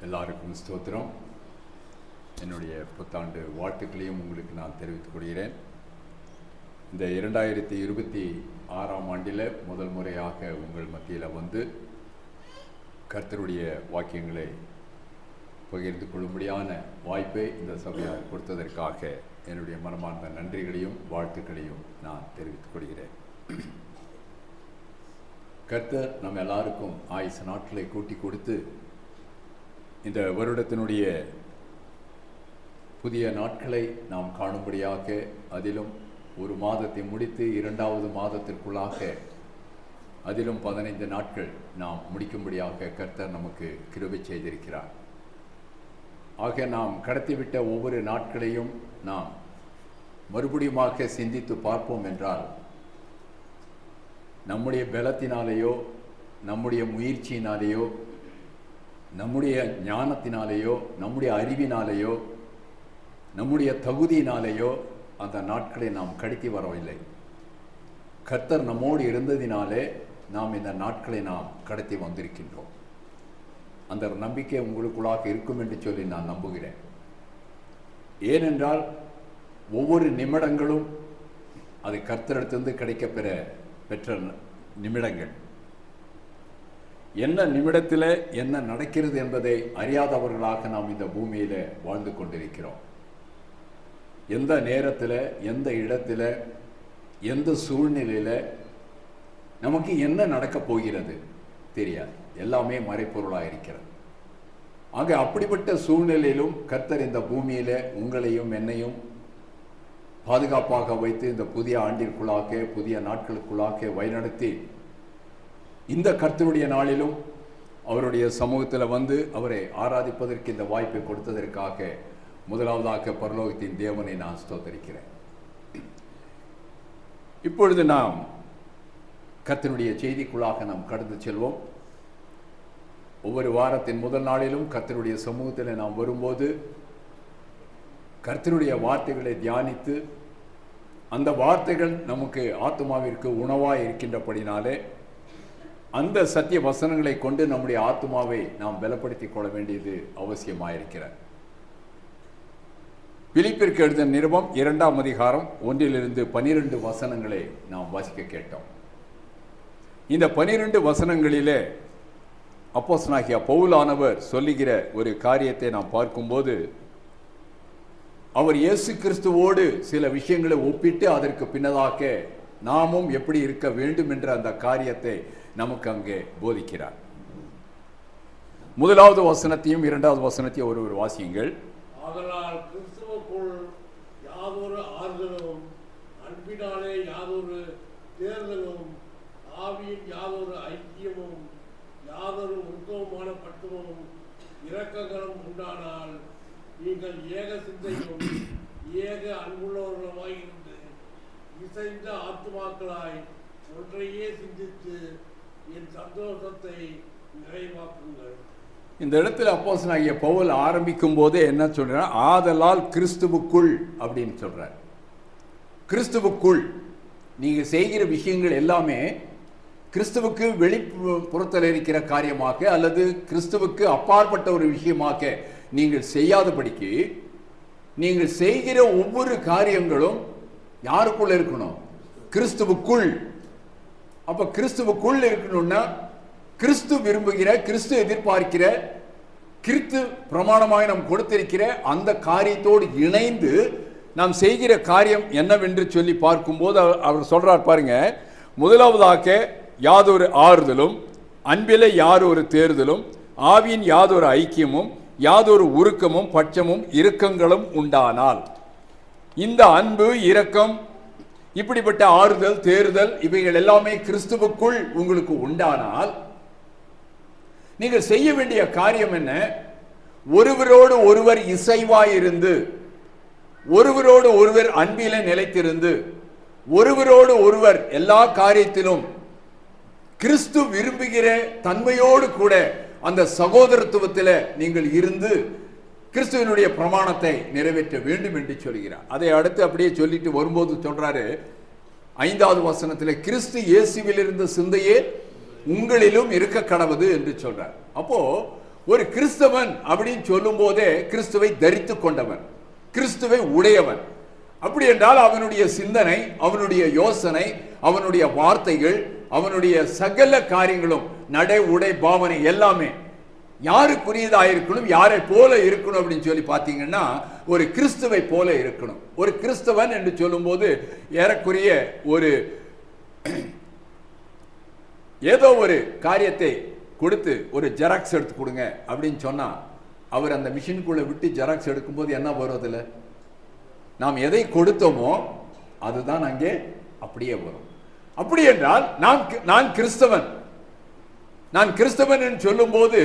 எல்லாருக்கும் ஸ்தோத்திரம். என்னுடைய புத்தாண்டு வாழ்த்துக்களையும் உங்களுக்கு நான் தெரிவித்துக் கொள்கிறேன். இந்த 2026ஆம் ஆண்டில் முதல் முறையாக உங்கள் மத்தியில் வந்து கர்த்தருடைய வாக்கியங்களை பகிர்ந்து கொள்ளும்படியான வாய்ப்பை இந்த சபையார் கொடுத்ததற்காக என்னுடைய மனமார்ந்த நன்றிகளையும் வாழ்த்துக்களையும் நான் தெரிவித்துக் கொள்கிறேன். கர்த்தர் நம்ம எல்லாருக்கும் ஆயுசு நாட்களை கூட்டி கொடுத்து இந்த வருடத்தினுடைய புதிய நாட்களை நாம் காணும்படியாக, அதிலும் ஒரு மாதத்தை முடித்து 2வது மாதத்திற்குள்ளாக அதிலும் 15 நாட்கள் நாம் முடிக்கும்படியாக கர்த்தர் நமக்கு கிருபை செய்திருக்கிறார். ஆக நாம் கடத்திவிட்ட ஒவ்வொரு நாட்களையும் நாம் மறுபடியுமாக சிந்தித்து பார்ப்போம் என்றால், நம்முடைய பலத்தினாலேயோ, நம்முடைய முயற்சியினாலேயோ, நம்முடைய ஞானத்தினாலேயோ, நம்முடைய அறிவினாலேயோ, நம்முடைய தகுதியினாலேயோ அந்த நாட்களை நாம் கடத்தி வரவில்லை. கர்த்தர் நம்மோடு இருந்ததினாலே நாம் இந்த நாட்களை நாம் கடத்தி வந்திருக்கின்றோம். அந்த நம்பிக்கை உங்களுக்குள்ளாக இருக்கும் என்று சொல்லி நான் நம்புகிறேன். ஏனென்றால் ஒவ்வொரு நிமிடங்களும் அது கர்த்தரிடத்திலிருந்து பெற்ற நிமிடங்கள். என்ன நிமிடத்தில் என்ன நடக்கிறது என்பதை அறியாதவர்களாக நாம் இந்த பூமியில் வாழ்ந்து கொண்டிருக்கிறோம். எந்த நேரத்தில், எந்த இடத்துல, எந்த சூழ்நிலையில் நமக்கு என்ன நடக்கப் போகிறது தெரியாது. எல்லாமே மறைப்பொருளாக இருக்கிறது. ஆக அப்படிப்பட்ட சூழ்நிலையிலும் கர்த்தர் இந்த பூமியில் உங்களையும் என்னையும் பாதுகாப்பாக வைத்து இந்த புதிய ஆண்டிற்குள்ளாக, புதிய நாட்களுக்குள்ளாக வழிநடத்தி இந்த கர்த்தருடைய நாளிலும் அவருடைய சமூகத்தில் வந்து அவரை ஆராதிப்பதற்கு இந்த வாய்ப்பை கொடுத்ததற்காக முதலாவதாக பரலோகத்தின் தேவனை நான் ஸ்தோத்தரிக்கிறேன். இப்பொழுது நாம் கர்த்தருடைய செய்திக்குள்ளாக நாம் கடந்து செல்வோம். ஒவ்வொரு வாரத்தின் முதல் நாளிலும் கர்த்தருடைய சமூகத்தில் நாம் வரும்போது கர்த்தருடைய வார்த்தைகளை தியானித்து, அந்த வார்த்தைகள் நமக்கு ஆத்துமாவிற்கு உணவாய் இருக்கின்றபடினாலே அந்த சத்திய வசனங்களை கொண்டு நம்முடைய ஆத்துமாவை நாம் பலப்படுத்திக் கொள்ள வேண்டியது அவசியமாயிருக்கிறது. பிலிப்பிற்கு எழுதின நிருபம் 2ஆம் அதிகாரம் 1 - 12 வசனங்களை நாம் வாசிக்க கேட்டோம். இந்த 12 வசனங்களிலே அப்போஸ்தலனாகிய பவுலானவர் சொல்லுகிற ஒரு காரியத்தை நாம் பார்க்கும்போது, அவர் இயேசு கிறிஸ்துவோடு சில விஷயங்களை ஒப்பிட்டு அதற்கு பின்னதாக நாமும் எப்படி இருக்க வேண்டும் என்ற அந்த காரியத்தை நமக்கு அங்கே போதிக்கிறார். 1வது வசனத்தையும் 2வது வசனத்தையும் ஒரு வாசியுங்கள். ஆதலால் கிறிஸ்துவுக்குள் யாதொரு ஆறுதலும், அன்பினாலே யாதொரு தேர்தலும், ஆவியின் யாதொரு ஐக்கியமும், யாதொரு உருக்கமான பட்டுவமும் இரக்கங்களும் உண்டானால், நீங்கள் ஏக சிந்தையும் ஏக அன்புள்ளவர்களுமாய் இருந்து இசைந்த ஆத்துமாக்களாய் ஒன்றையே சிந்தித்து என் சந்தோஷத்தை நிறைவாக்குங்கள். இந்த இடத்துல அப்போஸ்தலனாகிய பவுல் ஆரம்பிக்கும் போது என்ன சொல்றார்? ஆதலால் கிறிஸ்துவுக்குள் அப்படின்னு சொல்றார். கிறிஸ்துவுக்குள் நீங்க செய்கிற விஷயங்கள் எல்லாமே கிறிஸ்துவுக்கு வெளிப்புறத்தில் இருக்கிற காரியமாக அல்லது கிறிஸ்துவுக்கு அப்பாற்பட்ட ஒரு விஷயமாக நீங்கள் செய்யாதபடிக்கு, நீங்கள் செய்கிற ஒவ்வொரு காரியங்களும் யாருக்குள்ள இருக்கணும்? கிறிஸ்துவுக்குள். அப்ப கிறிஸ்துவுக்குள் இருக்கணும்னா, கிறிஸ்து விரும்புகிற, கிறிஸ்து எதிர்பார்க்கிற, கிறிஸ்து பிரமாணமாக நாம் கொடுத்திருக்கிற அந்த காரியத்தோடு இணைந்து நாம் செய்கிற காரியம் என்னவென்று சொல்லி பார்க்கும்போது அவர் சொல்றார் பாருங்க. முதலாவதாக யாதொரு ஆறுதலும், அன்பிலே யாதொரு தேர்தலும், ஆவியின் யாதொரு ஐக்கியமும், யாதொரு உருக்கமும் பட்சமும் இரக்கங்களும் உண்டானால். இந்த அன்பு, இரக்கம், இப்படிப்பட்ட ஆறுதல், தேர்தல் இவைகள் எல்லாமே கிறிஸ்துவுக்குள் உங்களுக்கு உண்டானால் நீங்கள் செய்ய வேண்டிய காரியம் என்ன? ஒருவரோடு ஒருவர் இசைவாயிருந்து, ஒருவரோடு ஒருவர் அன்பிலே நிலைத்திருந்து, ஒருவரோடு ஒருவர் எல்லா காரியத்திலும் கிறிஸ்து விரும்புகிற தன்மையோடு கூட அந்த சகோதரத்துவத்தில் நீங்கள் இருந்து கிறிஸ்துவனுடைய பிரமாணத்தை நிறைவேற்ற வேண்டும் என்று சொல்கிறார். அதை அடுத்து அப்படியே சொல்லிட்டு வரும்போது சொல்றாரு 5வது வசனத்தில், கிறிஸ்து இயேசுவில் இருந்த சிந்தையே உங்களிலும் இருக்க கடவுது என்று சொல்றார். அப்போ ஒரு கிறிஸ்தவன் அப்படின்னு சொல்லும் போதே கிறிஸ்துவை தரித்து கொண்டவன், கிறிஸ்துவை உடையவன். அப்படி என்றால் அவனுடைய சிந்தனை, அவனுடைய யோசனை, அவனுடைய வார்த்தைகள், அவனுடைய சகல காரியங்களும், நடை உடை பாவனை எல்லாமே யாருக்குரியதா இருக்கணும், யாரை போல இருக்கணும் அப்படின்னு சொல்லி பார்த்தீங்கன்னா ஒரு கிறிஸ்துவை போல இருக்கணும். ஒரு கிறிஸ்தவன் என்று சொல்லும் போது ஏறக்குரிய ஒரு ஏதோ ஒரு காரியத்தை கொடுத்து ஒரு ஜெராக்ஸ் எடுத்து கொடுங்க அப்படின்னு சொன்னா அவர் அந்த மிஷினுக்குள்ள விட்டு ஜெராக்ஸ் எடுக்கும்போது என்ன வருவதில்ல, நாம் எதை கொடுத்தோமோ அதுதான் அங்கே அப்படியே வரும். அப்படி என்றால் நான் கிறிஸ்தவன், நான் கிறிஸ்தவன் என்று சொல்லும் போது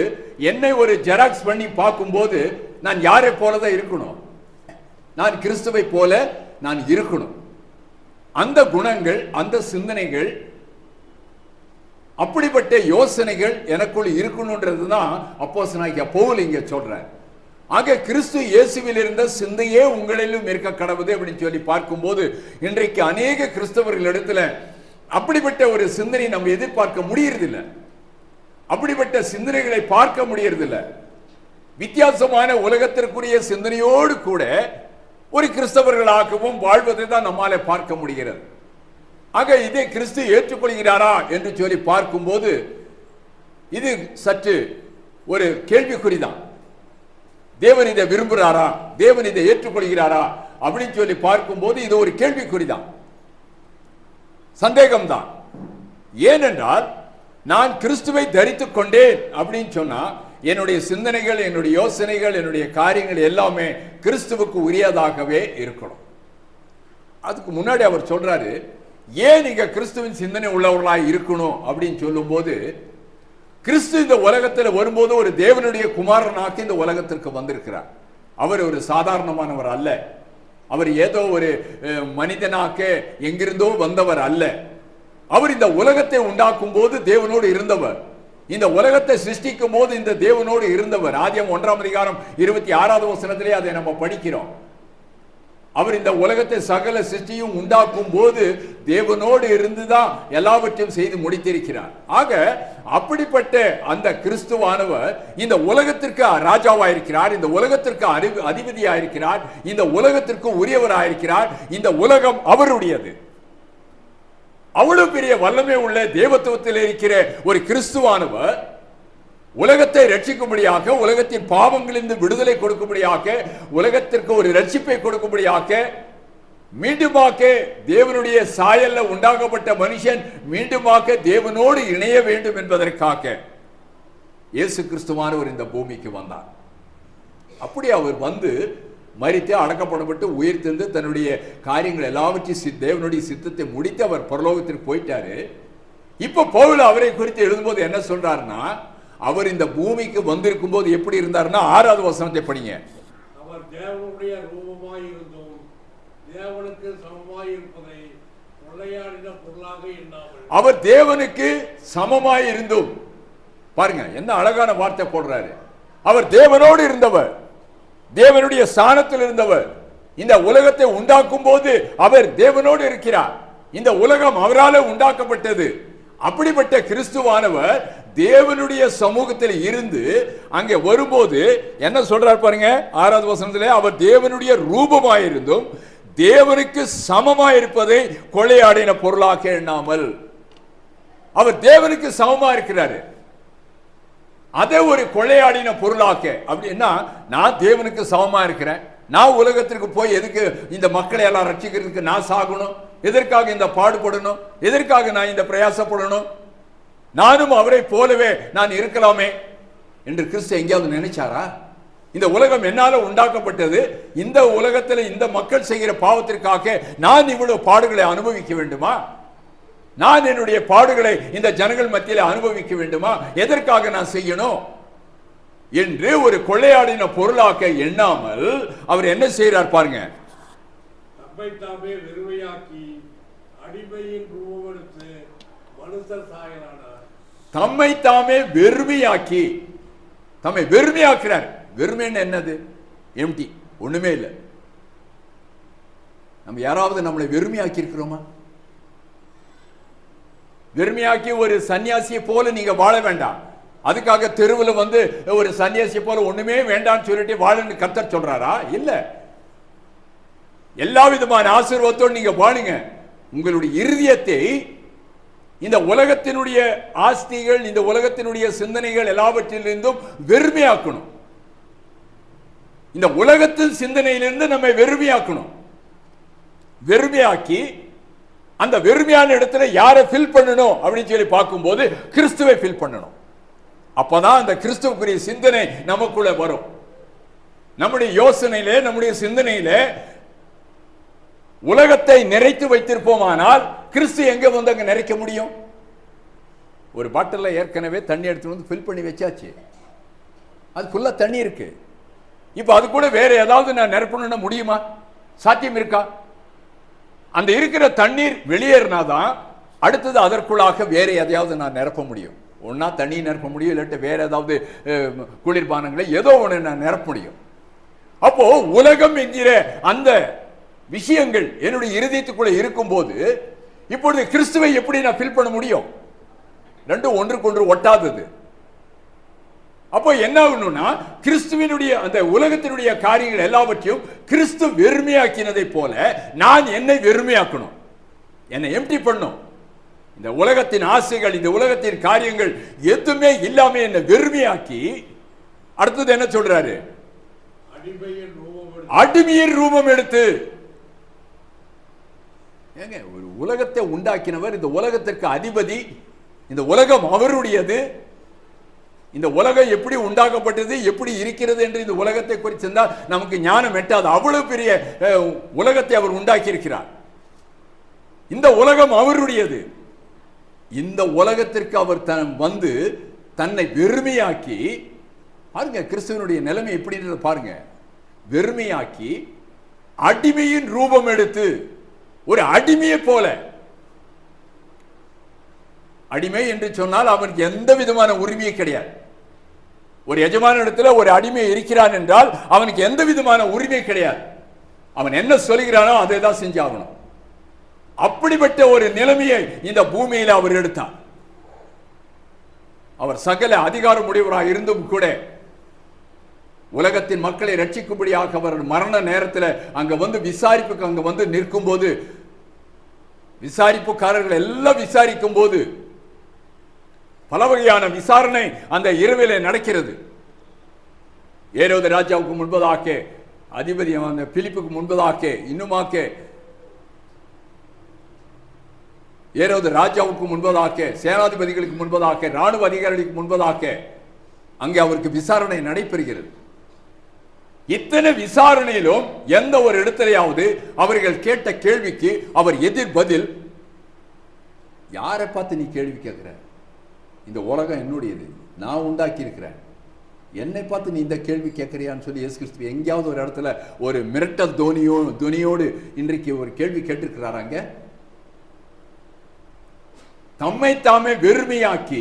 என்னை ஒரு ஜெராக்ஸ் பண்ணி பார்க்கும்போது நான் யாரை போலதான் இருக்கணும், நான் கிறிஸ்துவை போல நான் இருக்கணும். அந்த குணங்கள், அந்த சிந்தனைகள், அப்படிப்பட்ட யோசனைகள் எனக்குள் இருக்கணும்ன்றதுதான் அப்போஸ்தலனாகிய பவுல் இங்க சொல்றார். ஆக கிறிஸ்து இயேசுவில் இருந்த சிந்தையே உங்களிலும் இருக்க கடவுது அப்படின்னு சொல்லி பார்க்கும்போது இன்றைக்கு அநேக கிறிஸ்தவர்களிடத்துல அப்படிப்பட்ட ஒரு சிந்தனை நம்ம எதிர்பார்க்க முடியறதில்லை, அப்படிப்பட்ட சிந்தனைகளை பார்க்க முடியறதில்லை. வித்தியாசமான உலகத்திற்குரிய சிந்தனையோடு கூட ஒரு கிறிஸ்தவர்களாகவும் வாழ்வதை தான் நம்மால பார்க்க முடிகிறது. ஆக இதை கிறிஸ்து ஏற்றுக்கொள்கிறாரா என்று சொல்லி பார்க்கும்போது இது சற்று ஒரு கேள்விக்குறிதான். தேவன் இதை விரும்புகிறாரா, தேவன் இதை ஏற்றுக்கொள்கிறாரா அப்படின்னு சொல்லி பார்க்கும்போது இது ஒரு கேள்விக்குறிதான், சந்தேகம்தான். ஏனென்றால் நான் கிறிஸ்துவை தரித்துக் கொண்டேன் அப்படின்னு சொன்னா என்னுடைய சிந்தனைகள், என்னுடைய யோசனைகள், என்னுடைய காரியங்கள் எல்லாமே கிறிஸ்துவுக்கு உரியதாகவே இருக்கணும். அதுக்கு முன்னாடி அவர் சொல்றாரு, ஏன் நீங்க கிறிஸ்துவின் சிந்தனை உள்ளவர்களாய் இருக்கணும் அப்படின்னு சொல்லும் போது, கிறிஸ்து இந்த உலகத்தில் வரும்போது ஒரு தேவனுடைய குமாரனாக்கி இந்த உலகத்திற்கு வந்திருக்கிறார். அவர் ஒரு சாதாரணமானவர் அல்ல, அவர் ஏதோ ஒரு மனிதனாக்க எங்கிருந்தோ வந்தவர் அல்ல. அவர் இந்த உலகத்தை உண்டாக்கும் போது தேவனோடு இருந்தவர், இந்த உலகத்தை சிருஷ்டிக்கும் போது இந்த தேவனோடு இருந்தவர். ஆதியாகமம் 1ஆம் அதிகாரம் 26வது வசனத்திலே அதை நம்ம படிக்கிறோம். அவர் இந்த உலகத்தை சகல சிருஷ்டியும் உண்டாக்கும் போது தேவனோடு இருந்துதான் எல்லாவற்றையும் செய்து முடித்திருக்கிறார். ஆக அப்படிப்பட்ட அந்த கிறிஸ்துவானவர் இந்த உலகத்திற்கு ராஜாவாயிருக்கிறார், இந்த உலகத்திற்கு அதிபதியாயிருக்கிறார், இந்த உலகத்திற்கு உரியவராயிருக்கிறார். இந்த உலகம் அவருடையது. அவ்வளவு பெரிய வல்லமை உள்ள தேவத்துவத்தில் இருக்கிற ஒரு கிறிஸ்துவானவர் உலகத்தை ரட்சிக்கும்படியாக, உலகத்தின் பாவங்களிலிருந்து விடுதலை கொடுக்கும்படியாக, உலகத்திற்கு ஒரு ரட்சிப்பை கொடுக்கும்படியாக, மீண்டுமாக தேவனுடைய சாயல்ல உண்டாக்கப்பட்ட மனுஷன் மீண்டுமாக தேவனோடு இணைய வேண்டும் என்பதற்காக இயேசு கிறிஸ்துவானவர் இந்த பூமிக்கு வந்தார். அப்படி அவர் வந்து மரித்து அடக்கப்படப்பட்டு உயிர்த்தெழுந்து தன்னுடைய காரியங்கள் எல்லாவற்றையும் தேவனுடைய சித்தத்தை முடித்து அவர் பரலோகத்திற்கு போயிட்டாரு. இப்ப பவுல் அவரை குறித்து எழுதும்போது என்ன சொல்றாருன்னா, அவர் இந்த பூமிக்கு வந்திருக்கும் போது எப்படி இருந்தார்னா 6வது வசனத்தை படிங்க. அவர் தேவனுடைய ரூபமாய் இருந்தும் தேவனுக்கு சமமாய் இருப்பதை கொள்ளையாடின பொருளாக எண்ணாமல், அவர் தேவனுக்கு சமமாய் இருந்தும், பாருங்க என்ன அழகான வார்த்தை போடுறாரு. அவர் தேவனோடு இருந்தவர், தேவனுடைய ஸ்தானத்தில் இருந்தவர். இந்த உலகத்தை உண்டாக்கும் போது அவர் தேவனோடு இருக்கிறார். இந்த உலகம் அவரால் உண்டாக்கப்பட்டது. அப்படிப்பட்ட கிறிஸ்துவானவர் தேவனுடைய சமூகத்தில் இருந்து அங்கே வரும்போது என்ன சொல்றார் பாருங்க 6வது வசனத்திலே, அவர் தேவனுடைய ரூபமாயிருந்தும் தேவனுக்கு சமமாயிருப்பதை கொள்ளையாடின பொருளாக எண்ணாமல், அவர் தேவனுக்கு சமமா இருக்கிறாரு, அதை ஒரு கொள்ளையாடின பொருளாக்க. அப்படின்னா நான் தேவனுக்கு சமமா இருக்கிறேன், நான் உலகத்திற்கு போய் எதுக்கு இந்த மக்களை எல்லாம் ரட்சிக்கிறதுக்கு நான் சாகணும், எதற்காக இந்த பாடுபடணும், எதற்காக நான் இந்த பிரயாசப்படணும், நானும் அவரை போலவே நான் இருக்கலாமே என்று கிறிஸ்து எங்கேயாவது நினைச்சாரா? இந்த உலகம் என்னால உண்டாக்கப்பட்டது, இந்த உலகத்தில் இந்த மக்கள் செய்கிற பாவத்திற்காக நான் இவ்வளவு பாடுகளை அனுபவிக்க வேண்டுமா? நான் என்னுடைய பாடுகளை இந்த ஜனங்கள் மத்தியில் அனுபவிக்க வேண்டுமா? எதற்காக நான் செய்யணும் என்று ஒரு கொள்ளையாடின பொருளாக்க எண்ணாமல் அவர் என்ன செய்யறார் பாருங்க. தம்மை தாமே வெறுமையாக்கி அடிமையின் ரூபம் எடுத்து மனுஷர் சாயலானார். தம்மை தாமே வெறுமையாக்கி, தம்மை வெறுமையாக்குறார். வெறுமைன்னு என்னது? எம்டி, ஒண்ணுமே இல்லை. நம்ம யாராவது நம்மளை வெறுமையாக்கி இருக்கிறோமா? வெறுமையாக்கி ஒரு சன்னியாசியை போல நீங்க வாழ வேண்டாம். அதுக்காக தெருவில் வந்து ஒரு சன்னியாசியை போல ஒண்ணுமே வேண்டாம்னு சொல்லிட்டு வாழன்னு கர்த்தர் சொல்றாரா? இல்ல. எல்லா விதமான ஆசீர்வாதத்தோடு நீங்க வாழுங்க. உங்களுடைய இருதயத்தை இந்த உலகத்தினுடைய ஆஸ்திகள், இந்த உலகத்தினுடைய சிந்தனைகள் எல்லாவற்றிலிருந்தும் வெறுமையாக்கணும். இந்த உலகத்தின் சிந்தனையிலிருந்து நம்மை வெறுமையாக்கணும். வெறுமையாக்கி அந்த வெறுமையான இடத்துல யாரை ஃபில் பண்ணணும் அப்படின்னு சொல்லி பார்க்கும்போது கிறிஸ்துவை ஃபில் பண்ணணும். அப்பதான் அந்த கிறிஸ்துவுக்குரிய சிந்தனை நமக்குள்ள வரும். நம்முடைய யோசனையிலே, நம்முடைய சிந்தனையிலே உலகத்தை நிறைத்து வைத்திருப்போமானால் கிறிஸ்து எங்க வந்து அங்க நிறைக்க முடியும்? ஒரு பாட்டில் ஏற்கனவே தண்ணி எடுத்து வந்து ஃபில் பண்ணி வச்சாச்சு, அது ஃபுல்லா தண்ணி இருக்கு. இப்ப அது கூட வேற ஏதாவது நான் நிரப்பணும்னா முடியுமா? சாத்தியம் இருக்கா? அந்த இருக்கிற தண்ணீர் வெளியேறினாதான் அடுத்தது அதற்குள்ளாக வேற எதையாவது நான் நிரப்ப முடியும். ஒன்னா தண்ணி நிரப்ப முடியும், இல்லாட்ட வேற ஏதாவது குளிர்பானங்களை ஏதோ ஒன்று நான் நிரப்ப முடியும். அப்போ உலகம் என்கிற அந்த விஷயங்கள் என்னுடைய இருதயத்துக்குள்ள இருக்கும்போது இப்பொழுது கிறிஸ்துவை எப்படி நான் ஃபில் பண்ண முடியும்? ரெண்டும் ஒன்றுக்கொன்று ஒட்டாதது. அப்போ என்ன ஆகணும்னா, கிறிஸ்துவினுடைய அந்த உலகத்தினுடைய காரியங்கள் எல்லாவற்றையும் கிறிஸ்து வெறுமையாக்கினதை போல நான் என்னை வெறுமையாக்கணும், என்னை எம்டி பண்ணும். இந்த உலகத்தின் ஆசைகள், இந்த உலகத்தின் காரியங்கள் எதுவுமே இல்லாம என்னை வெறுமையாக்கி அடுத்தது என்ன சொல்றாரு? அடிமையின் ரூபம் எடுத்து. ஏங்க, ஒரு உலகத்தை உண்டாக்கினவர், இந்த உலகத்திற்கு அதிபதி, இந்த உலகம் அவருடையது. இந்த உலகம் எப்படி உண்டாக்கப்பட்டது, எப்படி இருக்கிறது என்று இந்த உலகத்தை குறித்து நமக்கு ஞானம் எட்டாது. அவ்வளவு பெரிய உலகத்தை அவர் உண்டாக்கி இருக்கிறார். இந்த உலகம் அவருடையது. இந்த உலகத்திற்கு அவர் வந்து தன்னை வெறுமையாக்கி, பாருங்க கிறிஸ்துவனுடைய நிலைமை எப்படின்றது பாருங்க. வெறுமையாக்கி அடிமையின் ரூபம் எடுத்து, ஒரு அடிமையை போல. அடிமை என்று சொன்னால் அவனுக்கு எந்த விதமான உரிமையே கிடையாது. ஒரு எஜமான இடத்துல ஒரு அடிமை இருக்கிறான் என்றால் அவனுக்கு எந்த விதமான உரிமை கிடையாது. அவன் என்ன சொல்கிறானோ அதை தான் செஞ்சாகணும். அப்படிப்பட்ட ஒரு நிலைமையை இந்த பூமியில் அவர் எடுத்தார். அவர் சகல அதிகாரம் உடையவராக இருந்தும் கூட உலகத்தின் மக்களை ரட்சிக்கும்படியாக அவர் மரண நேரத்தில் அங்க வந்து விசாரிப்புக்கு அங்க வந்து நிற்கும் போது, விசாரிப்புக்காரர்கள் எல்லாம் விசாரிக்கும் போது பல வகையான விசாரணை அந்த இரவிலே நடக்கிறது. ஏரோது ராஜாவுக்கு முன்பதாக, அதிபதி அந்த பிலிப்புக்கு முன்பதாக, இன்னுமாக்க ஏரோது ராஜாவுக்கு முன்பதாக, சேனாதிபதிகளுக்கு முன்பதாக, ராணுவ அதிகாரிகளுக்கு முன்பதாக அங்கே அவருக்கு விசாரணை நடைபெறுகிறது. இத்தனை விசாரணையிலும் எந்த ஒரு இடத்திலேயாவது அவர்கள் கேட்ட கேள்விக்கு அவர் எதிர் பதில், யாரை பார்த்து நீ கேள்வி கேட்கிற? இந்த உலகம் என்னுடையது, நான் உண்டாக்கி இருக்கிறேன், என்னை பார்த்து நீ இந்த கேள்வி கேட்கிறியான்னு சொல்லி இயேசு கிறிஸ்து எங்கேயாவது ஒரு இடத்துல ஒரு மிரட்டல் துணியோடு இன்றைக்கு ஒரு கேள்வி கேட்டிருக்கிறாராங்க. தம்மை தாமே வெறுமையாக்கி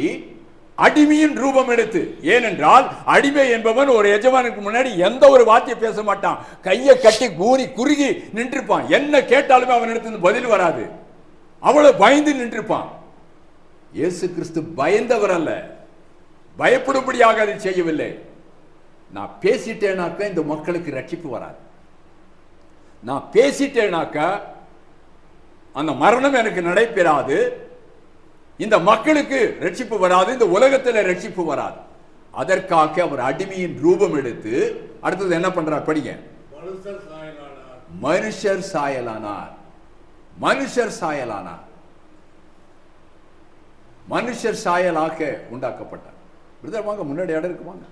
அடிமையின் ரூபம் எடுத்து. ஏனென்றால் அடிமை என்பவன் ஒரு எஜமானுக்கு முன்னாடி எந்த ஒரு வார்த்தையை பேச மாட்டான், கையை கட்டி கூறி குறுகி நின்றுப்பான். என்ன கேட்டாலுமே அவன் இடத்துல பதில் வராது, அவ்வளவு பயந்து நின்றுப்பான். இயேசு கிறிஸ்து பயந்தவர் அல்ல, பயப்படும்படியாக அதை செய்யவில்லை. நான் பேசிட்டேனாக்க இந்த மக்களுக்கு ரட்சிப்பு வராது, நான் பேசிட்டேனாக்க அந்த மரணம் எனக்கு நடைபெறாது, இந்த மக்களுக்கு ரட்சிப்பு வராது, இந்த உலகத்தில் ரட்சிப்பு வராது. அதற்காக அவர் அடிமையின் ரூபம் எடுத்து அடுத்தது என்ன பண்றார்? படிங்க. மனுஷர் சாயலானார். மனுஷர் சாயலானார். மனுஷர் சாயலாக உண்டாக்கப்பட்டார். பிரதர் வாங்க, முன்னாடி இடம் இருக்கு, வாங்க.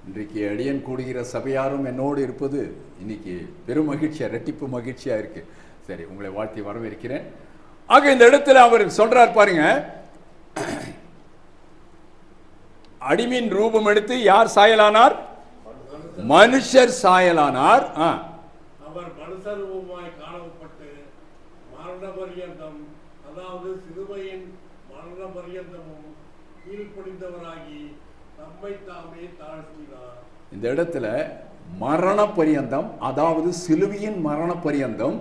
இன்றைக்கு அடியன் கூடுகிற சபையாரும் என்னோடு இருப்பது இன்னைக்கு பெரும் மகிழ்ச்சியா, ரெட்டிப்பு மகிழ்ச்சியா இருக்கு. சரி, உங்களை வாழ்த்தி வரவேற்கிறேன். ஆக இந்த இடத்துல அவர் சொல்றார் பாருங்க, அடிமையின் ரூபம் எடுத்து யார் சாயலானார்? மனுஷர் சாயலானார். அவர் மனுஷர் ரூபமாய் காணப்பட்டு மரண மரண பரியந்தம், அதாவது சிலுவையின் மரண பரியந்தமும் கீழ்ப்படிந்தவராகி தம்மை தாமே தாழ்த்தினார். இந்த இடத்துல மரண பரியந்தம், அதாவது சிலுவையின் மரண பரியந்தம்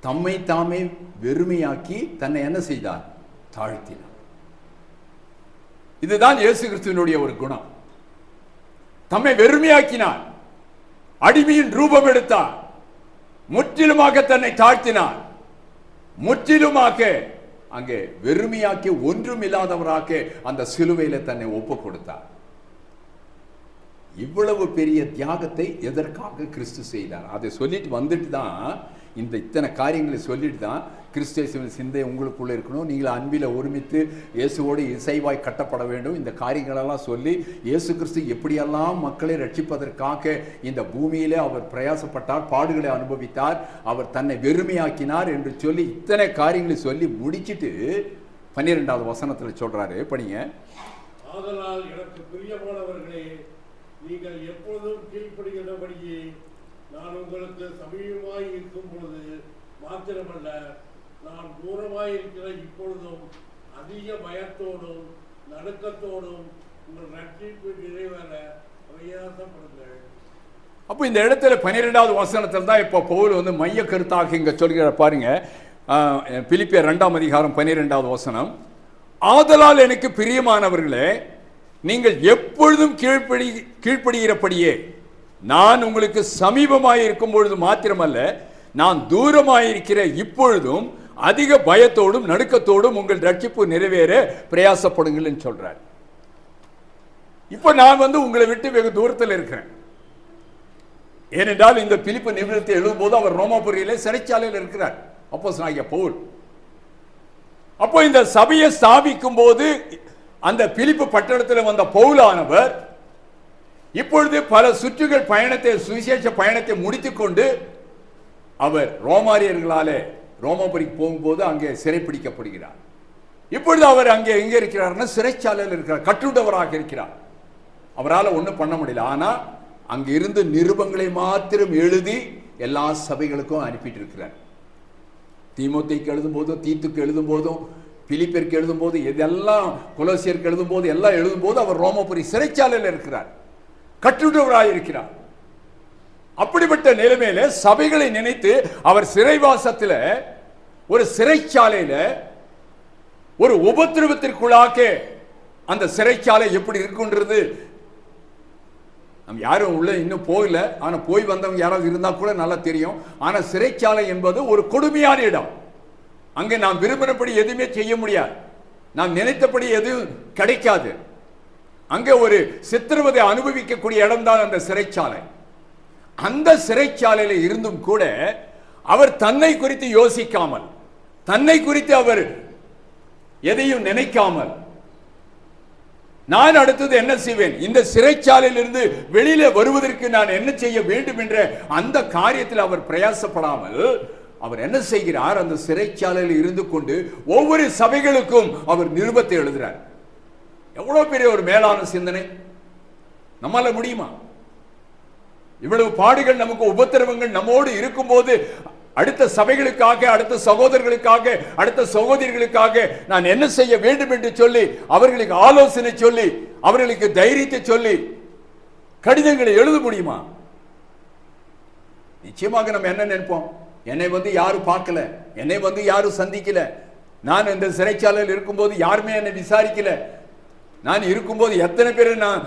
தம்மை தாமே வெறுமையாக்கி தன்னை என்ன செய்தார்? தாழ்த்தினார். இதுதான் இயேசு கிறிஸ்துவினுடைய ஒரு குணம். தம்மை வெறுமையாக்கினார், அடிமையின் ரூபம் எடுத்தார், முற்றிலுமாக தன்னை தாழ்த்தினார், முற்றிலுமாக அங்கே வெறுமையாக்கி ஒன்றும் இல்லாதவராக அந்த சிலுவையில தன்னை ஒப்பு கொடுத்தார். இவ்வளவு பெரிய தியாகத்தை எதற்காக கிறிஸ்து செய்தார்? அதை சொல்லிட்டு வந்துட்டு தான், இந்த இத்தனை காரியங்களை சொல்லிட்டு தான் கிறிஸ்துவின் சிந்தை உங்களுக்குள்ள இருக்கணும், நீங்கள் அன்பில் ஒருமித்து இயேசுவோடு இசைவாய் கட்டப்பட வேண்டும், இந்த காரியங்களெல்லாம் சொல்லி இயேசு கிறிஸ்து எப்படியெல்லாம் மக்களை ரட்சிப்பதற்காக இந்த பூமியிலே அவர் பிரயாசப்பட்டார், பாடுகளை அனுபவித்தார், அவர் தன்னை வெறுமையாக்கினார் என்று சொல்லி இத்தனை காரியங்களை சொல்லி முடிச்சிட்டு 12வது வசனத்தில் சொல்றாரு, படிங்க. ஆதலால் எனக்கு பிரியமானவர்களே, நீங்கள் எப்பொழுதும் கீழ்ப்படுகிறபடியே நான் உங்களுக்கு சமீபமாய் இருக்கும் பொழுது மாத்திரமல்ல, நான் தூரமாய் இருக்கிற இப்பொழுதும் அதிக பயத்தோடும் நடுக்கத்தோடும் உங்கள் ரட்சிப்பு நிறைவேற பிரயாசப்படுங்கள். அப்போ இந்த இடத்துல 12வது வசனத்தில் தான் இப்போ பவுல் வந்து மைய கருத்தாக இங்க சொல்கிற பாருங்க. பிலிப்பியர் 2ஆம் அதிகாரம் 12வது வசனம். ஆதலால் எனக்கு பிரியமானவர்களே, நீங்கள் எப்பொழுதும் கீழ்ப்படுகிறபடியே நான் உங்களுக்கு சமீபமாய் இருக்கும் பொழுது மாத்திரமல்ல, நான் தூரமாயிருக்கிற இப்பொழுதும் அதிக பயத்தோடும் நடுக்கத்தோடும் உங்கள் ரட்சிப்பு நிறைவேற பிரயாசப்படுங்கள் சொல்றார். இப்ப நான் வந்து உங்களை விட்டு வெகு தூரத்தில் இருக்கிறேன். ஏனென்றால் இந்த பிலிப்பு நிறுவனத்தை எழுதும்போது அவர் ரோமாபுரியிலே சிறைச்சாலையில் இருக்கிறார் அப்போஸ்தலனாகிய பவுல். அப்போ இந்த சபையை ஸ்தாபிக்கும் போது அந்த பிலிப்பு பட்டணத்தில் வந்த பவுலானவர் இப்பொழுது பல சுற்றுகள் பயணத்தை, சுவிசேஷ பயணத்தை முடித்துக் கொண்டு அவர் ரோமாரியர்களாலே ரோமாபுரிக்கு போகும்போது அங்கே சிறைப்பிடிக்கப்படுகிறார். இப்பொழுது அவர் அங்கே எங்கே இருக்கிறார்னா சிறைச்சாலையில் இருக்கிறார், கட்டுண்டவராக இருக்கிறார். அவரால் ஒன்றும் பண்ண முடியல. ஆனா அங்க இருந்து நிருபங்களை மாத்திரம் எழுதி எல்லா சபைகளுக்கும் அனுப்பிட்டு இருக்கிறார். தீமோத்தேயுக்கு எழுதும் போதும், தீத்துக்கு எழுதும் போதும், பிலிப்பியருக்கு எழுதும் போது, இதெல்லாம் கொலோசியருக்கு எழுதும் போது, எல்லாம் எழுதும் போது அவர் ரோமாபுரி சிறைச்சாலையில் இருக்கிறார், கட்டுண்டவராக இருக்கிறார். அப்படிப்பட்ட நிலைமையில சபைகளை நினைத்து அவர் சிறைவாசத்தில் ஒரு சிறைச்சாலையில ஒரு உபத்திரவத்திற்குள்ளாக அந்த சிறைச்சாலை எப்படி இருக்குன்றது நம்ம யாரும் உள்ள இன்னும் போகல. ஆனா போய் வந்தவங்க யாராவது இருந்தா கூட நல்லா தெரியும். ஆனா சிறைச்சாலை என்பது ஒரு கொடுமையான இடம். அங்கே நாம் விரும்பினபடி எதுவுமே செய்ய முடியாது, நாம் நினைத்தபடி எதுவும் கிடைக்காது. அங்கே ஒரு சித்திரவதை அனுபவிக்கக்கூடிய இடம்தான் அந்த சிறைச்சாலை. அந்த சிறைச்சாலையில இருந்தும் கூட அவர் தன்னை குறித்து யோசிக்காமல், தன்னை குறித்து அவர் எதையும் நினைக்காமல், நான் அடுத்தது என்ன செய்வேன், இந்த சிறைச்சாலையில் இருந்து வெளியில வருவதற்கு நான் என்ன செய்ய வேண்டும் என்ற அந்த காரியத்தில் அவர் பிரயாசப்படாமல் அவர் என்ன செய்கிறார், அந்த சிறைச்சாலையில் இருந்து கொண்டு ஒவ்வொரு சபைகளுக்கும் அவர் நிருபத்தை எழுதுகிறார். எவ்வளவு பெரிய ஒரு மேலான சிந்தனை! நம்மால முடியுமா? இவ்வளவு பாடுகள், நமக்கு உபத்திரவங்கள் நம்மோடு இருக்கும் போது அடுத்த சபைகளுக்காக, அடுத்த சகோதரர்களுக்காக, அடுத்த சகோதரிகளுக்காக நான் என்ன செய்ய வேண்டும் என்று சொல்லி அவர்களுக்கு ஆலோசனை சொல்லி, அவர்களுக்கு தைரியத்தை சொல்லி கடிதங்களை எழுத முடியுமா? நிச்சயமாக நம்ம என்ன நினைப்போம், என்னை வந்து யாரும் பார்க்கல, என்னை வந்து யாரும் சந்திக்கல, நான் இந்த சிறைச்சாலையில் இருக்கும்போது யாருமே என்னை விசாரிக்கல, நான் இருக்கும்போது எத்தனை பேரை நான்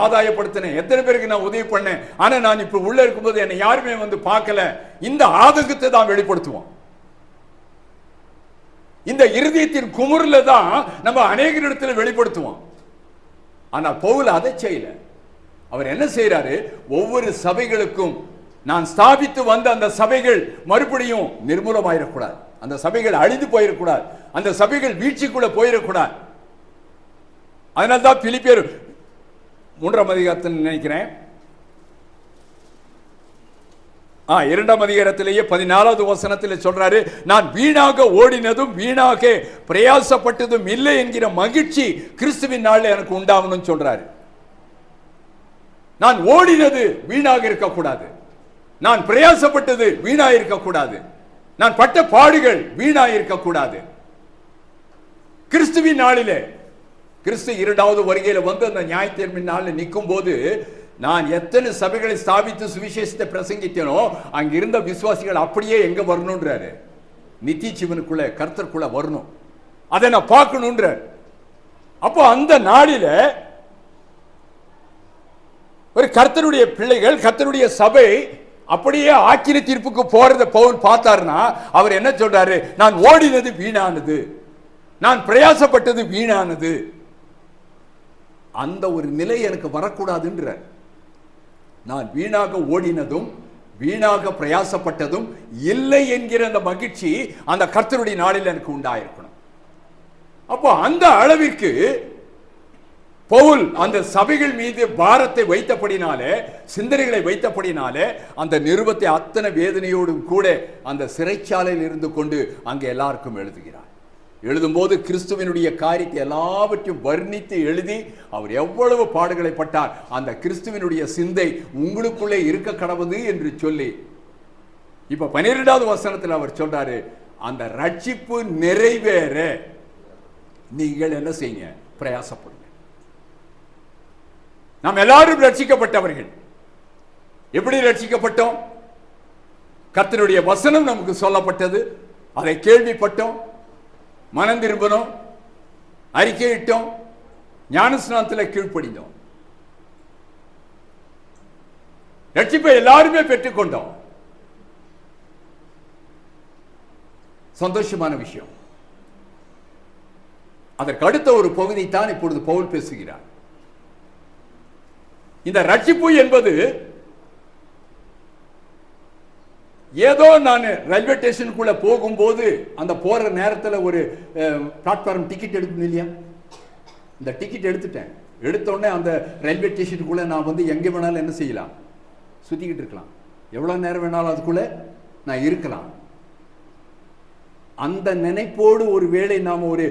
ஆதாயப்படுத்தினேன், எத்தனை பேருக்கு நான் உதவி பண்ணேன், ஆனா நான் இப்ப உள்ள இருக்கும்போது என்னை யாருமே வந்து பார்க்கல. இந்த ஆதங்கத்தை தான் வெளிப்படுத்துவோம். இந்த இருதயத்தின் குமுறல தான் நம்ம அநேகரிடத்தில் வெளிப்படுத்துவோம். ஆனா பவுல் அதை செய்யல. அவர் என்ன செய்யறாரு, ஒவ்வொரு சபைகளுக்கும் நான் ஸ்தாபித்து வந்த அந்த சபைகள் மறுபடியும் நிர்மூலமாயிடக்கூடாது, அந்த சபைகள் அழிந்து போயிடக்கூடாது, அந்த சபைகள் வீழ்ச்சிக்குள்ள போயிடக்கூடாது. அதனால்தான் பிலிப்பியர் 3ஆம் அதிகாரத்தில் நினைக்கிறேன், 2ஆம் அதிகாரத்திலேயே 14வது வசனத்தில் சொல்றாரு, நான் வீணாக ஓடினதும் வீணாக பிரயாசப்பட்டதும் இல்லை என்கிற மகிழ்ச்சி கிறிஸ்துவின் நாளில் எனக்கு உண்டாகணும்னு சொல்றாரு. நான் ஓடினது வீணாக இருக்கக்கூடாது, நான் பிரயாசப்பட்டது வீணாக இருக்கக்கூடாது. நான் பட்ட பாடுகள் வீணாயிருக்க கூடாது. கிறிஸ்துவின் நாளிலே, கிறிஸ்து இரண்டாவது வருகையில வந்து அந்த நியாயத்தீர்ப்பின் நாளில் நிற்கும் போது, நான் எத்தனை சபைகளை ஸ்தாபித்து சுவிசேஷத்தை பிரசங்கித்தேனோ அங்கிருந்த விசுவாசிகள் அப்படியே எங்க வரணும்ன்றாரு, நித்திய ஜீவனுக்குள்ள கர்த்தருக்குள்ள வரணும், அதை நான் பார்க்கணும்ன்ற. அப்போ அந்த நாளில ஒரு கர்த்தருடைய பிள்ளைகள், கர்த்தருடைய சபை அப்படியே ஆக்கின தீர்ப்புக்கு போறத பவுல் பார்த்தாருன்னா அவர் என்ன சொல்றாரு, நான் ஓடினது வீணானது, நான் பிரயாசப்பட்டது வீணானது, அந்த ஒரு நிலை எனக்கு வரக்கூடாதுன்ற. நான் வீணாக ஓடினதும் வீணாக பிரயாசப்பட்டதும் இல்லை என்கிற அந்த மகிழ்ச்சி அந்த கர்த்தருடைய நாளில் எனக்கு உண்டாயிருக்கணும். அப்போ அந்த அளவிற்கு பவுல் அந்த சபைகள் மீது பாரத்தை வைத்தபடினாலே, சிந்தனைகளை வைத்தபடினாலே, அந்த நிருபத்தை அத்தனை வேதனையோடும் கூட அந்த சிறைச்சாலையில் இருந்து கொண்டு அங்கே எல்லாருக்கும் எழுதுகிறார். எழுதும்போது கிறிஸ்துவனுடைய காரியத்தை எல்லாவற்றையும் வர்ணித்து எழுதி அவர் எவ்வளவு பாடுகளை பட்டார், அந்த கிறிஸ்துவனுடைய சிந்தை உங்களுக்குள்ளே இருக்க கடவுது என்று சொல்லி, இப்ப 12வது வசனத்தில் அவர் சொல்றாரு, அந்த ரட்சிப்பு நிறைவேற நீங்கள் என்ன செய்யுங்க, பிரயாசப்படுங்க. நாம் எல்லாரும் ரட்சிக்கப்பட்டவர்கள். எப்படி ரட்சிக்கப்பட்டோம்? கர்த்தருடைய வசனம் நமக்கு சொல்லப்பட்டது, அதை கேள்விப்பட்டோம், மனம் திரும்பணும், அறிக்கையிட்டோம், ஞானஸ்நானத்தில் கீழ்ப்படிந்தோம், ரட்சிப்பை எல்லாருமே பெற்றுக்கொண்டோம். சந்தோஷமான விஷயம். அதற்கு அடுத்த ஒரு பகுதி தான் இப்பொழுது பவுல் பேசுகிறார். இந்த ரட்சிப்பு என்பது ஏதோ நான் ரயில்வே ஸ்டேஷனுக்குள்ள போகும்போது அந்த போற நேரத்தில் ஒரு பிளாட்ஃபார்ம் டிக்கெட் எடுக்கணும் இல்லையா, இந்த டிக்கெட் எடுத்துட்டேன், எடுத்த உடனே அந்த ரயில்வே ஸ்டேஷனுக்குள்ள நான் வந்து எங்கே வேணாலும் என்ன செய்யலாம், சுத்திக்கிட்டு இருக்கலாம், எவ்வளவு நேரம் வேணாலும் அதுக்குள்ள நான் இருக்கலாம். அந்த நினைப்போடு ஒரு வேளை நாம் ஒரு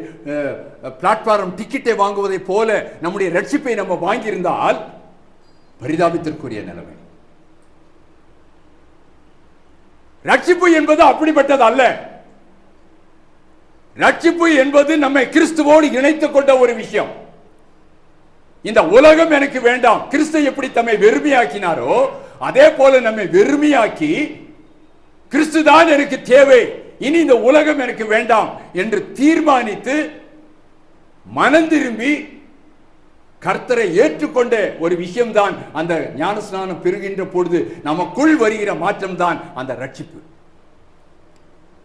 பிளாட்ஃபார்ம் டிக்கெட்டை வாங்குவதை போல நம்முடைய ரட்சிப்பை நம்ம வாங்கியிருந்தால் பரிதாபத்திற்குரிய நிலைமை. ரட்சிப்பு என்பது அப்படிப்பட்டது அல்ல. ரட்சிப்பு என்பது நம்மை கிறிஸ்துவோடு இணைத்துக் கொண்ட ஒரு விஷயம். இந்த உலகம் எனக்கு வேண்டாம், கிறிஸ்து எப்படி தம்மை வெறுமையாக்கினாரோ அதே போல நம்மை வெறுமையாக்கி, கிறிஸ்து தான் எனக்கு தேவை, இனி இந்த உலகம் எனக்கு வேண்டாம் என்று தீர்மானித்து மனம் திரும்பி கர்த்தரை ஏற்றுக்கொண்ட ஒரு விஷயம்தான் அந்த ஞானஸ்நானம் பெறுகின்ற பொழுது நமக்குள் வருகிற மாற்றம் தான் அந்த ரட்சிப்பு.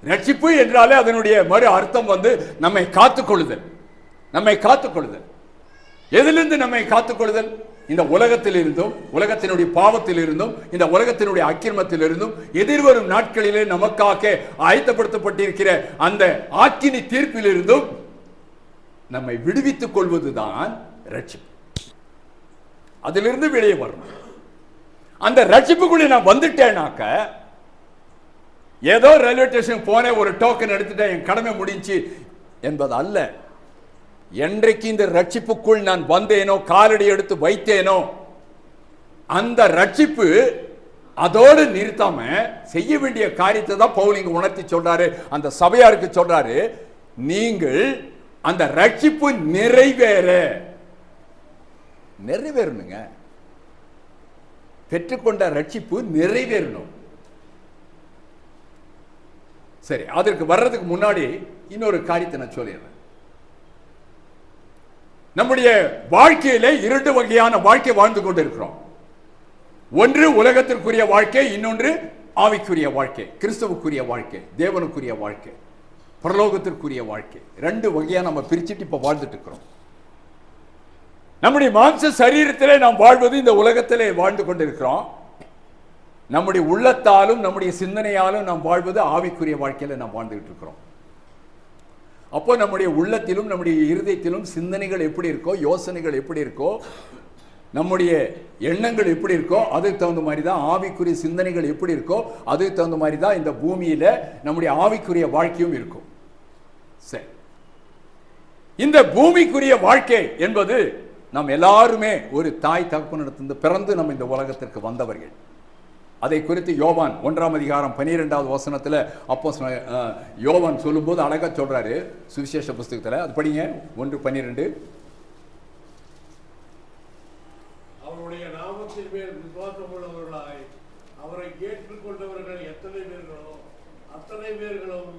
ரட்சிப்பு என்றாலே அதனுடைய மறு அர்த்தம் வந்து நம்மை காத்துக்கொள்ளுதல். நம்மை காத்துக்கொள்ளுதல் எதிலிருந்து நம்மை காத்துக்கொள்ளுதல்? இந்த உலகத்தில் இருந்தும், உலகத்தினுடைய பாவத்தில் இருந்தும், இந்த உலகத்தினுடைய அக்கிரமத்தில் இருந்தும், எதிர்வரும் நாட்களிலே நமக்காக ஆயத்தப்படுத்தப்பட்டிருக்கிற அந்த ஆக்கினி தீர்ப்பில் இருந்தும் நம்மை விடுவித்துக் கொள்வதுதான் ரட்சிப்பு. அதிலிருந்து வெளியே வரணும். அந்த ரட்சிப்புக்குள்ளே நான் வந்துட்டேனாக்க, ஏதோ ரயில்வே ஸ்டேஷன் போனேன், ஒரு டோக்கன் எடுத்துட்டேன், என் கடமை முடிஞ்சு என்பது அல்ல. என்றைக்கு இந்த ரட்சிப்புக்குள் நான் வந்தேனோ, காலடி எடுத்து வைத்தேனோ, அந்த ரட்சிப்பு அதோடு நிறுத்தாம செய்ய வேண்டிய காரியத்தை தான் பவுல் இங்க உணர்த்தி சொல்றாரு, அந்த சபையாருக்கு சொல்றாரு, நீங்கள் அந்த ரட்சிப்பு நிறைவேறணுங்க. பெற்றுக்கொண்ட ரட்சிப்பு நிறைவேறணும். சரி, அதற்கு வர்றதுக்கு முன்னாடி இன்னொரு காரியத்தை நான் சொல்லிடுறேன். நம்முடைய வாழ்க்கையில 2 வகையான வாழ்க்கை வாழ்ந்து கொண்டிருக்கிறோம். ஒன்று உலகத்திற்குரிய வாழ்க்கை, இன்னொன்று ஆவிக்குரிய வாழ்க்கை, கிறிஸ்துவுக்குரிய வாழ்க்கை, தேவனுக்குரிய வாழ்க்கை, பரலோகத்திற்குரிய வாழ்க்கை. 2 வகையா நம்ம பிரிச்சுட்டு இப்ப வாழ்ந்துட்டு இருக்கிறோம். நம்முடைய மாம்ச சரீரத்திலே நாம் வாழ்வது இந்த உலகத்திலே வாழ்ந்து கொண்டிருக்கிறோம். நம்முடைய உள்ளத்தாலும் நம்முடைய சிந்தனையாலும் நாம் வாழ்வது ஆவிக்குரிய வாழ்க்கையில நாம் வாழ்ந்துகிட்டு இருக்கிறோம். அப்போ நம்முடைய உள்ளத்திலும் நம்முடைய இருதயத்திலும் சிந்தனைகள் எப்படி இருக்கோ, யோசனைகள் எப்படி இருக்கோ, நம்முடைய எண்ணங்கள் எப்படி இருக்கோ, அதுக்கு தகுந்த மாதிரி தான் ஆவிக்குரிய சிந்தனைகள் எப்படி இருக்கோ, அதுக்கு தகுந்த மாதிரி தான் இந்த பூமியில நம்முடைய ஆவிக்குரிய வாழ்க்கையும் இருக்கும். சரி, இந்த பூமிக்குரிய வாழ்க்கை என்பது நாம் எல்லாருமே ஒரு தாய் தகப்பனிடத்திலிருந்து பிறந்து நம்ம இந்த உலகத்திற்கு வந்தவர்கள். அதை குறித்து யோவான் 1ஆம் அதிகாரம் 12வது வசனத்தில் யோவான் சொல்லும்போது அழகா சொல்றாரு சுவிசேஷ புஸ்தகத்தில். அது படிங்க, 1:12. அவருடைய நாமத்தின் மேல் விசுவாசம் உள்ளவர்களாய் அவரை ஏற்றுக்கொண்டவர்கள் எத்தனை பேர்களோ அத்தனை பேர்களும்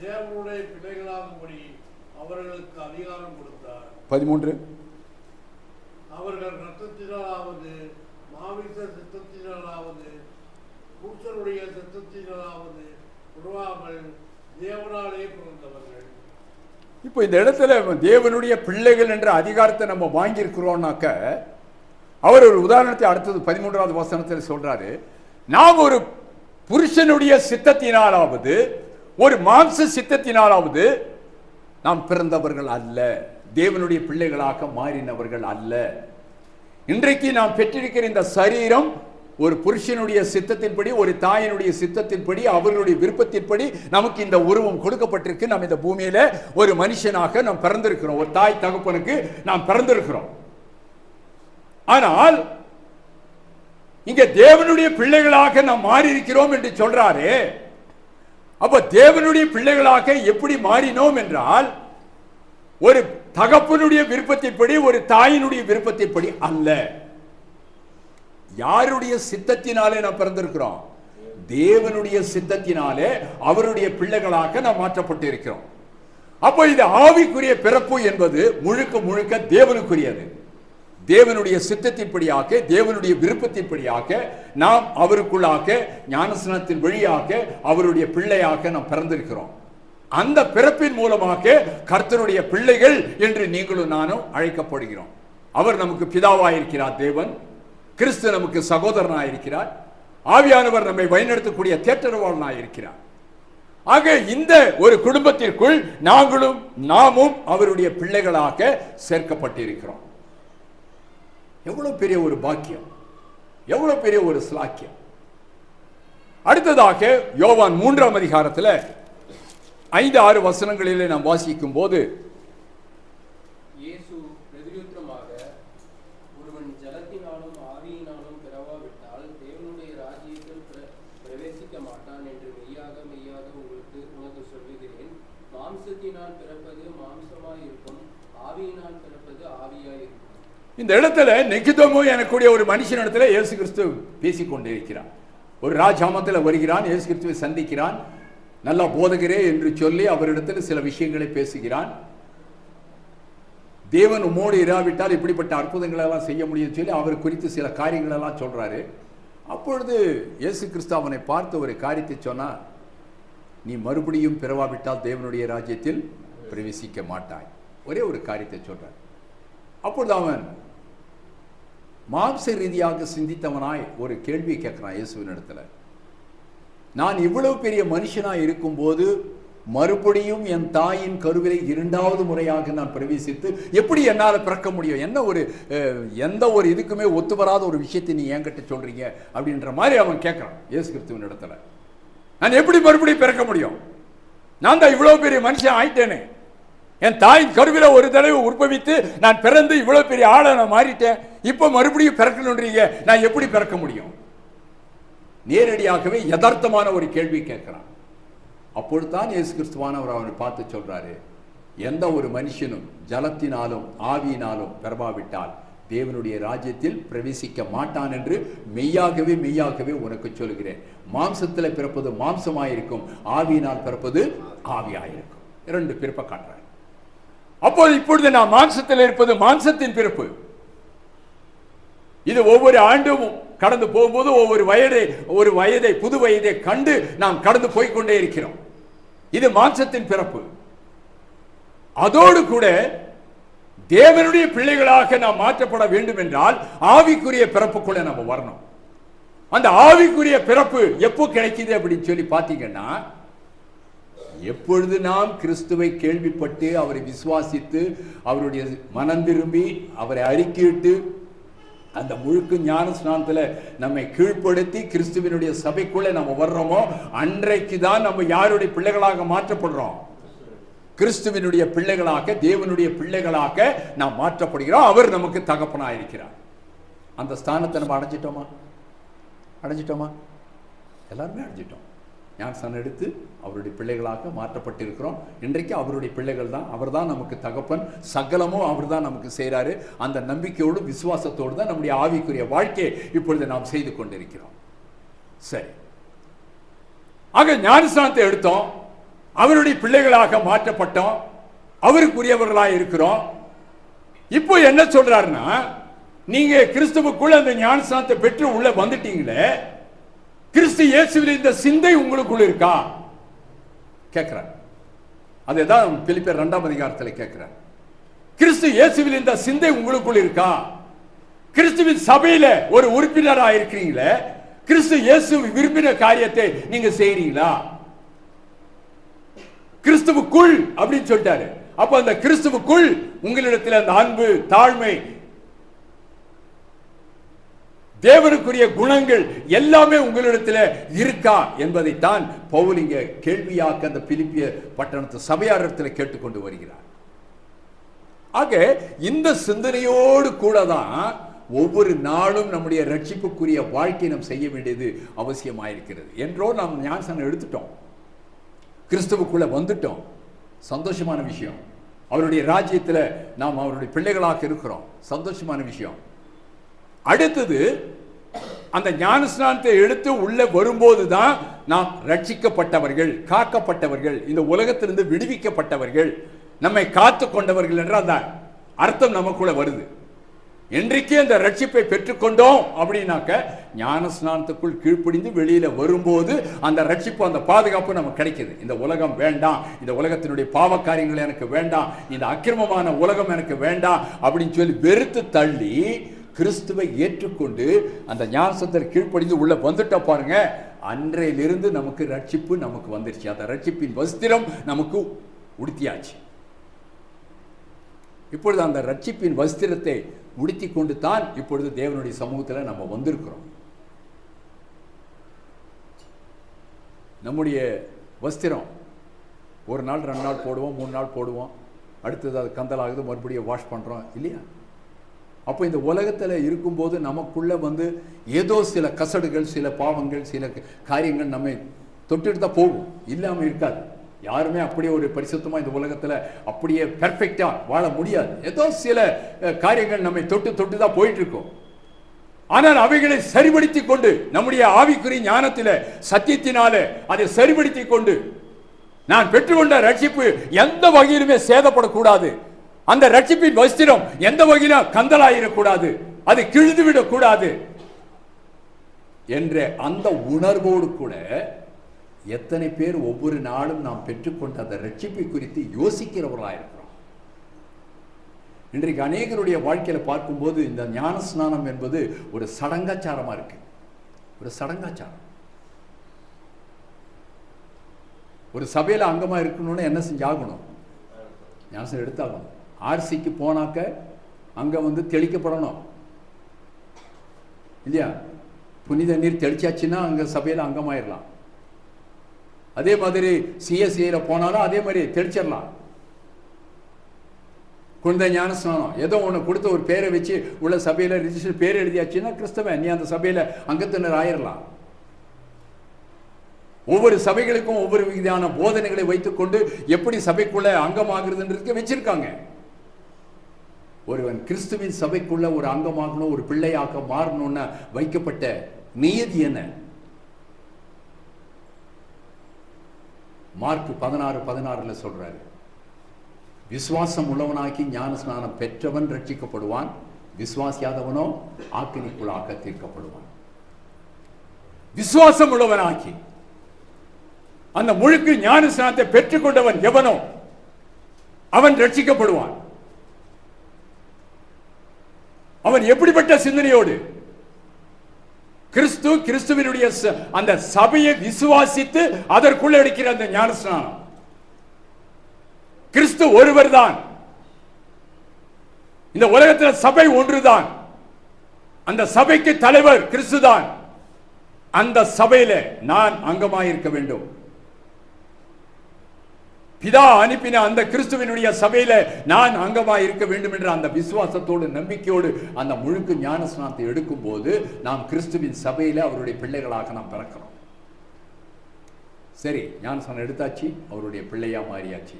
தேவனுடைய பிள்ளைகளாகும்படி அவர்களுக்கு அதிகாரம் கொடுத்தார். 13. அவர்கள் இரத்தத்தினாலாவது மாமிச சித்தத்தினாலாவது புருஷனுடைய சித்தத்தினாலாவது உருவாமல் தேவனாலே பிறந்தவர்கள். இப்போ இந்த இடத்துல தேவனுடைய பிள்ளைகள் என்ற அதிகாரத்தை நம்ம வாங்கியிருக்கிறோம்னாக்க, அவர் ஒரு உதாரணத்தை அடுத்தது 13வது வசனத்தில் சொல்றாரு. நாம் ஒரு புருஷனுடைய சித்தத்தினாலாவது ஒரு மாம்ச சித்தத்தினாலாவது நாம் பிறந்தவர்கள் அல்ல, தேவனுடைய பிள்ளைகளாக மாறினவர்கள் அல்ல. இன்றைக்கு நாம் பெற்றிருக்கிற இந்த சரீரம் ஒரு புருஷனுடைய சித்தத்தின்படி, ஒரு தாயினுடைய சித்தத்தின்படி, அவர்களுடைய விருப்பத்தின்படி நமக்கு இந்த உருவம் கொடுக்கப்பட்டிருக்கு. நாம் இந்த பூமியில ஒரு மனுஷனாக நாம் பிறந்திருக்கிறோம், ஒரு தாய் தகப்பனுக்கு நாம் பிறந்திருக்கிறோம். ஆனால் இங்க தேவனுடைய பிள்ளைகளாக நாம் மாறி இருக்கிறோம் என்று சொல்றாரு. அப்ப தேவனுடைய பிள்ளைகளாக எப்படி மாறினோம் என்றால், ஒரு தகப்பனுடைய விருப்பத்தின்படி, ஒரு தாயினுடைய விருப்பத்தின்படி அல்ல. யாருடைய சித்தத்தினாலே நாம் பிறந்திருக்கிறோம்? தேவனுடைய சித்தத்தினாலே அவருடைய பிள்ளைகளாக நாம் மாற்றப்பட்டு இருக்கிறோம். அப்போ இது ஆவிக்குரிய பிறப்பு என்பது முழுக்க முழுக்க தேவனுக்குரியது. தேவனுடைய சித்தத்தின்படியாக, தேவனுடைய விருப்பத்தின்படியாக நாம் அவருக்குள்ளாக ஞானஸ்நானத்தின் வழியாக அவருடைய பிள்ளையாக நாம் பிறந்திருக்கிறோம். அந்த பிறப்பின் மூலமாக கர்த்தருடைய பிள்ளைகள் என்று நீங்களும் நானும் அழைக்கப்படுகிறோம். அவர் நமக்கு பிதாவாயிருக்கிறார் தேவன், கிறிஸ்து நமக்கு சகோதரனாயிருக்கிறார், ஆவியானவர் நம்மை வழிநடத்தக்கூடிய தேற்றரவாளனாயிருக்கிறார். ஆக இந்த ஒரு குடும்பத்திற்குள் நாமும் அவருடைய பிள்ளைகளாக சேர்க்கப்பட்டிருக்கிறோம். எவ்வளவு பெரிய ஒரு பாக்கியம், எவ்வளவு பெரிய ஒரு ஸ்லாக்கியம். அடுத்ததாக யோவான் 3ஆம் அதிகாரத்தில் 5-6 வசனங்களிலே நாம் வாசிக்கும் போது, இயேசு பிரதியுத்தரமாக, ஒருவன் ஜலத்தினாலும் ஆவியினாலும் பிறவாவிட்டால் தேவனுடைய ராஜ்யத்தில் பிரவேசிக்க மாட்டான் என்று மெய்யாக உனக்கு சொல்லுகிறேன். மாம்சத்தினால் பிறப்பது மாம்சமாய் இருக்கும், ஆவியினால் பிறப்பது ஆவியாய் இருக்கும். இந்த இடத்துல நிகிதமோ எனக்கூடிய ஒரு மனுஷனிடத்துல இயேசு கிறிஸ்து பேசிக்கொண்டிருக்கிறான். ஒரு ராஜாமத்தில் வருகிறான், இயேசு கிறிஸ்துவை சந்திக்கிறான். நல்லா போதகரே என்று சொல்லி அவரிடத்தில் சில விஷயங்களை பேசுகிறான். தேவன் உம்மோடு இராவிட்டால் இப்படிப்பட்ட அற்புதங்களை எல்லாம் செய்ய முடியும் சொல்லி அவர் குறித்து சில காரியங்கள் எல்லாம் சொல்றாரு. அப்பொழுது இயேசு கிறிஸ்து அவனை பார்த்து ஒரு காரியத்தை சொன்னா, நீ மறுபடியும் பிறவாவிட்டால் தேவனுடைய ராஜ்யத்தில் பிரவேசிக்க மாட்டாய். ஒரே ஒரு காரியத்தை சொல்றார். அப்பொழுது அவன் மாம்ச ரீதியாக சிந்தித்தவனாய் ஒரு கேள்வி கேட்கிறான் இயேசுவின் இடத்துல. நான் இவ்வளவு பெரிய மனுஷனாய் இருக்கும் போது மறுபடியும் என் தாயின் கருவிலை 2வது முறையாக நான் பிரவேசித்து எப்படி என்னால் பிறக்க முடியும்? எந்த ஒரு இதுக்குமே ஒத்து வராத ஒரு விஷயத்தை நீ என்கிட்ட சொல்றீங்க அப்படின்ற மாதிரி அவன் கேட்கிறான் இயேசு கிறிஸ்துவின் இடத்துல. நான் எப்படி மறுபடியும் பிறக்க முடியும்? நான் தான் இவ்வளவு பெரிய மனுஷன் ஆயிட்டேனே. என் தாயின் கருவில ஒரு தடவை உற்பவித்து நான் பிறந்து இவ்வளவு பெரிய ஆளை நான் மாறிட்டேன். இப்ப மறுபடியும் பிறக்கணுன்றீங்க, நான் எப்படி பிறக்க முடியும்? நேரடியாகவே யதார்த்தமான ஒரு கேள்வி கேட்கிறான். அப்பொழுதுதான் இயேசு கிறிஸ்துவானவர் அவனை பார்த்து சொல்றாரு, எந்த ஒரு மனுஷனும் ஜலத்தினாலும் ஆவியினாலும் பிறவாவிட்டால் தேவனுடைய ராஜ்யத்தில் பிரவேசிக்க மாட்டான் என்று மெய்யாகவே உனக்கு சொல்கிறேன். மாம்சத்தில் பிறப்பது மாம்சமாயிருக்கும், ஆவியினால் பிறப்பது ஆவியாயிருக்கும். 2 பிறப்பை காட்டுறாங்க. அப்போது இப்பொழுது நாம் மாம்சத்தில் இருப்பது மாம்சத்தின் பிறப்பு. இது ஒவ்வொரு ஆண்டும் கடந்து போகும்போது ஒரு வயதை புது வயதை கண்டு நாம் கடந்து போய்கொண்டே இருக்கிறோம். இது மாம்சத்தின் பிறப்பு. அதோடு கூட தேவனுடைய பிள்ளைகளாக நாம் மாற்றப்பட வேண்டும் என்றால் ஆவிக்குரிய பிறப்புக்குள்ள நம்ம வரணும். அந்த ஆவிக்குரிய பிறப்பு எப்போ கிடைக்குது அப்படின்னு சொல்லி பார்த்தீங்கன்னா, எப்பொழுது நாம் கிறிஸ்துவை கேள்விப்பட்டு அவரை விசுவாசித்து அவருடைய மனம் திரும்பி அவரை அறிக்கையிட்டு அந்த முழுக்க ஞான ஸ்நானத்தில் நம்மை கீழ்ப்படுத்தி கிறிஸ்துவினுடைய சபைக்குள்ளே நம்ம வர்றோமோ, அன்றைக்கு தான் நம்ம யாருடைய பிள்ளைகளாக மாற்றப்படுறோம்? கிறிஸ்துவினுடைய பிள்ளைகளாக, தேவனுடைய பிள்ளைகளாக நாம் மாற்றப்படுகிறோம். அவர் நமக்கு தகப்பனாயிருக்கிறார். அந்த ஸ்தானத்தை நம்ம அடைஞ்சிட்டோமா? எல்லாருமே அடைஞ்சிட்டோம். ஞானஸ்நானம் எடுத்து அவருடைய பிள்ளைகளாக மாற்றப்பட்டிருக்கிறோம். இன்றைக்கு அவருடைய பிள்ளைகள் தான். அவர் தான் நமக்கு தகப்பன், சகலமும் அவர் தான் நமக்கு செய்கிறாரு. அந்த நம்பிக்கையோடு விசுவாசத்தோடு தான் நம்முடைய ஆவிக்குரிய வாழ்க்கையை இப்பொழுது நாம் செய்து கொண்டிருக்கிறோம். சரி, ஆக ஞானஸ்நானத்தை எடுத்தோம், அவருடைய பிள்ளைகளாக மாற்றப்பட்டோம், அவருக்குரியவர்களாக இருக்கிறோம். இப்போ என்ன சொல்றாருன்னா, நீங்க கிறிஸ்துவுக்குள்ள அந்த ஞானஸ்நானத்தை பெற்று உள்ள வந்துட்டீங்களே, கிறிஸ்து இயேசுவில் இந்த சிந்தை உங்களுக்குள்ள இருக்கா கேட்கிறார். அதுதான் பிலிப்பியர் 2ஆம் அதிகாரத்தில் கேட்கிறார். கிறிஸ்து இயேசுவில் இந்த சிந்தை உங்களுக்குள்ள இருக்கா? கிறிஸ்துவின் சபையில ஒரு உறுப்பினராக இருக்கிறீங்களே, கிறிஸ்து இயேசு விரும்பின காரியத்தை நீங்க செய்றீங்களா? கிறிஸ்துவுக்குள் அப்படின்னு சொல்லிட்டாரு. அப்ப அந்த கிறிஸ்துவுக்குள் உங்களிடத்தில் அந்த அன்பு, தாழ்மை, தேவனுக்குரிய குணங்கள் எல்லாமே உங்களிடத்தில் இருக்கா என்பதைத்தான் பவுல் இங்க கேள்வியாக்க அந்த பிலிப்பிய பட்டணத்து சபையாரத்தில் கேட்டுக்கொண்டு வருகிறார். ஆக இந்த சிந்தனையோடு கூட தான் ஒவ்வொரு நாளும் நம்முடைய ரட்சிப்புக்குரிய வாழ்க்கை நாம் செய்ய வேண்டியது அவசியமாயிருக்கிறது. என்றோ நாம் ஞானஸ்நானம் எடுத்துட்டோம், கிறிஸ்துவுக்குள்ள வந்துட்டோம், சந்தோஷமான விஷயம். அவருடைய ராஜ்யத்தில் நாம் அவருடைய பிள்ளைகளாக இருக்கிறோம், சந்தோஷமான விஷயம். அடுத்தது அந்த ஞானஸ்நானத்தை எடுத்து உள்ள வரும்போது தான் நாம் ரட்சிக்கப்பட்டவர்கள், காக்கப்பட்டவர்கள், இந்த உலகத்திலிருந்து விடுவிக்கப்பட்டவர்கள், நம்மை காத்து கொண்டவர்கள் என்ற அந்த அர்த்தம் நமக்குள்ள வருது. என்றைக்கு அந்த ரட்சிப்பை பெற்றுக்கொண்டோம் அப்படின்னாக்க ஞானஸ்நானத்துக்குள் கீழ்ப்படிந்து வெளியில வரும்போது அந்த ரட்சிப்பு, அந்த பாதுகாப்பு நமக்கு கிடைக்குது. இந்த உலகம் வேண்டாம், இந்த உலகத்தினுடைய பாவ காரியங்கள் எனக்கு வேண்டாம், இந்த அக்கிரமமான உலகம் எனக்கு வேண்டாம் அப்படின்னு சொல்லி வெறுத்து தள்ளி கிறிஸ்துவை ஏற்றுக்கொண்டு அந்த ஞானஸ்நானத்தில் கீழ்ப்படிந்து உள்ள வந்துட்ட பாருங்க, அன்றையிலிருந்து நமக்கு ரட்சிப்பு நமக்கு வந்துருச்சு. அந்த ரட்சிப்பின் வஸ்திரம் நமக்கு உடுத்தியாச்சு. இப்பொழுது அந்த ரட்சிப்பின் வஸ்திரத்தை உடுத்தி கொண்டு தான் இப்பொழுது தேவனுடைய சமூகத்தில் நம்ம வந்திருக்கிறோம். நம்முடைய வஸ்திரம் ஒரு நாள் 2 நாள் போடுவோம், 3 நாள் போடுவோம், அடுத்தது அது கந்தலாகுது, மறுபடியும் வாஷ் பண்ணுறோம் இல்லையா? அப்போ இந்த உலகத்தில் இருக்கும்போது நமக்குள்ள ஏதோ சில கசடுகள், சில பாவங்கள், சில காரியங்கள் நம்மை தொட்டுட்டு தான் போகும், இல்லாமல் இருக்காது. யாருமே அப்படியே ஒரு பரிசுத்தமாக இந்த உலகத்தில் அப்படியே பெர்ஃபெக்டாக வாழ முடியாது. ஏதோ சில காரியங்கள் நம்மை தொட்டு தான் போயிட்டு இருக்கும். ஆனால் அவைகளை சரிபடுத்தி கொண்டு நம்முடைய ஆவிக்குரிய ஞானத்தில், சத்தியத்தினால அதை சரிபடுத்தி கொண்டு நான் பெற்றுக்கொண்ட ரட்சிப்பு எந்த வகையிலுமே சேதப்படக்கூடாது, அந்த ரட்சிப்பின் வஸ்திரம் எந்த வகையிலும் கந்தலாயிடக்கூடாது, அது கிழிந்துவிடக்கூடாது என்ற அந்த உணர்வோடு கூட எத்தனை பேர் ஒவ்வொரு நாளும் நாம் பெற்றுக்கொண்ட அந்த ரட்சிப்பை குறித்து யோசிக்கிறவர்களாக இருக்கிறோம். இன்றைக்கு அநேகருடைய வாழ்க்கையில் பார்க்கும்போது இந்த ஞானஸ்நானம் என்பது ஒரு சடங்காச்சாரமா இருக்கு, ஒரு சடங்காச்சாரம். ஒரு சபையில் அங்கமா இருக்கணும்னு என்ன செஞ்சாகணும்? ஞானஸ்நானம் எடுத்தாகணும். ஆர்சிக்கு போனாக்க அங்க தெளிக்கப்படணும் இல்லையா? புனித நீர் தெளிச்சாச்சுன்னா அங்க சபையில் அங்கமாயிடலாம். அதே மாதிரி சிஎஸ்சியில போனாலும் அதே மாதிரி தெளிச்சிடலாம். குழந்தை ஞானஸ்நானம் ஏதோ ஒன்று கொடுத்த ஒரு பேரை வச்சு உள்ள சபையில ரிஜிஸ்டர் பேர் எழுதியாச்சுன்னா கிறிஸ்தவன், நீ அந்த சபையில அங்கத்தினர் ஆயிரலாம். ஒவ்வொரு சபைகளுக்கும் ஒவ்வொரு விதமான போதனைகளை வைத்துக்கொண்டு எப்படி சபைக்குள்ள அங்கமாகிறதுன்றதுக்கு வச்சிருக்காங்க. ஒருவன் கிறிஸ்துவின் சபைக்குள்ள ஒரு அங்கமாகணும், ஒரு பிள்ளையாக மாறணும்னு வைக்கப்பட்ட நியதி என்ன? மார்க் 16:16 சொல்றாரு, விசுவாசம் உள்ளவனாக்கி ஞான ஸ்நானம் பெற்றவன் ரட்சிக்கப்படுவான், விசுவாசியாதவனோ ஆக்கினிக்குள்ளாக தீர்க்கப்படுவான். விசுவாசம் உள்ளவனாக்கி அந்த முழுக்கு ஞான ஸ்நானத்தை பெற்றுக்கொண்டவன் எவனோ அவன் ரட்சிக்கப்படுவான். அவன் எப்படிப்பட்ட சிந்தனையோடு? கிறிஸ்துவினுடைய அந்த சபையை விசுவாசித்து அதற்குள்ள எடுக்கிற அந்த ஞானஸ்நானம். கிறிஸ்து ஒருவர் தான், இந்த உலகத்தில் சபை ஒன்றுதான், அந்த சபைக்கு தலைவர் கிறிஸ்து தான். அந்த சபையில நான் அங்கமாயிருக்க வேண்டும். பிதா அனுப்பின அந்த கிறிஸ்துவினுடைய சபையில நான் அங்கமாய் இருக்க வேண்டும் என்ற அந்த விசுவாசத்தோடு நம்பிக்கையோடு அந்த முழுக்கு ஞானஸ்நானத்தை எடுக்கும் போது நாம் கிறிஸ்துவின் சபையில அவருடைய பிள்ளைகளாக நாம் பிறக்கிறோம். சரி, ஞானஸ்நானம் எடுத்தாச்சு, அவருடைய பிள்ளையா மாறியாச்சு.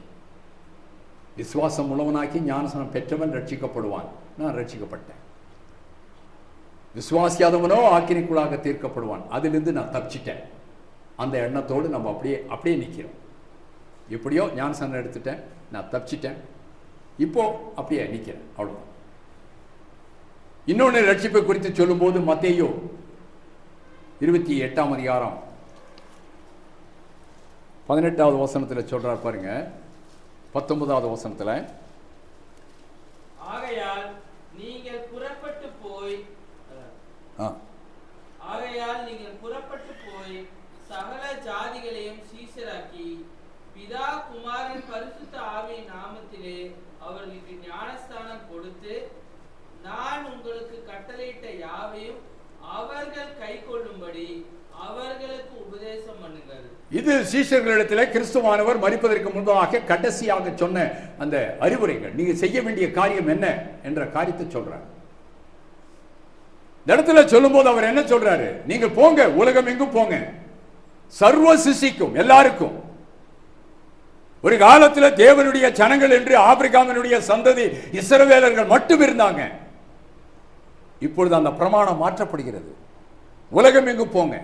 விசுவாசம் உள்ளவனாக்கி ஞானஸ்நானம் பெற்றவன் ரட்சிக்கப்படுவான். நான் ரட்சிக்கப்பட்டேன். விசுவாசியாதவனோ ஆக்கினைக்குள்ளாக தீர்க்கப்படுவான். அதிலிருந்து நான் தப்பிச்சிட்டேன். அந்த எண்ணத்தோடு நம்ம அப்படியே நிற்கிறோம். எப்படியோ ஞானஸ்நானம் எடுத்துட்டேன், நான் தப்பிச்சிட்டேன், இப்போ அப்படியே நிற்கிறேன், அவ்வளோதான். இன்னொன்று ரட்சிப்பை குறித்து சொல்லும்போது மத்தேயு 28ஆம் அதிகாரம் 18வது வசனத்தில் சொல்றார் பாருங்க. 19வது வசனத்தில், ஆகையால் நீங்கள் புறப்பட்டு போய் சகல ஜாதிகளையும் சீஷராக்கி பிதா குமாரன் பரிசுத்த ஆவியின் நாமத்திலே அவர்களுக்கு ஞானஸ்தானம் கொடுத்து நான் உங்களுக்கு கட்டளையிட்ட யாவையும் அவர்கள் கைக்கொள்ளும்படி அவர்களுக்கு உபதேசம் பண்ணுங்கள். இது சீஷர்களிடத்தில் கிறிஸ்துவானவர் மரிப்பதற்கு முன்பாக கடைசியாக சொன்ன அந்த அறிவுரைகள். நீங்க செய்ய வேண்டிய காரியம் என்ன என்ற காரியத்தை சொல்றார். இந்த இடத்துல சொல்லும் போது அவர் என்ன சொல்றாரு? நீங்க போங்க, உலகம் எங்கும் போங்க, சர்வ சிருஷ்டிக்கும் எல்லாருக்கும். ஒரு காலத்தில் தேவனுடைய ஜனங்கள் என்று ஆபிரகாமினுடைய சந்ததி இஸ்ரவேலர்கள் மட்டும் இருந்தாங்க. இப்பொழுது அந்த பிரமாணம் மாற்றப்படுகிறது. உலகம் எங்கும் போங்க,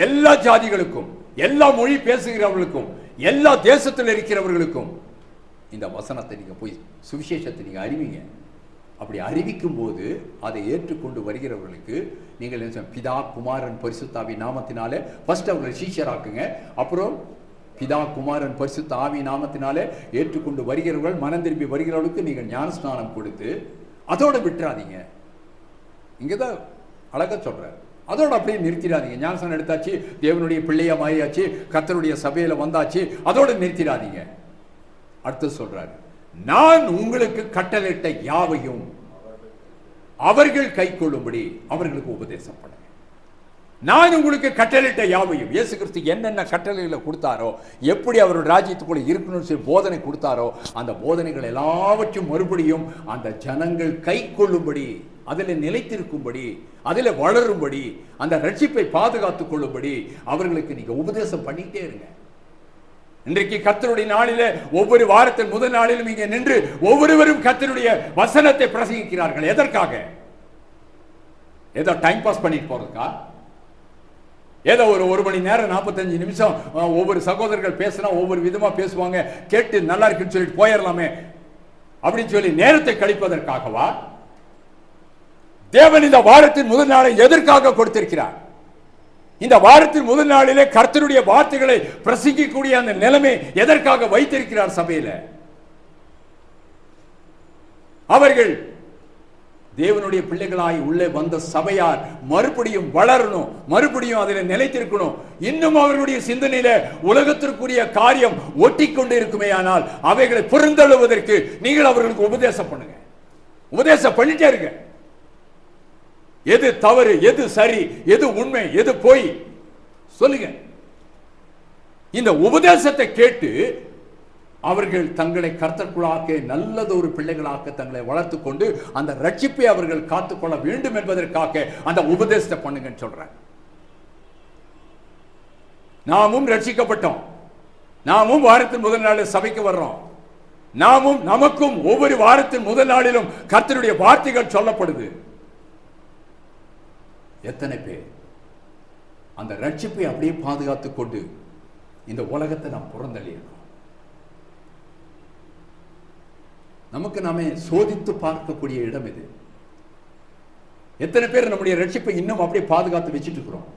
எல்லா ஜாதிகளுக்கும், எல்லா மொழி பேசுகிறவர்களுக்கும், எல்லா தேசத்தில் இருக்கிறவர்களுக்கும் இந்த வசனத்தை நீங்க போய் சுவிசேஷத்தை நீங்க அறிவிங்க. அப்படி அறிவிக்கும் போது அதை ஏற்றுக்கொண்டு வருகிறவர்களுக்கு நீங்கள் பிதா குமாரன் பரிசுத்த ஆவி நாமத்தினாலே ஃபர்ஸ்ட் அவர்களை சீஷராக்குங்க. அப்புறம் பிதா குமாரன் பரிசுத்த ஆவி நாமத்தினாலே ஏற்றுக்கொண்டு வருகிறவர்கள், மனம் திரும்பி வருகிறவர்களுக்கு நீங்கள் ஞானஸ்நானம் கொடுத்து அதோட விட்டுறாதீங்க. இங்கதான் அழகா சொல்றார். அதோட அப்படியே நிறுத்திடாதீங்க. ஞானஸ்நானம் எடுத்தாச்சு, தேவனுடைய பிள்ளையா மாறியாச்சு, கர்த்தருடைய சபையில வந்தாச்சு, அதோட நிறுத்திடாதீங்க. அடுத்து சொல்றாரு, நான் உங்களுக்கு கட்டளையிட்ட யாவையும் அவர்கள் கைக்கொள்ளும்படி அவர்களுக்கு உபதேசம் பண்ணுங்க. நான் உங்களுக்கு கட்டளையிட்ட யாவையும், இயேசு கிறிஸ்து என்னென்ன கட்டளைகளை கொடுத்தாரோ, எப்படி அவருடைய ராஜ்யத்துக்குள்ள இருக்கணும்னு சொல்லி போதனை கொடுத்தாரோ, அந்த போதனைகள் எல்லாவற்றையும் மறுபடியும் அந்த ஜனங்கள் கைக்கொள்ளும்படி, அதில் நிலைத்திருக்கும்படி, அதில் வளரும்படி, அந்த ரட்சிப்பை பாதுகாத்துக் கொள்ளும்படி அவர்களுக்கு நீங்க உபதேசம் பண்ணிட்டே இருங்க. இன்றைக்கு கர்த்தருடைய நாளிலே ஒவ்வொரு வாரத்தின் முதல் நாளிலும் இங்கே நின்று ஒவ்வொருவரும் கர்த்தருடைய வசனத்தை பிரசங்கிக்கிறார்கள். எதற்காக? ஏதோ டைம் பாஸ் பண்ணிட்டு போறதுக்கா? ஏதோ ஒரு மணி நேரம் 45 நிமிஷம் ஒவ்வொரு சகோதரர்கள் பேசினா ஒவ்வொரு விதமா பேசுவாங்க, கேட்டு நல்லா இருக்குன்னு சொல்லிட்டு போயிடலாமே அப்படின்னு சொல்லி நேரத்தை கழிப்பதற்காகவா? தேவன் இந்த வாரத்தின் முதல் நாளை எதற்காக கொடுத்திருக்கிறார்? இந்த வாரத்தின் முதல் நாளிலே கர்த்தருடைய வார்த்தைகளை பிரசங்கிக்கக்கூடிய அந்த நிலைமை எதற்காக வைத்திருக்கிறார் சபையில? அவர்கள் தேவனுடைய பிள்ளைகளாய் உள்ளே வந்த சபையார் மறுபடியும் வளரணும், மறுபடியும் அதில் நிலைத்திருக்கணும். இன்னும் அவர்களுடைய சிந்தனையில உலகத்திற்குரிய காரியம் ஒட்டி கொண்டு இருக்குமே, ஆனால் அவைகளை புரிந்தெழுவதற்கு நீங்கள் அவர்களுக்கு உபதேசம் பண்ணுங்க. உபதேசம் பண்ணிட்டே இருங்க. எது தவறு, எது சரி, எது உண்மை, எது பொய் சொல்லுங்க. இந்த உபதேசத்தை கேட்டு அவர்கள் தங்களை கர்த்தருக்குள்ளாக நல்லதொரு பிள்ளைகளாக தங்களை வளர்த்துக் கொண்டு அந்த ரட்சிப்பை அவர்கள் காத்துக்கொள்ள வேண்டும் என்பதற்காக அந்த உபதேசத்தை பண்ணுங்கன்னு சொல்றாங்க. நாமும் ரட்சிக்கப்பட்டோம், நாமும் வாரத்தின் முதல் நாளில் சபைக்கு வர்றோம், நமக்கும் ஒவ்வொரு வாரத்தின் முதல் நாளிலும் கர்த்தருடைய வார்த்தைகள் சொல்லப்படுது. எத்தனை பேர் அந்த ரட்சிப்பை அப்படியே பாதுகாத்துக் கொண்டு இந்த உலகத்தை நாம் புறந்தள்ளி இருக்கோம்? நமக்கு நாமே சோதித்து பார்க்கக்கூடிய இடம் இது. எத்தனை பேர் நம்முடைய ரட்சிப்பை இன்னும் அப்படியே பாதுகாத்து வச்சுட்டு இருக்கிறோம்?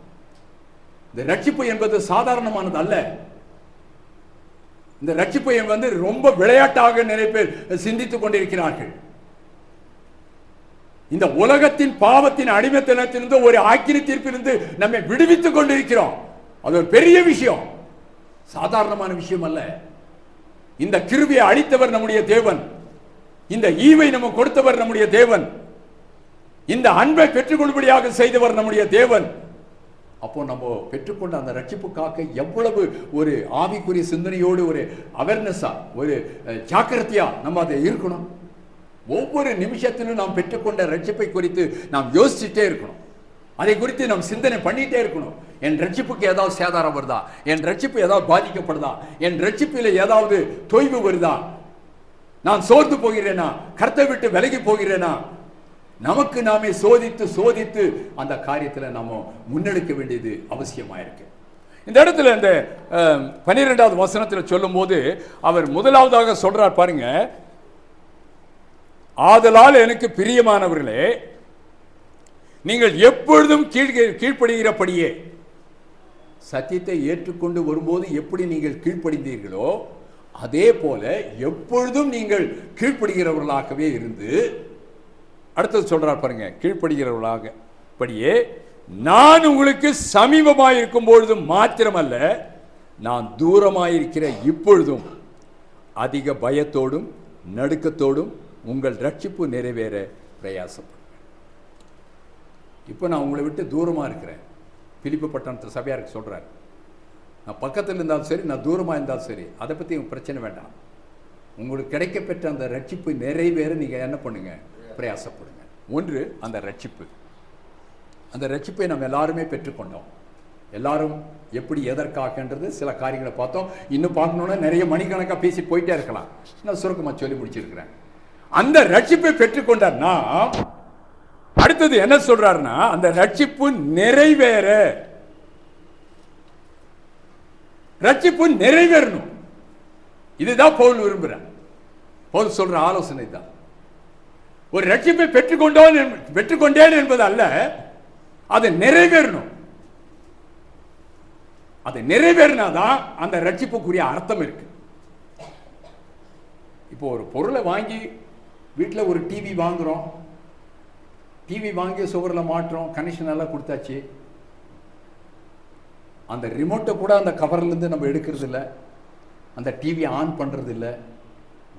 இந்த ரட்சிப்பு என்பது சாதாரணமானது அல்ல. இந்த ரட்சிப்பை ரொம்ப விளையாட்டாக நிறைய பேர் சிந்தித்துக் கொண்டிருக்கிறார்கள். இந்த உலகத்தின் பாவத்தின் அடிமைத்தனத்திலிருந்து ஒரு ஆக்கினை தீர்ப்பிலிருந்து நம்மை விடுவித்துக் கொண்டிருக்கிறோம். அது ஒரு பெரிய விஷயம், சாதாரணமான விஷயம் அல்ல. இந்த கிருபையை அளித்தவர் நம்முடைய தேவன், இந்த ஈவை நம்ம கொடுத்தவர் நம்முடைய தேவன், இந்த அன்பை பெற்றுக்கொள்ளும்படியாக செய்தவர் நம்முடைய தேவன். அப்போ நம்ம பெற்றுக்கொண்ட அந்த ரட்சிப்புக்காக எவ்வளவு ஒரு ஆவிக்குரிய சிந்தனையோடு, ஒரு அவேர்னஸா, ஒரு ஜாக்கிரதையா நம்ம அதை இருக்கணும். ஒவ்வொரு நிமிஷத்திலும் நாம் பெற்றுக்கொண்ட ரட்சிப்பை குறித்து நாம் யோசிச்சுட்டே இருக்கணும். அதை குறித்து நாம் சிந்தனை பண்ணிட்டே இருக்கணும். என் ரட்சிப்புக்கு ஏதாவது சேதாரம் வருதா, என் ரட்சிப்பு ஏதாவது பாதிக்கப்படுதா, என் ரட்சிப்பில் ஏதாவது தொய்வு வருதா, நான் சோர்ந்து போகிறேனா, கர்த்தரை விட்டு விலகி போகிறேனா, நமக்கு நாமே சோதித்து சோதித்து அந்த காரியத்தில் நாம முன்னெடுக்க வேண்டியது அவசியமாயிருக்கு. இந்த இடத்துல இந்த 12வது வசனத்தில் சொல்லும் போது அவர் முதலாவதாக சொல்றார் பாருங்க, ஆதலால் எனக்கு பிரியமானவர்களே நீங்கள் எப்பொழுதும் கீழ்ப்படுகிறபடியே, சத்தியத்தை ஏற்றுக்கொண்டு வரும்போது எப்படி நீங்கள் கீழ்ப்படிந்தீர்களோ அதே போல எப்பொழுதும் நீங்கள் கீழ்ப்படுகிறவர்களாகவே இருந்து, அடுத்தது சொல்றார் பாருங்க, கீழ்ப்படுகிறவர்களாக படியே நான் உங்களுக்கு சமீபமாயிருக்கும் பொழுதும் மாத்திரமல்ல, நான் தூரமாயிருக்கிற இப்பொழுதும் அதிக பயத்தோடும் நடுக்கத்தோடும் உங்கள் ரட்சிப்பு நிறைவேற பிரயாசப்படுங்க. இப்போ நான் உங்களை விட்டு தூரமாக இருக்கிறேன். பிலிப்பு பட்டணத்தில் சபையாருக்கு சொல்கிறார், நான் பக்கத்தில் இருந்தாலும் சரி, நான் தூரமாக இருந்தாலும் சரி, அதை பற்றி பிரச்சனை வேண்டாம். உங்களுக்கு கிடைக்கப்பெற்ற அந்த ரட்சிப்பு நிறைவேற நீங்கள் என்ன பண்ணுங்க, பிரயாசப்படுங்க. ஒன்று அந்த ரட்சிப்பு. அந்த ரட்சிப்பை நம்ம எல்லாருமே பெற்றுக்கொண்டோம். எல்லாரும் எப்படி எதற்காகன்றது சில காரியங்களை பார்த்தோம். இன்னும் பார்க்கணுன்னா நிறைய மணிக்கணக்காக பேசி போயிட்டே இருக்கலாம். நான் சுருக்கமாக சொல்லி முடிச்சிருக்கிறேன். அந்த ரட்சிப்பை பெற்றுக்கொண்டார்னா அடுத்தது என்ன சொல்றாருன்னா, அந்த ரட்சிப்பு நிறைவேற, ரட்சிப்பு நிறைவேறணும். இதுதான் பவுல் விரும்புறார். பவுல் சொல்ற ஆலோசனை தான். ஒரு ரட்சிப்பை பெற்றுக்கொண்டேன் என்பது அல்ல, அது நிறைவேறணும். அது நிறைவேறினாதான் அந்த ரட்சிப்புக்குரிய அர்த்தம் இருக்கு. இப்போ ஒரு பொருளை வாங்கி வீட்டில் ஒரு டிவி வாங்குறோம், டிவி வாங்கி சுவரில் மாட்டுறோம், கனெக்ஷன் எல்லாம் கொடுத்தாச்சு. அந்த ரிமோட்டை கூட அந்த கவர்லேருந்து நம்ம எடுக்கிறது இல்லை, அந்த டிவியை ஆன் பண்ணுறது இல்லை,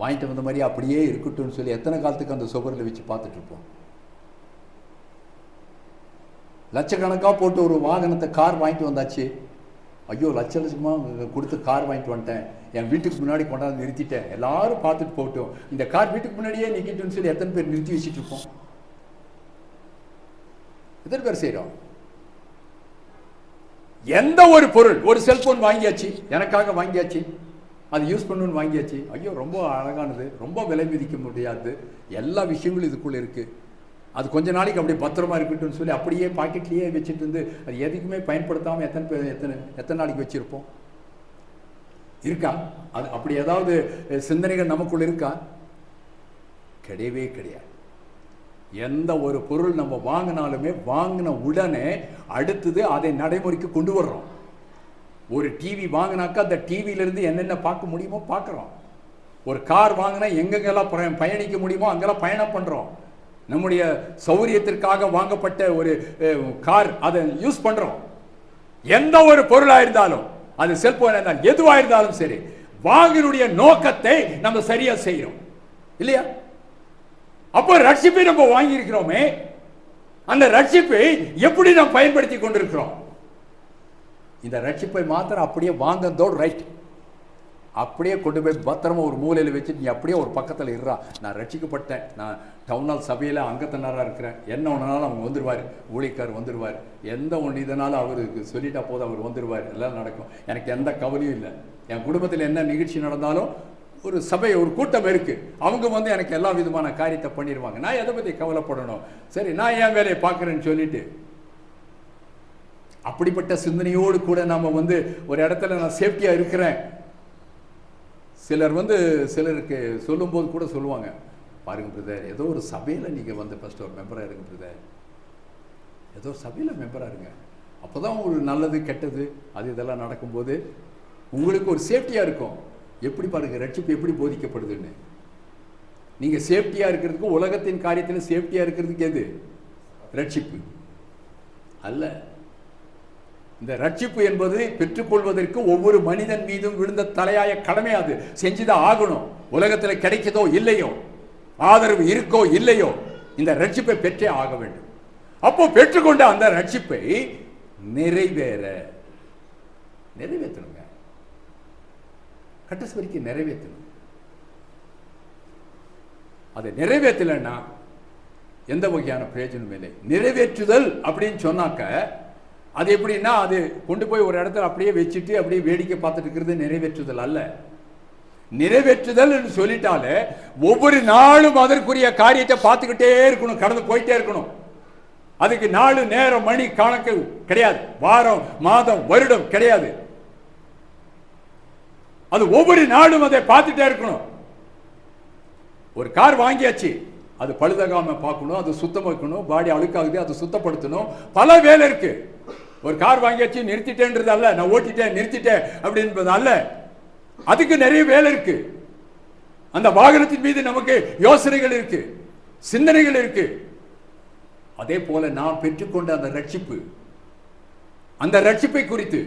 வாங்கிட்டு வந்த மாதிரி அப்படியே இருக்கட்டும்னு சொல்லி எத்தனை காலத்துக்கு அந்த சுவரில் வச்சு பார்த்துட்டு இருப்போம். லட்சக்கணக்காக போட்டு ஒரு வாகனத்தை, கார் வாங்கிட்டு வந்தாச்சு. ஐயோ லட்சமாக கொடுத்து கார் வாங்கிட்டு வந்துட்டேன், என் வீட்டுக்கு முன்னாடி கொண்டாந்து நிறுத்திட்டேன், எல்லாரும் பார்த்துட்டு போட்டோம், இந்த கார் வீட்டுக்கு முன்னாடியே நிற்கிட்டுன்னு சொல்லி எத்தனை பேர் நிறுத்தி வச்சுட்டு இருப்போம்? எத்தனை பேர் செய்கிறோம்? எந்த ஒரு பொருள், ஒரு செல்போன் வாங்கியாச்சு, எனக்காக வாங்கியாச்சு, அது யூஸ் பண்ணணும்னு வாங்கியாச்சு. ஐயோ ரொம்ப அழகானது, ரொம்ப விலை மதிக்க முடியாது, எல்லா விஷயங்களும் இதுக்குள்ளே இருக்குது, அது கொஞ்ச நாளைக்கு அப்படியே பத்திரமா இருக்கட்டும்னு சொல்லி அப்படியே பாக்கெட்லேயே வச்சுட்டு இருந்து அது எதுக்குமே பயன்படுத்தாமல் எத்தனை நாளைக்கு வச்சுருப்போம்? இருக்கா? அது அப்படி ஏதாவது சிந்தனைகள் நமக்குள்ள இருக்கா? கிடையவே கிடையாது. எந்த ஒரு பொருள் நம்ம வாங்கினாலுமே வாங்கின உடனே அடுத்தது அதை நடைமுறைக்கு கொண்டு வர்றோம். ஒரு டிவி வாங்கினாக்கா அந்த டிவியிலிருந்து என்னென்ன பார்க்க முடியுமோ பார்க்குறோம். ஒரு கார் வாங்கினா எங்கெங்கெல்லாம் பயணிக்க முடியுமோ அங்கெல்லாம் பயணம் பண்ணுறோம். நம்முடைய சௌரியத்திற்காக வாங்கப்பட்ட ஒரு கார், அதை யூஸ் பண்ணுறோம். எந்த ஒரு பொருளாக இருந்தாலும், அது செல்போன் இருந்தாலும் எதுவாக இருந்தாலும் சரி, வாங்கினுடைய நோக்கத்தை நம்ம சரியா செய்யறோம் இல்லையா? அப்போ ரட்சிப்பை நம்ம வாங்கி இருக்கிறோமே, அந்த ரட்சிப்பை எப்படி நாம் பயன்படுத்தி கொண்டிருக்கிறோம்? இந்த ரட்சிப்பை மாத்திரம் அப்படியே வாங்கதோடு ரைட், அப்படியே கொண்டு போய் பத்திரமா ஒரு மூலையில் வச்சுட்டு நீ அப்படியே ஒரு பக்கத்தில் இருறா, நான் ரட்சிக்கப்பட்டேன், நான் டவுனால் சபையில் அங்கத்தினராக இருக்கிறேன், என்ன ஒன்றுனாலும் அவங்க வந்துடுவார், ஊழியக்கார் வந்துடுவார், எந்த ஒன்று இதனாலும் அவருக்கு சொல்லிட்டா போதும், அவர் வந்துடுவார், எல்லாம் நடக்கும், எனக்கு எந்த கவலையும் இல்லை. என் குடும்பத்தில் என்ன நிகழ்ச்சி நடந்தாலும் ஒரு சபை, ஒரு கூட்டம் இருக்குது, அவங்க வந்து எனக்கு எல்லா விதமான காரியத்தை பண்ணிடுவாங்க, நான் எதை பற்றி கவலைப்படணும், சரி நான் என் வேலையை பார்க்குறேன்னு சொல்லிட்டு அப்படிப்பட்ட சிந்தனையோடு கூட நாம் வந்து ஒரு இடத்துல நான் சேஃப்டியாக இருக்கிறேன். சிலர் வந்து சிலருக்கு சொல்லும்போது கூட சொல்லுவாங்க, பாருங்க பிரதர், ஏதோ ஒரு சபையில் நீங்கள் வந்து ஃபஸ்ட்டு ஒரு மெம்பராக இருங்க பிரதர், ஏதோ ஒரு சபையில் மெம்பராக இருங்க, அப்போ தான் உங்களுக்கு நல்லது கெட்டது அது இதெல்லாம் நடக்கும்போது உங்களுக்கு ஒரு சேஃப்டியாக இருக்கும். எப்படி பாருங்கள் ரட்சிப்பு எப்படி போதிக்கப்படுதுன்னு. நீங்கள் சேஃப்டியாக இருக்கிறதுக்கு, உலகத்தின் காரியத்தில் சேஃப்டியாக இருக்கிறதுக்கு எது? ரட்சிப்பு அல்ல. இந்த ரட்சிப்பு என்பது பெற்றுக்கொள்வதற்கு ஒவ்வொரு மனிதன் மீதும் விழுந்த தலையாய கடமை, அது செஞ்சுதான் ஆகணும். உலகத்தில் கிடைக்கதோ இல்லையோ, ஆதரவு இருக்கோ இல்லையோ, இந்த ரட்சிப்பை பெற்றே ஆக வேண்டும். அப்போ பெற்றுக்கொண்ட அந்த ரட்சிப்பை நிறைவேற்றணுங்க, கடைசி வரைக்கும் நிறைவேற்றணும். அதை நிறைவேற்றலைன்னா எந்த வகையான பிரயோஜனம் இல்லை. நிறைவேற்றுதல் அப்படின்னு சொன்னாக்க அது எப்படின்னா, அது கொண்டு போய் ஒரு இடத்துல அப்படியே வச்சுட்டு அப்படியே வேடிக்கை பார்த்துட்டு இருக்கிறது நிறைவேற்றுதல் அல்ல. நிறைவேற்றுதல் சொல்லிட்டாலே ஒவ்வொரு நாளும் அதற்குரிய காரியத்தை பார்த்துக்கிட்டே இருக்கணும், கடந்து போயிட்டே இருக்கணும். அதுக்கு நாலு நேரம் மணி கணக்கு கிடையாது, வாரம் மாதம் வருடம் கிடையாது. அது ஒவ்வொரு நாளும் அதை பார்த்துட்டே இருக்கணும். ஒரு கார் வாங்கியாச்சு, அது பழுதகாம பார்க்கணும், அது சுத்தம் வைக்கணும், பாடி அழுக்காகுது அது சுத்தப்படுத்தணும், பல வேலை இருக்கு. ஒரு கார் வாங்கியாச்சு நிறுத்திட்டேன்றது அல்ல, நான் ஓட்டிட்டேன் நிறுத்திட்டேன் அப்படின்றது அல்ல, அதுக்கு நிறைய வேலை இருக்கு. அந்த வாகனத்தின் மீது நமக்கு யோசனைகள் இருக்கு, சிந்தனைகள் இருக்கு. அதே போல நாம் பெற்றுக்கொண்ட அந்த ரட்சிப்பு, அந்த ரட்சிப்பை குறித்து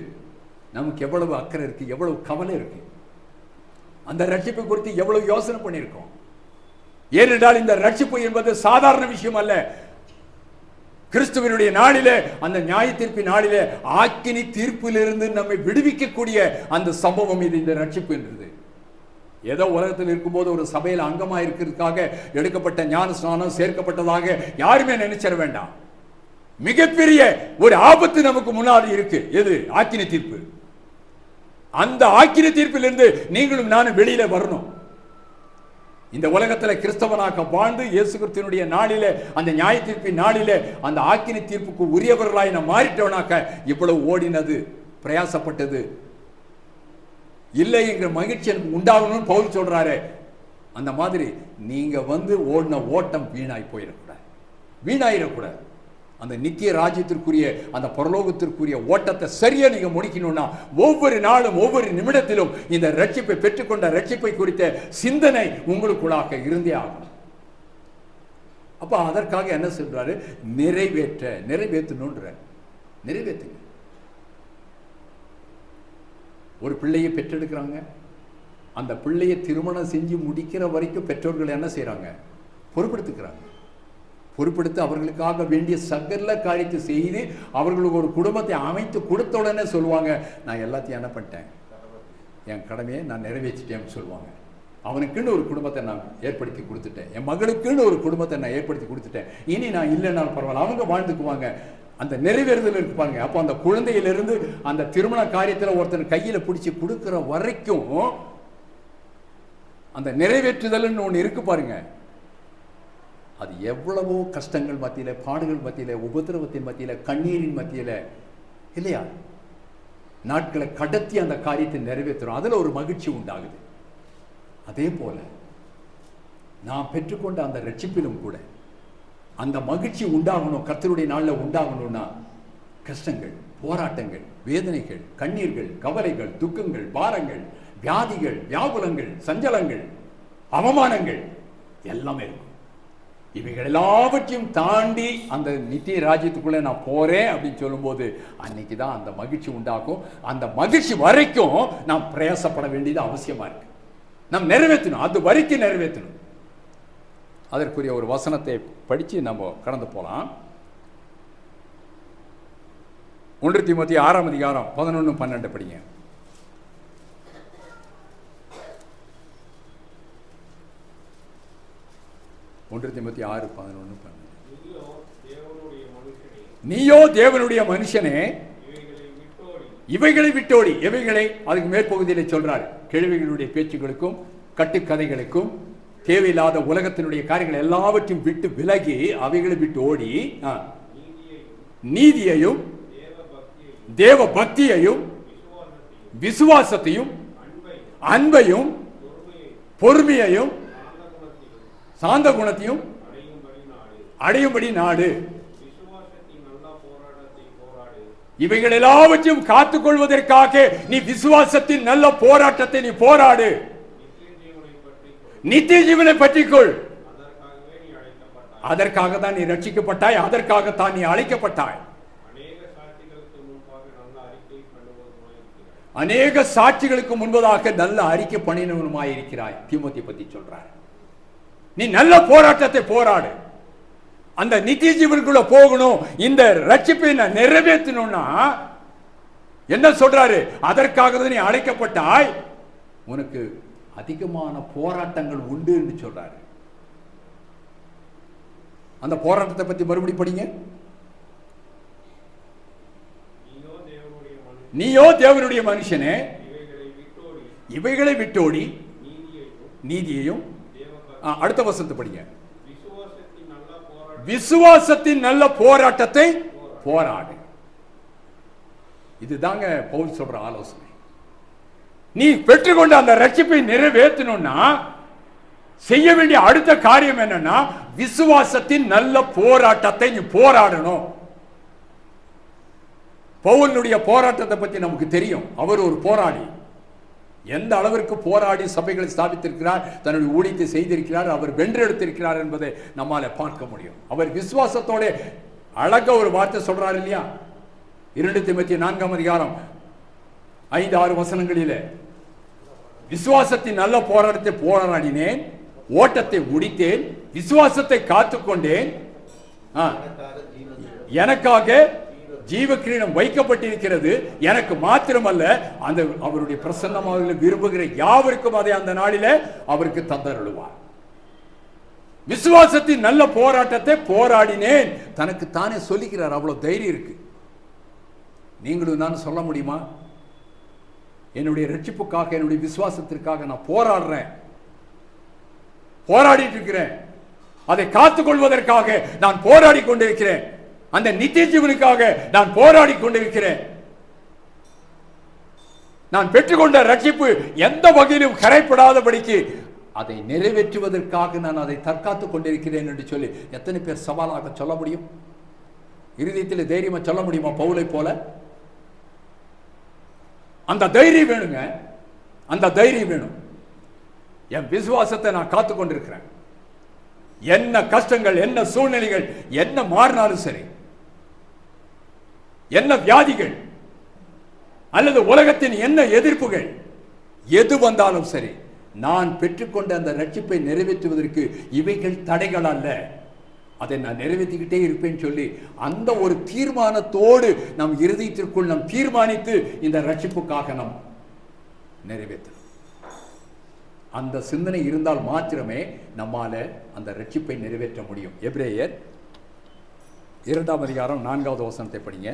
நமக்கு எவ்வளவு அக்கறை இருக்கு, எவ்வளவு கவலை இருக்கு, அந்த ரட்சிப்பை குறித்து எவ்வளவு யோசனை பண்ணியிருக்கோம். ஏனென்றால் இந்த ரட்சிப்பு என்பது சாதாரண விஷயம் அல்ல. கிறிஸ்துவனுடைய நாளிலே, அந்த நியாய தீர்ப்பின் நாளிலே ஆக்கினி தீர்ப்பிலிருந்து நம்மை விடுவிக்கக்கூடிய அந்த சம்பவம் இது, இந்த ரட்சிப்பு என்றது. ஏதோ உலகத்தில் இருக்கும்போது ஒரு சபையில் அங்கமாக இருக்கிறதுக்காக எடுக்கப்பட்ட ஞான ஸ்நானம் சேர்க்கப்பட்டதாக யாருமே நினைச்சிட வேண்டாம். மிகப்பெரிய ஒரு ஆபத்து நமக்கு முன்னாடி இருக்கு. எது? ஆக்கினி தீர்ப்பு. அந்த ஆக்கினி தீர்ப்பிலிருந்து நீங்களும் நானும் வெளியில வரணும். இந்த உலகத்தில் கிறிஸ்தவனாக வாழ்ந்து இயேசு கிறிஸ்துவினுடைய நாளிலே, அந்த நியாய தீர்ப்பின் நாளிலே அந்த ஆக்கினி தீர்ப்புக்கு உரியவர்களாய் நாம் மாறிட்டவனாக்க இவ்வளவு ஓடினது, பிரயாசப்பட்டது இல்லை என்கிற மகிழ்ச்சி எனக்கு உண்டாகணும்னு பவுல் சொல்றாரு. அந்த மாதிரி நீங்க ஓடின ஓட்டம் வீணாய் போயிடக்கூடாது, வீணாயிடக்கூடாது. அந்த நித்திய ராஜ்யத்திற்குரிய அந்த பரலோகத்திற்குரிய ஓட்டத்தை சரியா நீங்க முடிக்கணும்னா ஒவ்வொரு நாளும் ஒவ்வொரு நிமிடத்திலும் இந்த ரட்சிப்பை பெற்றுக்கொண்ட ரட்சிப்பை குறித்த சிந்தனை உங்களுக்குள்ளாக இருந்தே ஆகும். அப்ப அதற்காக என்ன சொல்றாரு? நிறைவேற்றணுன்ற நிறைவேற்றுங்க. ஒரு பிள்ளையை பெற்றெடுக்கிறாங்க, அந்த பிள்ளையை திருமணம் செஞ்சு முடிக்கிற வரைக்கும் பெற்றோர்கள் என்ன செய்யறாங்க? பொறுப்பெடுத்துக்கிறாங்க. பொறுப்பெடுத்து அவர்களுக்காக வேண்டிய சகல காரியத்தை செய்து அவர்களுக்கு ஒரு குடும்பத்தை அமைத்து கொடுத்த உடனே சொல்லுவாங்க, நான் எல்லாத்தையும் என்ன பண்ணிட்டேன், என் கடமையை நான் நிறைவேற்றிட்டேன்னு சொல்லுவாங்க. அவனுக்குன்னு ஒரு குடும்பத்தை நான் ஏற்படுத்தி கொடுத்துட்டேன், என் மகளுக்குன்னு ஒரு குடும்பத்தை நான் ஏற்படுத்தி கொடுத்துட்டேன், இனி நான் இல்லைன்னாலும் பரவாயில்ல, அவங்க வாழ்ந்துக்குவாங்க. அந்த நிறைவேறுதல் இருப்பாங்க. அப்போ அந்த குழந்தையிலிருந்து அந்த திருமண காரியத்தில் ஒருத்தன் கையில் பிடிச்சி கொடுக்குற வரைக்கும் அந்த நிறைவேற்றுதல்னு ஒன்று இருக்கு பாருங்க. அது எவ்வளவோ கஷ்டங்கள் மத்தியில, பாடுகள் மத்தியில, உபத்திரவத்தின் மத்தியில, கண்ணீரின் மத்தியில இல்லையா நாட்களை கடத்தி அந்த காரியத்தை நிறைவேற்றுறோம். அதுல ஒரு மகிழ்ச்சி உண்டாகுது. அதே போல நாம் பெற்றுக்கொண்ட அந்த ரட்சிப்பிலும் கூட அந்த மகிழ்ச்சி உண்டாகணும். கர்த்தருடைய நாளில் உண்டாகணும்னா கஷ்டங்கள், போராட்டங்கள், வேதனைகள், கண்ணீர்கள், கவலைகள், துக்கங்கள், பாரங்கள், வியாதிகள், வியாகுலங்கள், சஞ்சலங்கள், அவமானங்கள் எல்லாமே இருக்கும். இவைகள் எல்லாவற்றையும் தாண்டி அந்த நித்திய ராஜ்யத்துக்குள்ள நான் போறேன் அப்படின்னு சொல்லும்போது அன்னைக்கு தான் அந்த மகிழ்ச்சி உண்டாகும். அந்த மகிழ்ச்சி வரைக்கும் நாம் பிரயாசப்பட வேண்டியது அவசியமா இருக்கு. நாம் நிறைவேற்றணும், அது வரைக்கும் நிறைவேற்றணும். அதற்குரிய ஒரு வசனத்தை படிச்சு நம்ம கடந்து போலாம். 1 தீமோத்தேயு 6ஆம் அதிகாரம் 11-12 படிங்க. 1 தீமோத்தேயு 6:11-12. நீயோ தேவனுடைய மனுஷனே இவைகளை விட்டோடி. எவைகளை? அதுக்கு மேற்பகுதியில் சொல்றாரு. கேள்விகளுடைய பேச்சுகளுக்கும் கட்டுக்கதைகளுக்கும் தேவையில்லாத உலகத்தினுடைய காரியங்கள் எல்லாவற்றையும் விட்டு விலகி அவைகளை விட்டு ஓடி நீதியையும் தேவ பக்தியையும் விசுவாசத்தையும் அன்பையும் பொறுமையையும் சாந்த குணத்தையும் அடையும்படி நாடு. இவைகள் எல்லாவற்றையும் காத்துக் கொள்வதற்காக நீ விசுவாசத்தின் நல்ல போராட்டத்தை நீ போராடு. நித்திய ஜீவனை பற்றிக்கொள். அதற்காக தான் நீ ரட்சிக்கப்பட்டாய், அதற்காகத்தான் நீ அழைக்கப்பட்டாய். அநேக சாட்சிகளுக்கு முன்பதாக நல்ல அறிக்கை பண்ணினவனுமாய் இருக்கிறாய். தீமோத்தேயு பத்தி சொல்றார். நீ நல்ல போராட்டத்தை போராடு. அந்த நித்திய ஜீவனுக்குள்ள போகணும். இந்த ரட்சிப்பை நிறைவேற்றணும்னா என்ன சொல்றாரு? அதற்காக தான் நீ அழைக்கப்பட்டாய். உனக்கு அதிகமான போராட்டங்கள் உண்டு என்று சொல்றாரு. அந்த போராட்டத்தை பற்றி மறுபடி படிங்க. நீயோ தேவனுடைய மனுஷனே, இவைகளை விட்டோடி நீதியையும், அடுத்த வசனத்தை படிங்க, விசுவாசத்தின் நல்ல போராட்டத்தை போராடு. இதுதாங்க பவுல் சொல்ற ஆலோசனை. நீ பெற்றுக்கொண்ட அந்த ரட்சிப்பை நிறைவேற்றணும்னா செய்ய வேண்டிய அடுத்த காரியம் என்னன்னா, விசுவாசத்தின் நல்ல போராட்டத்தை நீ போராடணும். பவுலுடைய போராட்டத்தை பற்றி நமக்கு தெரியும். அவர் ஒரு போராளி. எந்த அளவிற்கு போராடி சபைகளை ஸ்தாபித்திருக்கிறார், தன்னுடைய ஊழியத்தை செய்திருக்கிறார், அவர் வென்றெடுத்திருக்கிறார் என்பதை நம்மால பார்க்க முடியும். அவர் விசுவாசத்தோட அழகா ஒரு வார்த்தை சொல்றாரு இல்லையா, 2 தீமோத்தேயு 4ஆம் அதிகாரம் 5-6 வசனங்களிலே, விசுவாசத்தின் நல்ல போராட்டத்தை போராடினேன், ஓட்டத்தை முடித்தேன், விசுவாசத்தை காத்துக்கொண்டேன், எனக்காக ஜீவ கிரீடம் வைக்கப்பட்டிருக்கிறது, எனக்கு மாத்திரமல்ல அந்த அவருடைய பிரசன்னமாக விரும்புகிற யாவருக்கும் அதை அந்த நாளிலே அவருக்கு தந்தருளுவார். விசுவாசத்தின் நல்ல போராட்டத்தை போராடினேன், தனக்கு தானே சொல்லிக்கிறார். அவ்வளவு தைரியம் இருக்கு. நீங்களும் நான் சொல்ல முடியுமா? என்னுடைய ரட்சிப்புக்காக, என்னுடைய விசுவாசத்திற்காக நான் போராடுறேன், போராடிட்டு இருக்கிறேன், அதை காத்துக் கொள்வதற்காக நான் போராடி கொண்டிருக்கிறேன், அந்த நித்திய ஜீவனுக்காக நான் போராடி கொண்டிருக்கிறேன். நான் பெற்றுக்கொண்ட ரட்சிப்பு எந்த வகையிலும் கரைப்படாதபடிக்கு அதை நிறைவேற்றுவதற்காக நான் அதை தற்காத்துக் கொண்டிருக்கிறேன் என்று சொல்லி எத்தனை பேர் சவாலாக சொல்ல முடியும்? இருதயத்தில் தைரியமா சொல்ல முடியுமா பவுலை போல? அந்த தைரியம் வேணுங்க, அந்த தைரியம் வேணும். என் விசுவாசத்தை நான் காத்துக் கொண்டிருக்கிறேன். என்ன கஷ்டங்கள், என்ன சூழ்நிலைகள் என்ன மாறினாலும் சரி, என்ன வியாதிகள் அல்லது உலகத்தின் என்ன எதிர்ப்புகள் எது வந்தாலும் சரி, நான் பெற்றுக்கொண்ட அந்த ரட்சிப்பை நிறைவேற்றுவதற்கு இவைகள் தடைகள் அல்ல, அதை நான் நிறைவேற்றிக்கிட்டே இருப்பேன்னு சொல்லி அந்த ஒரு தீர்மானத்தோடு நம் இருதயத்திற்குள் நாம் தீர்மானித்து இந்த ரட்சிப்புக்காக நாம் நிறைவேற்றணும். அந்த சிந்தனை இருந்தால் மாத்திரமே நம்மால அந்த ரட்சிப்பை நிறைவேற்ற முடியும். எபிரேயர் 2ஆம் அதிகாரம் 4வது வசனத்தை படிங்க.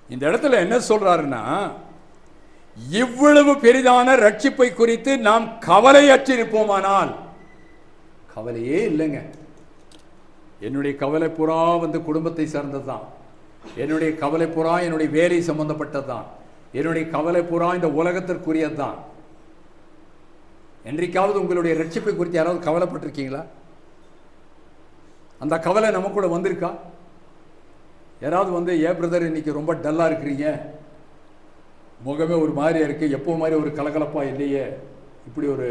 இந்த இடத்துல என்ன சொல்றாருன்னா, இவ்வளவு பெரிதான ரட்சிப்பை குறித்து நாம் கவலையற்றிருப்போமானால், கவலையே இல்லைங்க. என்னுடைய கவலை புறா குடும்பத்தை சார்ந்ததுதான், என்னுடைய கவலை புறா என்னுடைய வேலை சம்பந்தப்பட்டதுதான், என்னுடைய கவலை புறா இந்த உலகத்திற்குரியதுதான். என்றைக்காவது உங்களுடைய ரட்சிப்பை குறித்து யாராவது கவலைப்பட்டிருக்கீங்களா? அந்த கவலை நமக்குள்ள வந்திருக்கா? யாராவது ஏன் பிரதர் இன்னைக்கு ரொம்ப டல்லா இருக்கிறீங்க, முகமே ஒரு மாதிரியா இருக்கு, எப்போ மாதிரி ஒரு கலகலப்பா இல்லையே, இப்படி ஒரு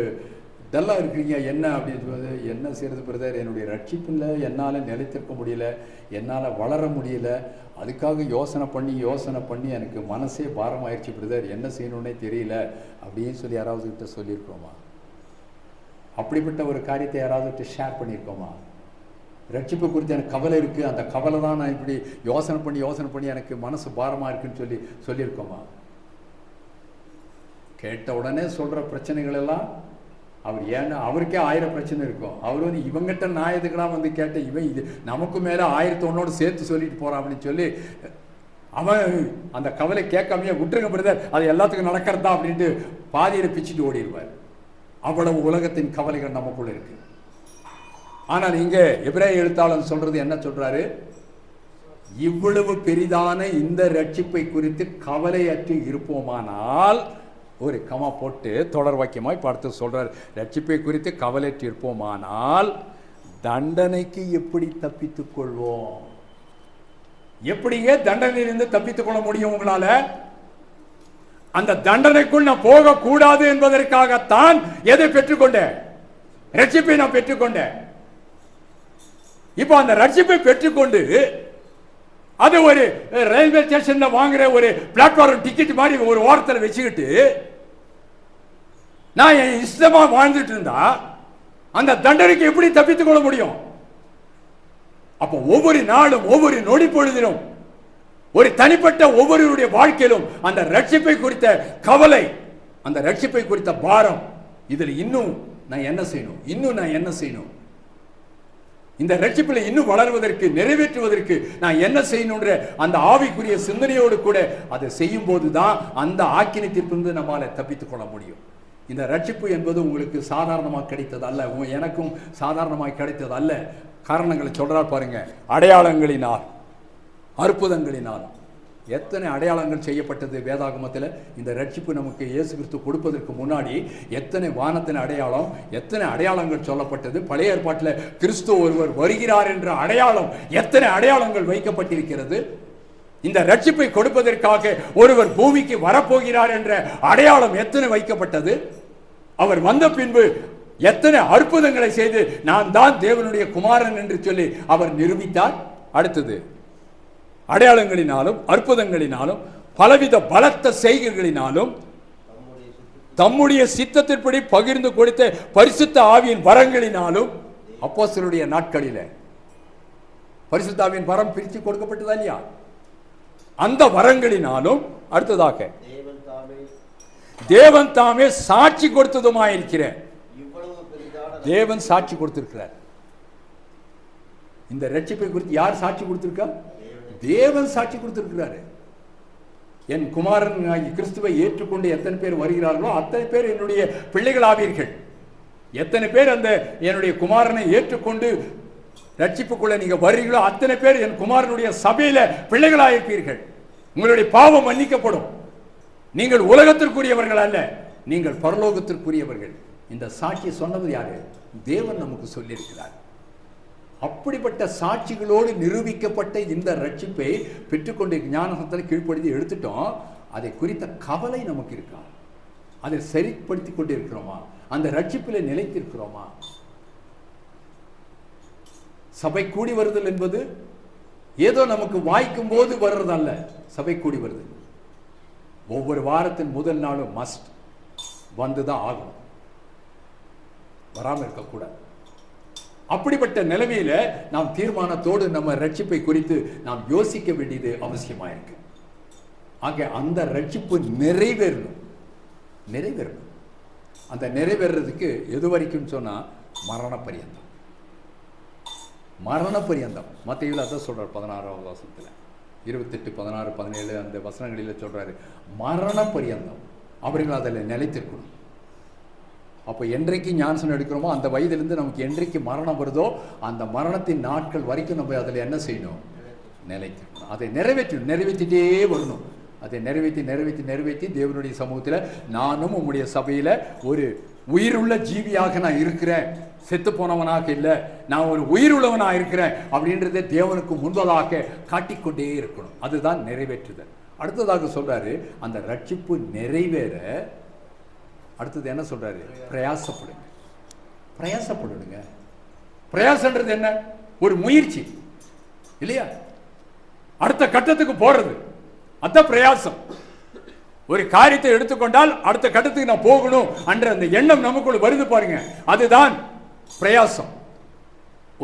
டல்லா இருக்கிறீங்க, என்ன அப்படின்னு என்ன செய்யறது பிரதர், என்னுடைய ரட்சிப்பில் என்னால் நிலைத்திருக்க முடியல, என்னால் வளர முடியல, அதுக்காக யோசனை பண்ணி எனக்கு மனசே பாரமாயிருச்சு பிரதர், என்ன செய்யணுன்னே தெரியல அப்படின்னு சொல்லி யாராவது கிட்ட சொல்லியிருக்கோமா? அப்படிப்பட்ட ஒரு காரியத்தை யாராவது கிட்ட ஷேர் பண்ணியிருக்கோமா? ரட்சிப்பு குறித்து எனக்கு கவலை இருக்குது, அந்த கவலை தான் நான் இப்படி யோசனை பண்ணி எனக்கு மனசு பாரமாக இருக்குன்னு சொல்லியிருக்கோமா? கேட்ட உடனே சொல்கிற பிரச்சனைகள் எல்லாம் அவர் ஏன்னா அவருக்கே 1000 பிரச்சனை இருக்கும். அவர் இவங்கிட்ட நான் எதுக்கெல்லாம் கேட்ட, இவன் இது நமக்கு மேலே 1001 சேர்த்து சொல்லிட்டு போகிறான் அப்படின்னு சொல்லி அவன் அந்த கவலை கேட்காமையே விட்டுருங்க பிரதர், அது எல்லாத்துக்கும் நடக்கிறது தான் அப்படின்ட்டு பாதியில் பிச்சுட்டு ஓடிடுவார். அவ்வளவு உலகத்தின் கவலைகள் நமக்குள்ள இருக்கு. ஆனால் இங்கே எபிரேய எழுத்தாளன் சொல்றது என்ன சொல்றாரு? இவ்வளவு பெரிதான இந்த ரட்சிப்பை குறித்து கவலையற்று இருப்போமானால், ஒரு கமா போட்டு தொடர் வாக்கியமாய் பார்த்து சொல்றார், ரட்சிப்பை குறித்து கவலையற்று இருப்போமானால் தண்டனைக்கு எப்படி தப்பித்துக் கொள்வோம்? எப்படிங்க தண்டனையிலிருந்து தப்பித்துக் கொள்ள முடியும் உங்களால? அந்த தண்டனைக்குள் நான் போக கூடாது என்பதற்காகத்தான் எதை பெற்றுக்கொண்டேன்? ரட்சிப்பை நான் பெற்றுக்கொண்டேன். இப்போ அந்த ரட்சிப்பை பெற்றுக்கொண்டு அது ஒரு ரயில்வே ஸ்டேஷன்ல வாங்குற ஒரு பிளாட்ஃபார்ம் டிக்கெட் மாதிரி ஒரு ஓரத்தில் வச்சுக்கிட்டு நான் என் இஷ்டமா வாழ்ந்துட்டு இருந்தா அந்த தண்டனைக்கு எப்படி தப்பித்துக் கொள்ள முடியும்? அப்போ ஒவ்வொரு நாளும் ஒவ்வொரு நொடி பொழுதிலும் ஒரு தனிப்பட்ட ஒவ்வொருவருடைய வாழ்க்கையிலும் அந்த ரட்சிப்பை குறித்த கவலை, அந்த ரட்சிப்பை குறித்த பாரம், இதில் இன்னும் நான் என்ன செய்யணும், இந்த ரட்சிப்பில் இன்னும் வளர்வதற்கு, நிறைவேற்றுவதற்கு நான் என்ன செய்யணும்ன்ற அந்த ஆவிக்குரிய சிந்தனையோடு கூட அதை செய்யும் போதுதான் அந்த ஆக்கினை தீர்ப்பிலிருந்து நம்மால தப்பித்துக் கொள்ள முடியும். இந்த ரட்சிப்பு என்பது உங்களுக்கு சாதாரணமாக கிடைத்தது அல்ல, எனக்கும் சாதாரணமாக கிடைத்தது அல்ல. காரணங்களை சொல்றார் பாருங்க. அடையாளங்களினால், அற்புதங்களினால் எத்தனை அடையாளங்கள் செய்யப்பட்டது வேதாகமத்தில். இந்த ரட்சிப்பு நமக்கு இயேசு கிறிஸ்து கொடுப்பதற்கு முன்னாடி எத்தனை வானத்தின் அடையாளம், எத்தனை அடையாளங்கள் சொல்லப்பட்டது. பழைய ஏற்பாட்டில் கிறிஸ்து ஒருவர் வருகிறார் என்ற அடையாளம், எத்தனை அடையாளங்கள் வைக்கப்பட்டிருக்கிறது. இந்த ரட்சிப்பை கொடுப்பதற்காக ஒருவர் பூமிக்கு வரப்போகிறார் என்ற அடையாளம் எத்தனை வைக்கப்பட்டது. அவர் வந்த பின்பு எத்தனை அற்புதங்களை செய்து நான் தான் தேவனுடைய குமாரன் என்று சொல்லி அவர் நிரூபித்தார். அடுத்தது அடையாளங்களினாலும் அற்புதங்களினாலும் பலவித பலத்த செய்கைகளினாலும் தம்முடைய சித்தத்தின்படி பகிர்ந்து கொடுத்த பரிசுத்த ஆவியின் வரங்களினாலும், அப்போஸ்தலருடைய நாட்களில் பரிசுத்த ஆவியின் வரம் பிரித்து கொடுக்கப்பட்டதா இல்லையா? அந்த வரங்களினாலும் அடுத்ததாக தேவன் தாமே சாட்சி கொடுத்ததுமாயிருக்கிற, தேவன் சாட்சி கொடுத்திருக்கிறார். இந்த ரட்சிப்பை குறித்து யார் சாட்சி கொடுத்திருக்கா? தேவன் சாட்சி கொடுத்திருக்கிறாரு. என் குமாரன் கிறிஸ்துவை ஏற்றுக்கொண்டு எத்தனை பேர் வருகிறார்களோ அத்தனை பேர் என்னுடைய பிள்ளைகள் ஆவீர்கள். எத்தனை பேர் அந்த என்னுடைய குமாரனை ஏற்றுக்கொண்டு ரட்சிப்புக்குள்ள நீங்க வருகிறீர்களோ அத்தனை பேர் என் குமாரனுடைய சபையில பிள்ளைகளாயிருப்பீர்கள். உங்களுடைய பாவம் மன்னிக்கப்படும். நீங்கள் உலகத்திற்குரியவர்கள் அல்ல, நீங்கள் பரலோகத்திற்குரியவர்கள். இந்த சாட்சி சொன்னது யாரு? தேவன் நமக்கு சொல்லியிருக்கிறார். அப்படிப்பட்ட சாட்சிகளோடு நிரூபிக்கப்பட்ட இந்த ரட்சிப்பை பெற்றுக்கொண்டு ஞானசத்தில் கீழ்ப்படுத்தி எடுத்துட்டோம். அதை குறித்த கவலை நமக்கு இருக்கா? அதை சரிப்படுத்திக் கொண்டு இருக்கிறோமா? அந்த ரட்சிப்பில் நிலைத்திருக்கிறோமா? சபை கூடி வருதல் என்பது ஏதோ நமக்கு வாய்க்கும் போது வர்றதல்ல. சபை கூடி வருது ஒவ்வொரு வாரத்தின் முதல் நாளும் மஸ்ட் வந்துதான் ஆகணும், வராமல் இருக்கக்கூடாது. அப்படிப்பட்ட நிலைமையில நாம் தீர்மானத்தோடு நம்ம ரட்சிப்பை குறித்து நாம் யோசிக்க வேண்டியது அவசியமாயிருக்கு. ஆக அந்த ரட்சிப்பு நிறைவேறணும். அந்த நிறைவேறதுக்கு எது வரைக்கும் சொன்னா மரண பரியந்தம். மத்தேயுல அதான் சொல்றார் 16ஆவது வசனத்துல 28, 16, 17 அந்த வசனங்களில் சொல்றாரு. மரண பரியந்தம் அவர்கள் அதில் நிலைத்திருக்கணும். அப்போ என்றைக்கு ஞானஸ்நானம் எடுக்கிறோமோ அந்த வயதிலிருந்து நமக்கு என்றைக்கு மரணம் வருதோ அந்த மரணத்தின் நாட்கள் வரைக்கும் நம்ம அதில் என்ன செய்யணும்? நிலைத்திருக்கணும். அதை நிறைவேற்றிட்டே வரணும். அதை நிறைவேற்றி தேவனுடைய சமூகத்தில் நானும் உம்முடைய சபையில் ஒரு உயிருள்ள ஜீவியாக நான் இருக்கிறேன், செத்து போனவனாக இல்லை, நான் ஒரு உயிருள்ளவனாக இருக்கிறேன் அப்படின்றத தேவனுக்கு முன்பதாக காட்டிக்கொண்டே இருக்கணும். அதுதான் நிறைவேற்றுதல். அடுத்ததாக சொல்றாரு, அந்த ரட்சிப்பு நிறைவேற அடுத்தது என்ன சொல்றாரு? பிரயாசப்படுங்க. பிரயாசன்றது என்ன? ஒரு முயற்சி இல்லையா? அடுத்த கட்டத்துக்கு போறது, அதான் பிரயாசம். ஒரு காரியத்தை எடுத்துக்கொண்டால் அடுத்த கட்டத்துக்கு நான் போகணும் என்ற அந்த எண்ணம் நமக்குள்ள வருது பாருங்க, அதுதான் பிரயாசம்.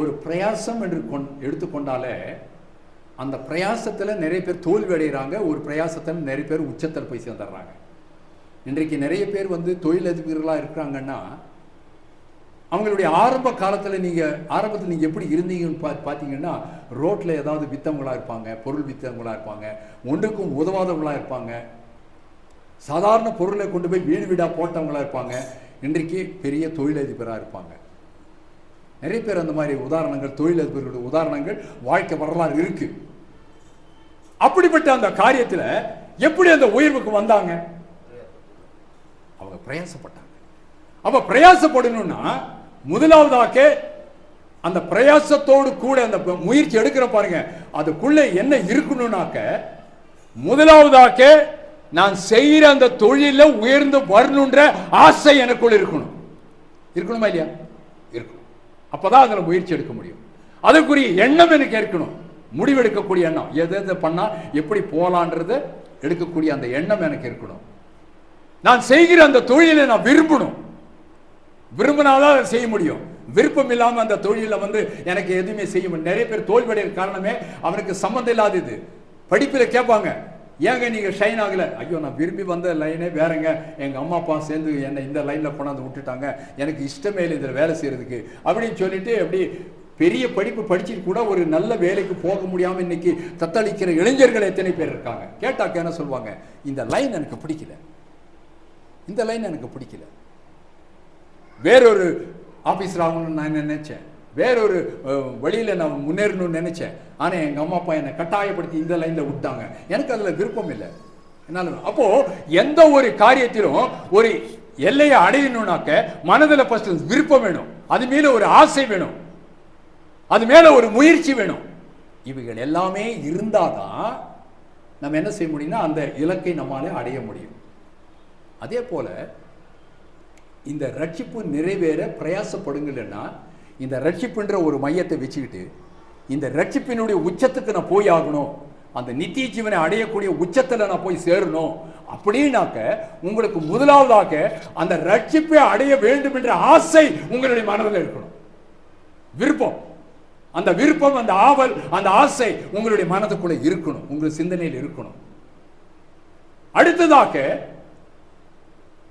ஒரு பிரயாசம் என்று எடுத்துக்கொண்டாலே அந்த பிரயாசத்தில் நிறைய பேர் தோல்வி அடைகிறாங்க. ஒரு பிரயாசத்தில் நிறைய பேர் உச்சத்தில் போய் சேர்ந்துடுறாங்க. இன்றைக்கு நிறைய பேர் தொழிலதிபர்களாக இருக்கிறாங்கன்னா அவங்களுடைய ஆரம்ப காலத்தில் நீங்கள் எப்படி இருந்தீங்கன்னு பார்த்தீங்கன்னா ரோட்டில் ஏதாவது வித்தவங்களாக இருப்பாங்க, பொருள் வித்தவங்களாக இருப்பாங்க, ஒன்றுக்கும் உதவாதவங்களாக இருப்பாங்க, சாதாரண பொருளை கொண்டு போய் வீடு வீடாக போட்டவங்களாக இருப்பாங்க. இன்றைக்கு பெரிய தொழிலதிபராக இருப்பாங்க. நிறைய பேர் அந்த மாதிரி உதாரணங்கள், தொழிலதிபர்களுடைய உதாரணங்கள் வாழ்க்கை வரலாறு இருக்கு. அப்படிப்பட்ட அந்த காரியத்தில் எப்படி அந்த உயர்வுக்கு வந்தாங்க? அவங்க பிரயாசப்பட்டாங்க. அப்ப பிரயாசப்படணும்னா முதலாவதாக அந்த பிரயாசத்தோடு கூட அந்த முயற்சி எடுக்கிற பாருங்க, அதுக்குள்ள என்ன இருக்கணும்னாக்க முதலாவதாக நான் செய்யற அந்த தொழில உயர்ந்து வரணுன்ற ஆசை எனக்குள்ள இருக்கணுமா இல்லையா? இருக்கணும். அப்பதான் அதுல முயற்சி எடுக்க முடியும். அதுக்குரிய எண்ணம் எனக்கு இருக்கணும். முடிவெடுக்கக்கூடிய எண்ணம். எதை பண்ணால் எப்படி போகலான்றதை எடுக்கக்கூடிய அந்த எண்ணம் எனக்கு இருக்கணும். நான் செய்கிற அந்த தொழிலை நான் விரும்பணும். விரும்பினாதான் அதை செய்ய முடியும். விருப்பம் இல்லாமல் அந்த தொழிலில் எனக்கு எதுவுமே செய்ய முடியும். நிறைய பேர் தோல்வியடைய காரணமே அவனுக்கு சம்மந்தம் இல்லாதது. படிப்பில் கேட்பாங்க, ஏங்க நீங்கள் ஷைன் ஆகலை? ஐயோ, நான் விரும்பி வந்த லைனே வேறங்க, எங்கள் அம்மா அப்பா சேர்ந்து என்னை இந்த லைனில் கொண்டாந்து விட்டுட்டாங்க, எனக்கு இஷ்டமே இல்லை இதில் வேலை செய்கிறதுக்கு அப்படின்னு சொல்லிட்டு அப்படி பெரிய படிப்பு படிச்சுட்டு கூட ஒரு நல்ல வேலைக்கு போக முடியாமல் இன்னைக்கு தத்தளிக்கிற இளைஞர்கள் எத்தனை பேர் இருக்காங்க. கேட்டாக்க என்ன சொல்லுவாங்க, இந்த லைன் எனக்கு பிடிக்கல, இந்த லைன் எனக்கு பிடிக்கல, வேறொரு ஆஃபீஸர் ஆகணும்னு நான் நினைச்சேன், வேறொரு வழியில் நான் முன்னேறணும்னு நினைச்சேன், ஆனால் எங்கள் அம்மா அப்பா என்னை கட்டாயப்படுத்தி இந்த லைனில் விட்டாங்க, எனக்கு அதில் விருப்பம் இல்லை. என்னால் அப்போ எந்த ஒரு காரியத்திலும் ஒரு எல்லையை அடையணும்னாக்க மனதில் ஃபர்ஸ்ட் விருப்பம் வேணும், அது மேல ஒரு ஆசை வேணும், அது மேல ஒரு முயற்சி வேணும். இவைகள் எல்லாமே இருந்தாதான் நம்ம என்ன செய்ய முடியும்னா அந்த இலக்கை நம்மாலே அடைய முடியும். அதே போல இந்த ரட்சிப்பு நிறைவேற பிரயாசப்படுங்கன்னா இந்த ரட்சிப்புன்ற ஒரு மையத்தை வச்சுக்கிட்டு இந்த ரட்சிப்பினுடைய உச்சத்துக்கு நான் போய் ஆகணும், அந்த நித்திய ஜீவனை அடையக்கூடிய உச்சத்தில் நான் போய் சேரணும் அப்படின்னாக்க உங்களுக்கு முதலாவதாக அந்த ரட்சிப்பை அடைய வேண்டும் என்ற ஆசை உங்களுடைய மனதில் இருக்கணும். விருப்பம், அந்த விருப்பம், அந்த ஆவல், அந்த ஆசை உங்களுடைய மனதுக்குள்ள இருக்கணும், உங்கள் சிந்தனையில் இருக்கணும். அடுத்ததாக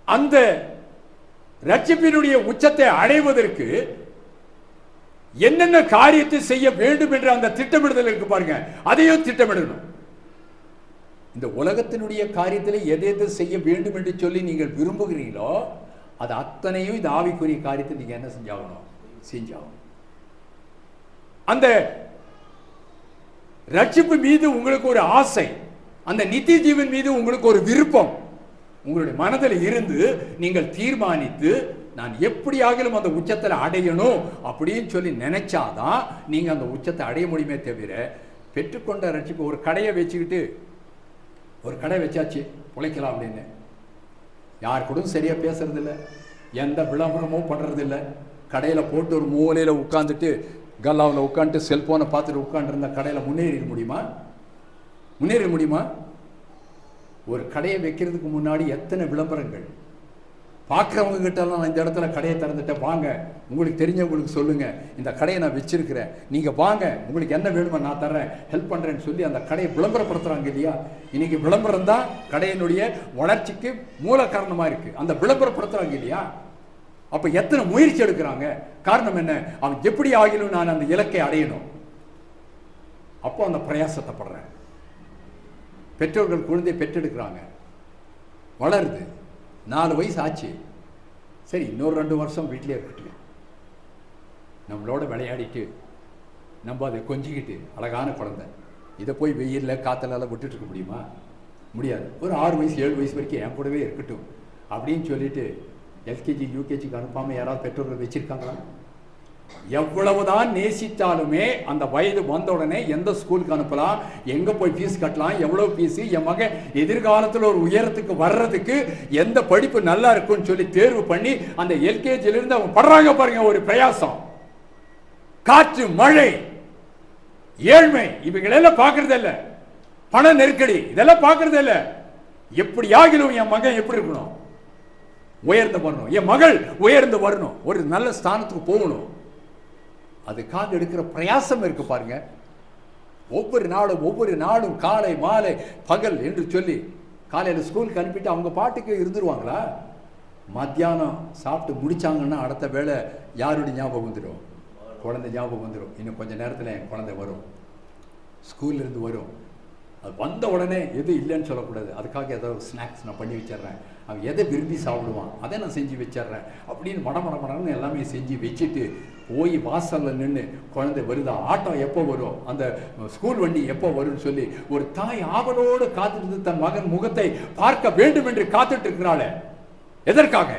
அந்த ரட்சிப்பினுடைய உச்சத்தை அடைவதற்கு என்னென்ன காரியத்தை செய்ய வேண்டும் என்ற அந்த திட்டமிடுதல் இருக்கு பாருங்க, அதையும் திட்டமிடணும். இந்த உலகத்தினுடைய காரியத்தில் எதை எதை செய்ய வேண்டும் என்று சொல்லி நீங்கள் விரும்புகிறீங்களோ அது அத்தனையும் இந்த ஆவிக்குரிய காரியத்தை நீங்க என்ன செஞ்சாகணும். அந்த ரட்சிப்பு மீது உங்களுக்கு ஒரு ஆசை, அந்த நித்திய ஜீவன் மீது உங்களுக்கு ஒரு விருப்பம் உங்களுடைய மனதில் இருந்து நீங்கள் தீர்மானித்து நான் எப்படியாகிலும் அந்த உச்சத்தில் அடையணும் அப்படின்னு சொல்லி நினைச்சாதான் நீங்க அந்த உச்சத்தை அடைய முடியுமே தவிர பெற்றுக்கொண்ட ரட்சிப்பு ஒரு கடையை வச்சுக்கிட்டு ஒரு கடை வச்சாச்சு பிழைக்கலாம் அப்படின்னு யார் கூட சரியா பேசுறது இல்லை, எந்த விளம்பரமும் பண்றது இல்லை, கடையில் போட்டு ஒரு மூலையில் உட்காந்துட்டு கல்லாவில் உட்காந்துட்டு செல்போனை பார்த்துட்டு உட்காந்துருந்த கடையில் முன்னேற முடியுமா? ஒரு கடையை வைக்கிறதுக்கு முன்னாடி எத்தனை விளம்பரங்கள், பார்க்குறவங்க கிட்டலாம் நான் இந்த இடத்துல கடையை திறந்துட்டேன், வாங்க உங்களுக்கு தெரிஞ்சவங்களுக்கு சொல்லுங்க இந்த கடையை நான் வச்சிருக்கிறேன், நீங்க வாங்க உங்களுக்கு என்ன வேணுமோ நான் தர்றேன், ஹெல்ப் பண்றேன்னு சொல்லி அந்த கடையை விளம்பரப்படுத்துறாங்க இல்லையா? இன்னைக்கு விளம்பரம் தான் கடையினுடைய வளர்ச்சிக்கு மூல காரணமா இருக்கு, அந்த விளம்பரப்படுத்துறாங்க இல்லையா? அப்ப எத்தனை முயற்சி எடுக்கிறாங்க, காரணம் என்ன? அவன் எப்படி ஆகிலும் நான் அந்த இலக்கை அடையணும். அப்போ அந்த பிரயாசத்தை படுறேன். பெற்றோர்கள் குழந்தை பெற்றெடுக்கிறாங்க, வளருது, 4 வயசு ஆச்சு, சரி இன்னொரு 2 வருஷம் வீட்டிலே இருக்கட்டும், நம்மளோட விளையாடிட்டு நம்ம அதை கொஞ்சிக்கிட்டு அழகான குழந்தை, இதை போய் வெயிலில் காற்றுல விட்டுட்டு இருக்க முடியுமா? முடியாது. ஒரு 6 வயசு 7 வயசு வரைக்கும் என் கூடவே இருக்கட்டும் அப்படின்னு சொல்லிட்டு எல்கேஜி யூகேஜிக்கு அனுப்பாமல் யாராவது பெற்றோர்கள் வச்சிருக்காங்களா? எவ்வளவுதான் நேசித்தாலுமே அந்த வயது வந்த உடனே எந்த ஸ்கூலுக்கு அனுப்பலாம், எங்க போய் ஃபீஸ் கட்டலாம், எவ்வளவு ஃபீஸ், என் மகன் எதிர்காலத்தில் ஒரு உயரத்துக்கு வர்றதுக்கு எந்த படிப்பு நல்லா இருக்குன்னு சொல்லி தேர்வு பண்ணி அந்த எல்கேஜில இருந்து அவங்க படுறாங்க பாருங்க ஒரு பிரயாசம். காற்று, மழை, ஏழ்மை இவைகளெல்லாம் பார்க்கறது இல்ல, பண நெருக்கடி இதெல்லாம் பார்க்கறது இல்ல. எப்படி ஆகிலும் என் மகன் எப்படி இருக்கணும், உயர்ந்து வரணும், என் மகள் உயர்ந்து வரணும், ஒரு நல்ல ஸ்தானத்துக்கு போகணும். அதுக்காக எடுக்கிற பிரயாசம் இருக்கு பாருங்க. ஒவ்வொரு நாளும் காலை மாலை பகல் என்று சொல்லி காலையில் ஸ்கூலுக்கு அனுப்பிட்டு அவங்க பாட்டுக்கு இருந்துருவாங்களா? மத்தியானம் சாப்பிட்டு முடிச்சாங்கன்னா அடுத்த வேளை யாருடைய ஞாபகம் வந்துடும்? குழந்தை ஞாபகம் வந்துடும். இன்னும் கொஞ்சம் நேரத்தில் என் குழந்தை வரும், ஸ்கூல்ல இருந்து வரும். அது வந்த உடனே எது இல்லைன்னு சொல்லக்கூடாது, அதுக்காக ஏதாவது ஸ்நாக்ஸ் நான் பண்ணி வச்சிட்றேன், அவன் எதை விரும்பி சாப்பிடுவான் அதை நான் செஞ்சு வச்சிட்றேன் அப்படின்னு மடமடன்னு எல்லாமே செஞ்சு வச்சுட்டு போய் வாசலில் நின்று குழந்தை வருதா, ஆட்டம் எப்போ வரும், அந்த ஸ்கூல் வண்டி எப்போ வரும்னு சொல்லி ஒரு தாய் ஆவலோடு காத்துட்டு தன் மகன் முகத்தை பார்க்க வேண்டும் என்று காத்துட்டு இருக்கிறாளே, எதற்காக?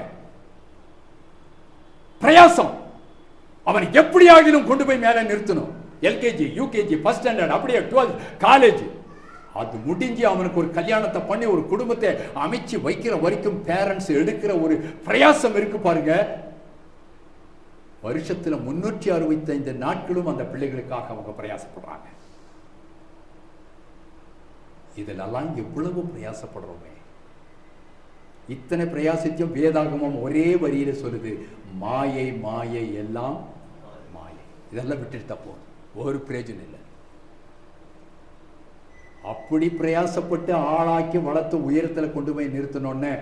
பிரயாசம். அவன் எப்படி ஆகிலும் கொண்டு போய் மேலே நிறுத்தணும். எல்கேஜி யூகேஜி ஃபர்ஸ்ட் ஸ்டாண்டர்ட் அப்படியே 12th காலேஜ், அது முடிஞ்சு அவனுக்கு ஒரு கல்யாணத்தை பண்ணி ஒரு குடும்பத்தை அமைச்சு வைக்கிற வரைக்கும் பேரண்ட்ஸ் எடுக்கிற ஒரு பிரயாசம் இருக்கு பாருங்க. வருஷத்துல 365 நாட்களும் அந்த பிள்ளைகளுக்காக அவங்க பிரயாசப்படுறாங்க. இதிலெல்லாம் எவ்வளவு பிரயாசப்படுறோமே. இத்தனை பிரயாசிச்சும் வேதாகமம் ஒரே வரியில சொல்லுது, மாயை மாயை எல்லாம் மாயை. இதெல்லாம் விட்டுட்டு தப்போ ஒரு பிரயோஜனம் இல்லை. அப்படி பிரயாசப்பட்டு ஆளாக்கி வளர்த்து உயரத்தில் கொண்டு போய் நிறுத்தணும்னு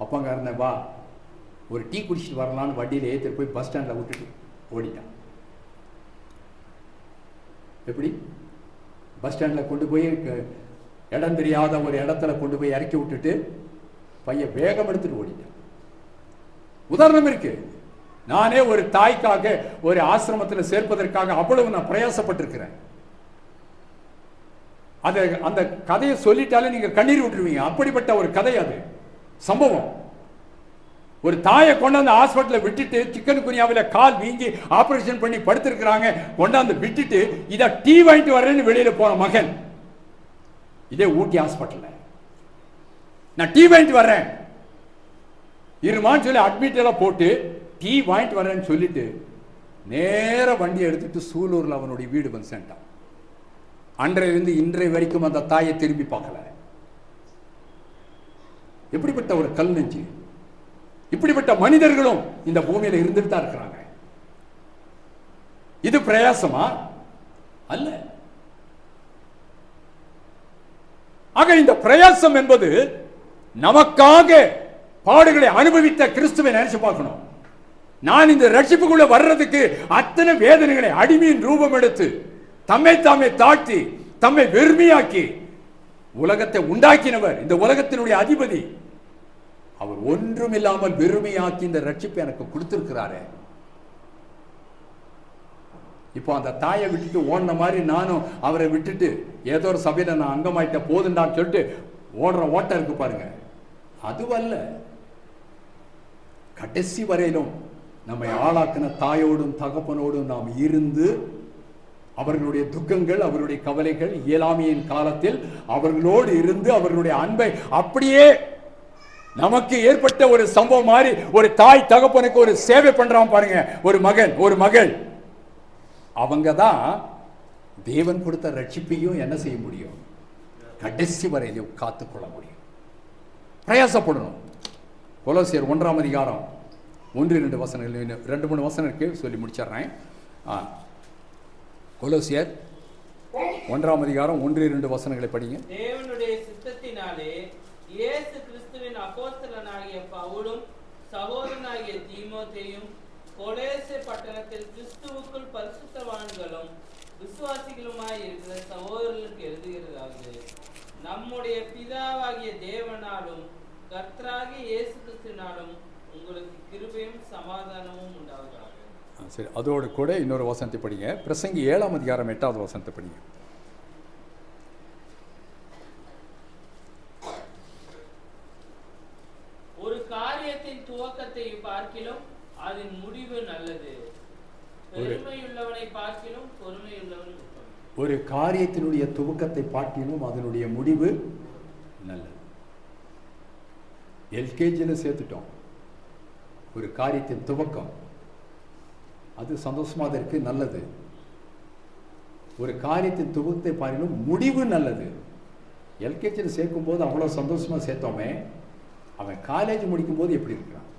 அப்பங்காரனை வா ஒரு டீ குடிச்சிட்டு வரலான்னு வண்டியில் ஏற்றிட்டு போய் பஸ் ஸ்டாண்டில் விட்டுட்டு ஓடிட்டான். எப்படி பஸ் ஸ்டாண்டில் கொண்டு போய் இடம் தெரியாத ஒரு இடத்துல கொண்டு போய் இறக்கி விட்டுட்டு பையன் வேகம் எடுத்துட்டு ஓடிட்டான். உதாரணம் இருக்கு. நானே ஒரு தாய்க்காக ஒரு ஆசிரமத்தில் சேர்ப்பதற்காக அவ்வளவு நான் பிரயாசப்பட்டிருக்கிறேன். அந்த கதையை சொல்லிட்டாலே நீங்க கண்ணீர் விட்டுருவீங்க. அப்படிப்பட்ட ஒரு கதை அது, சம்பவம். ஒரு தாயை கொண்டாந்து ஹாஸ்பிட்டலில் விட்டுட்டு சிக்கன் குனியாவில் கால் வீங்கி ஆபரேஷன் பண்ணி படுத்திருக்கிறாங்க. கொண்டாந்து விட்டுட்டு இதை டீ வாங்கிட்டு வரேன்னு வெளியில போன மகன், இதே ஊட்டி ஹாஸ்பிட்டல், நான் டீ வாங்கிட்டு வர்றேன் இருமான்னு சொல்லி அட்மிட் எல்லாம் போட்டு டீ வாங்கிட்டு வரேன்னு சொல்லிட்டு நேர வண்டி எடுத்துட்டு சூலூர்ல அவனுடைய வீடு வந்து சேர்ந்தான். அன்றையிலிருந்து இன்றைய வரைக்கும் அந்த தாயை திரும்பி பார்க்கல. எப்படிப்பட்ட ஒரு கல் நெஞ்சு! இப்படிப்பட்ட மனிதர்களும் இந்த பூமியில இருந்துட்டு தான் இருக்கிறாங்க. இது பிரயாசமா? அல்ல. ஆக இந்த பிரயாசம் என்பது நமக்காக பாடுகளை அனுபவித்த கிறிஸ்துவை நினைச்சு பார்க்கணும். நான் இந்த ரட்சிப்புக்குள்ள வர்றதுக்கு அத்தனை வேதனைகளை அடிமையின் ரூபம் எடுத்து தம்மை தாமே தாழ்த்தி தம்மை வெறுமையாக்கி உலகத்தை உண்டாக்கினவர், இந்த உலகத்தினுடைய அதிபதி, அவர் ஒன்றும் இல்லாமல் வெறுமையாக்கி இந்த ரட்சிப்பை எனக்கு கொடுத்திருக்கிறாரே. இப்போ அந்த தாயை விட்டுட்டு ஓடின மாதிரி நானும் அவரை விட்டுட்டு ஏதோ ஒரு சபையில நான் அங்கமாயிட்ட போதுண்டான்னு சொல்லிட்டு ஓடுற ஓட்டம் இருக்கு பாருங்க, அதுவல்ல. கடைசி வரையிலும் நம்மை ஆளாக்கின தாயோடும் தகப்பனோடும் நாம் இருந்து அவர்களுடைய துக்கங்கள், அவருடைய கவலைகள், இயலாமையின் காலத்தில் அவர்களோடு இருந்து அவர்களுடைய அன்பை அப்படியே நமக்கு ஏற்பட்ட ஒரு சம்பவம் மாதிரி ஒரு தாய் தகப்பனுக்கு ஒரு சேவை பண்றான் பாருங்க, ஒரு மகன் ஒரு மகள். அவங்க தான் தேவன் கொடுத்த ரட்சிப்பையும் என்ன செய்ய முடியும், கடைசி வரையிலும் காத்துக்கொள்ள முடியும். பிரயாசப்படணும். கொலோசியர் 1ஆம் அதிகாரம் 1-2 வசனங்கள், 2-3 வசனம் இருக்கு, சொல்லி முடிச்சிடுறேன். கொலோசியர் 1ஆம் அதிகாரம் 1-2 வசனங்களை படிங்க. தேவனுடைய சித்தத்தினாலே இயேசு கிறிஸ்துவின் அப்போஸ்தலனாகிய பவுலும் சகோதரனாகிய தீமோத்தேயும் கொலோசே பட்டணத்தில் கிறிஸ்துவுக்குள் பரிசுத்தவான்களும் விசுவாசிகளுமாய் இருக்கிற சகோதரர்களுக்கு எழுதுகிறதாவது, நம்முடைய பிதாவாகிய தேவனாலும் கர்த்தராகிய இயேசு கிறிஸ்துவினாலும் உங்களுக்கு கிருபையும் சமாதானமும் உண்டாவதாக. சரி, அதோடு கூட இன்னொரு வசனத்தை படிங்க. பிரசங்கி 7ஆம் அதிகாரம் 8வது வசனத்தை படிங்க. ஒரு காரியத்தின் துவக்கத்தை பார்க்கிலும் அதன் முடிவு நல்லது, பெருமையுள்ளவனை பார்க்கிலும் பொறுமையுள்ளவன் உத்தமன். ஒரு காரியத்தினுடைய துவக்கத்தை பார்க்கிலும் அதனுடைய முடிவு நல்லது. எல்கேஜியில் சேர்த்துட்டோம். ஒரு காரியத்தின் துவக்கம் அது சந்தோஷமாக இருக்கு, நல்லது. ஒரு காரியத்தின் துவக்கத்தை பார்க்கிலும் முடிவு நல்லது. எல்கேஜியில் சேர்க்கும் போது அவ்வளோ சந்தோஷமாக சேர்த்தோமே, அவன் காலேஜ் முடிக்கும் போது எப்படி இருக்கிறான்?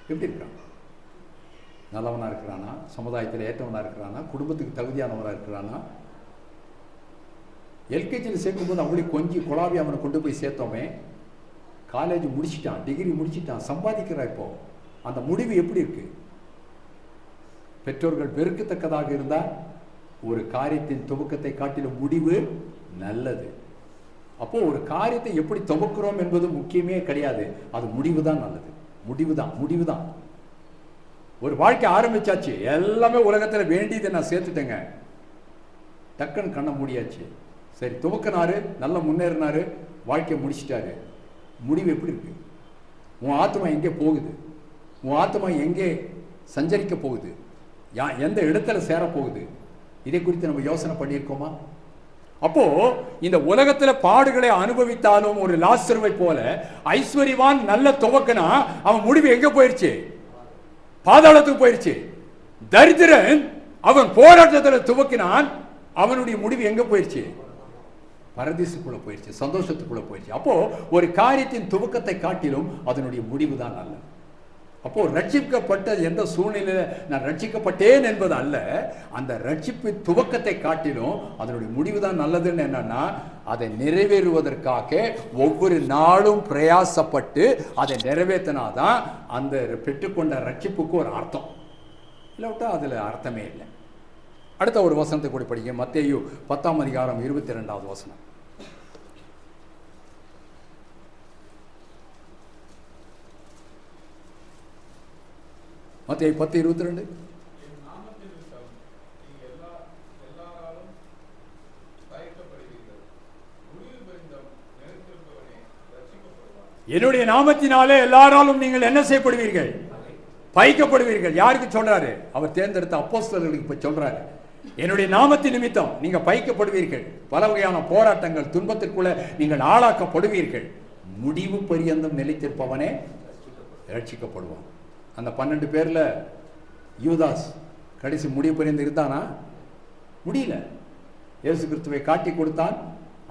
எப்படி இருக்கான்? நல்லவனா இருக்கிறானா? சமுதாயத்தில் ஏற்றவனா இருக்கிறானா? குடும்பத்துக்கு தகுதியானவனா இருக்கிறானா? எல்கேஜியில் சேர்க்கும் போது அவளை கொஞ்சம் குழாவி அவனை கொண்டு போய் சேர்த்தோமே, காலேஜ் முடிச்சிட்டான், டிகிரி முடிச்சிட்டான், சம்பாதிக்கிறா. இப்போ அந்த முடிவு எப்படி இருக்கு? பெற்றோர்கள் வெறுக்கத்தக்கதாக இருந்தால் ஒரு காரியத்தின் துவக்கத்தை காட்டிலும் முடிவு நல்லது. அப்போ ஒரு காரியத்தை எப்படி துவக்கிறோம் என்பது முக்கியமே கிடையாது, அது முடிவு தான் நல்லது. முடிவு தான். ஒரு வாழ்க்கை ஆரம்பிச்சாச்சு, எல்லாமே உலகத்தில் வேண்டியதை நான் சேர்த்துட்டேங்க, டக்குன்னு கண்ணை மூடியாச்சு. சரி, துவக்கினாரு, நல்லா முன்னேறினாரு, வாழ்க்கையை முடிச்சிட்டாரு. முடிவு எப்படி இருக்கு? உன் ஆத்மா எங்கே போகுது? உன் ஆத்மா எங்கே சஞ்சரிக்க போகுது? எந்த இடத்துல சேரப்போகுது? இதை குறித்து நம்ம யோசனை பண்ணியிருக்கோமா? அப்போ இந்த உலகத்துல பாடுகளை அனுபவித்தாலும் ஒரு லாசருவை போல ஐஸ்வர்யவான் நல்ல துவக்கனா அவன் முடிவு எங்க போயிருச்சு? பாதாளத்துக்கு போயிருச்சு. தரித்திரன் அவன் போராட்டத்தில் துவக்கினான், அவனுடைய முடிவு எங்க போயிருச்சு? பரதீசுக்குள்ள போயிடுச்சு, சந்தோஷத்துக்குள்ள போயிடுச்சு. அப்போ ஒரு காரியத்தின் துவக்கத்தை காட்டிலும் அதனுடைய முடிவு தான் நல்லது. அப்போ ரட்சிக்கப்பட்ட எந்த சூழ்நிலையில நான் ரட்சிக்கப்பட்டேன் என்பது அல்ல, அந்த ரட்சிப்பு துவக்கத்தை காட்டிலும் அதனுடைய முடிவு தான் நல்லதுன்னு. என்னன்னா, அதை நிறைவேறுவதற்காக ஒவ்வொரு நாளும் பிரயாசப்பட்டு அதை நிறைவேற்றினாதான் அந்த பெற்றுக்கொண்ட ரட்சிப்புக்கு ஒரு அர்த்தம். இல்லாவிட்டா அதுல அர்த்தமே இல்லை. அடுத்த ஒரு வசனத்தை கூட படிங்க. மத்தேயு 10ஆம் அதிகாரம் 22வது வசனம். மத்தேயு 10:22. என்னுடைய நாமத்தினாலே எல்லாராலும் நீங்கள் என்ன செய்யப்படுவீர்கள்? பயிக்கப்படுவீர்கள். யாருக்கு சொல்றாரு? அவர் தேர்ந்தெடுத்த அப்போஸ்தலர்களுக்கு இப்ப சொல்றாரு, என்னுடைய நாமத்தின் நிமித்தம் நீங்க பயிக்கப்படுவீர்கள், பல வகையான போராட்டங்கள் துன்பத்திற்குள்ள நீங்கள் ஆளாக்கப்படுவீர்கள், முடிவு பரியந்தம் நிலைத்திருப்பவனே ரட்சிக்கப்படுவான். அந்த 12 பேர்ல யூதாஸ் கடைசி முடிவு பரியந்தம் இருந்தானா? முடியல. இயேசு கிறிஸ்துவை காட்டி கொடுத்தான்,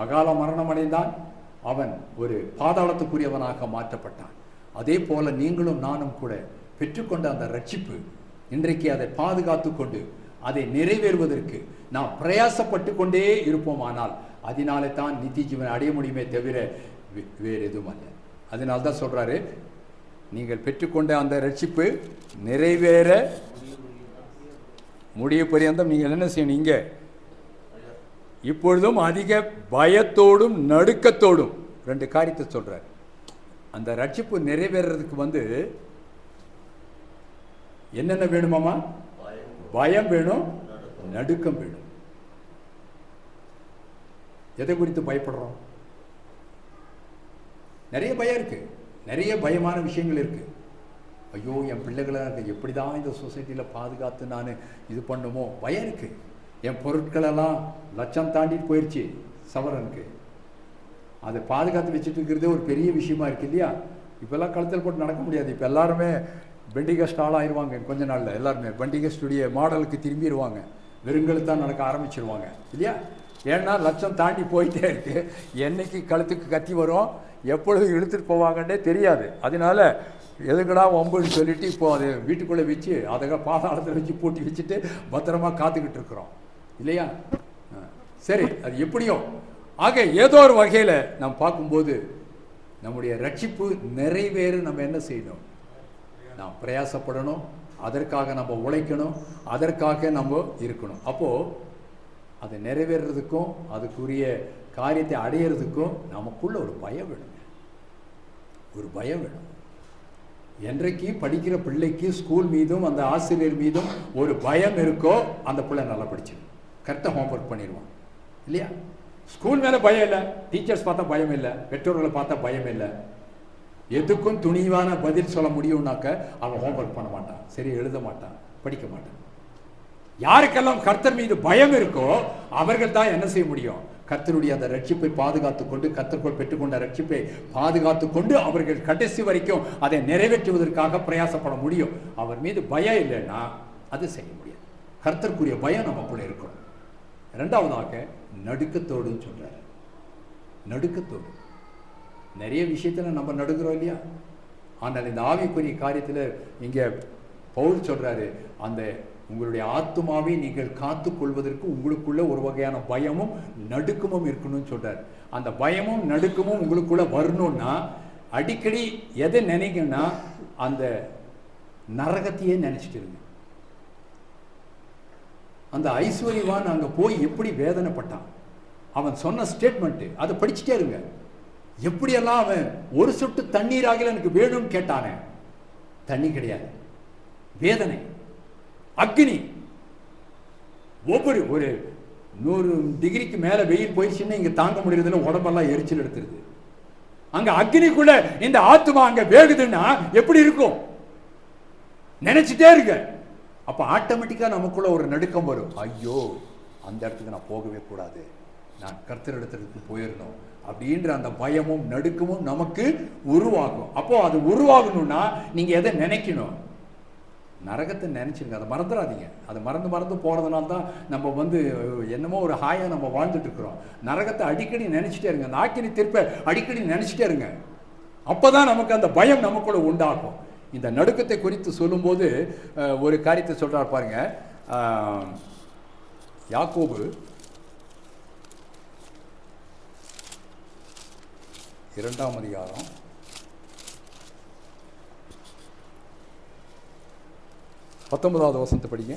அகால மரணம் அடைந்தான், அவன் ஒரு பாதாளத்துக்குரியவனாக மாற்றப்பட்டான். அதே போல நீங்களும் நானும் கூட பெற்றுக்கொண்ட அந்த ரட்சிப்பு இன்றைக்கு அதை பாதுகாத்து கொண்டு அதை நிறைவேறுவதற்கு நாம் பிரயாசப்பட்டு கொண்டே இருப்போமானால் அதனாலே தான் நித்திய ஜீவனை அடைய முடியுமே தவிர வேறு எதுவும் அல்ல. அதனால்தான் சொல்றாரு, நீங்கள் பெற்றுக்கொண்ட அந்த ரட்சிப்பு நிறைவேற முடிய பரியந்தம் நீங்கள் என்ன செய்யணும்? இங்க இப்பொழுதும் அதிக பயத்தோடும் நடுக்கத்தோடும் 2 காரியத்தை சொல்றார். அந்த ரட்சிப்பு நிறைவேறதுக்கு என்னென்ன வேணுமாமா? பயம் வேணும், நடுக்கம் வேணும். எதை குறித்து பயப்படுறோம்? நிறைய பயம் இருக்கு, நிறைய பயமான விஷயங்கள் இருக்கு. ஐயோ, என் பிள்ளைகளை எப்படிதான் இந்த சொசைட்டியில் பாதுகாத்து நான் இது பண்ணுமோ, பயம் இருக்கு. என் பொருட்களெல்லாம் லட்சம் தாண்டி போயிடுச்சு சவரனுக்கு, அதை பாதுகாத்து வச்சுட்டு இருக்கிறதே ஒரு பெரிய விஷயமா இருக்கு இல்லையா? இப்பெல்லாம் கழுத்தில் போட்டு நடக்க முடியாது. இப்போ எல்லாருமே பெண்டிகஸ்ட் ஆளாயிருவாங்க. கொஞ்ச நாளில் எல்லாருமே பெண்டிகஸ்டுடைய மாடலுக்கு திரும்பிடுவாங்க, வெறுங்கழுத்தான் நடக்க ஆரம்பிச்சிருவாங்க இல்லையா? ஏன்னா லட்சம் தாண்டி போயிட்டே இருக்கு. என்னைக்கு கழுத்துக்கு கத்தி வரும், எப்பொழுது இழுத்துட்டு போவாங்கன்னே தெரியாது. அதனால எதுக்கடா வம்புன்னு சொல்லிட்டு இப்போ அதை வீட்டுக்குள்ளே வச்சு அதை பாதாளத்தில் வச்சு பூட்டி வச்சுட்டு பத்திரமா காத்துக்கிட்டு இருக்கிறோம் இல்லையா? சரி, அது எப்படியோ ஆக ஏதோ ஒரு வகையில் நம்ம பார்க்கும்போது நம்முடைய ரட்சிப்பு நிறைவேற நம்ம என்ன செய்யணும்? நாம் பிரயாசப்படணும், அதற்காக நம்ம உழைக்கணும், அதற்காக நம்ம இருக்கணும். அப்போது அதை நிறைவேறதுக்கும் அதுக்குரிய காரியத்தை அடையிறதுக்கும் நமக்குள்ள ஒரு பயம் வேணும், ஒரு பயம் வேணும். என்றைக்கு படிக்கிற பிள்ளைக்கு ஸ்கூல் மீதும் அந்த ஆசிரியர் மீதும் ஒரு பயம் இருக்கோ அந்த பிள்ளை நல்லா படிச்சிடும், கரெக்டாக ஹோம்ஒர்க் பண்ணிடுவான் இல்லையா? ஸ்கூல் மேலே பயம் இல்லை, டீச்சர்ஸ் பார்த்தா பயம் இல்லை, பெற்றோர்களை பார்த்தா பயம் இல்லை, எதுக்கும் துணிவான பதில் சொல்ல முடியும்னாக்க அவன் ஹோம்ஒர்க் பண்ண மாட்டான், சரி எழுத மாட்டான், படிக்க மாட்டான். யாருக்கெல்லாம் கர்த்தர் மீது பயம் இருக்கோ அவர்கள் தான் என்ன செய்ய முடியும்? கர்த்தருடைய அந்த ரட்சிப்பை பாதுகாத்து கொண்டு, கர்த்தருக்குள் பெற்றுக்கொண்ட ரட்சிப்பை பாதுகாத்து கொண்டு அவர்கள் கடைசி வரைக்கும் அதை நிறைவேற்றுவதற்காக பிரயாசப்பட முடியும். அவர் மீது பயம் இல்லைன்னா அது செய்ய முடியாது. கர்த்தருக்குரிய பயம் நமக்குள்ள இருக்கணும். இரண்டாவதாக நடுக்கத்தோடுன்னு சொல்றாரு. நடுக்கத்தோடு நிறைய விஷயத்துல நம்ம நடுக்கிறோம் இல்லையா? ஆனால் இந்த ஆவிக்குரிய காரியத்தில் இங்க பவுல் சொல்றாரு, அந்த உங்களுடைய ஆத்துமாவை நீங்கள் காத்து கொள்வதற்கு உங்களுக்குள்ள ஒரு வகையான பயமும் நடுக்கமும் இருக்கணும்னு சொல்றாரு. அந்த பயமும் நடுக்கமும் உங்களுக்குள்ள வரணும்னா அடிக்கடி எதை நினைக்கணும்னா அந்த நரகத்தையே நினைச்சிட்டு இருங்க. அந்த ஐஸ்வர்யவான் அங்க போய் எப்படி வேதனைப்பட்டான், அவன் சொன்ன ஸ்டேட்மெண்ட் அதை படிச்சுட்டே இருங்க. எப்படியெல்லாம் அவன் ஒரு சொட்டு தண்ணீராக எனக்கு வேணும்னு கேட்டானே, தண்ணி கிடையாது, வேதனை, அக்னி. ஒவ்வொரு ஒரு 100 டிகிரிக்கு மேல வெயில் போயிடுச்சுன்னு இங்க தாங்க முடியறதுல உடம்பெல்லாம் எரிச்சல் எடுத்துருது. அங்க அக்னிக்குள்ள இந்த ஆத்மா அங்க வேகுதுன்னா எப்படி இருக்கும் நினைச்சிட்டே இருக்க. அப்ப ஆட்டோமேட்டிக்கா நமக்குள்ள ஒரு நடுக்கம் வரும், ஐயோ அந்த இடத்துக்கு நான் போகவே கூடாது, நான் கர்த்தர் இடத்துக்கு போயிடணும் அப்படின்ற அந்த பயமும் நடுக்கமும் நமக்கு உருவாகும். அப்போ அது உருவாகணும்னா நீங்க எதை நினைக்கணும்? நரகத்தை நினச்சிருங்க, அதை மறந்துடாதீங்க. அதை மறந்து போகிறதுனால தான் நம்ம வந்து என்னமோ ஒரு ஹாயாக நம்ம வாழ்ந்துட்டு இருக்கிறோம். நரகத்தை அடிக்கடி நினச்சிட்டே இருங்க, அந்த ஆக்கினி தீர்ப்பை அடிக்கடி நினச்சிட்டே இருங்க. அப்போ தான் நமக்கு அந்த பயம் நமக்குள்ள உண்டாகும். இந்த நடுக்கத்தை குறித்து சொல்லும்போது ஒரு காரியத்தை சொல்கிறார் பாருங்க. யாக்கோபு 2ஆம் அதிகாரம் 19வது வசனத்தை படிங்க.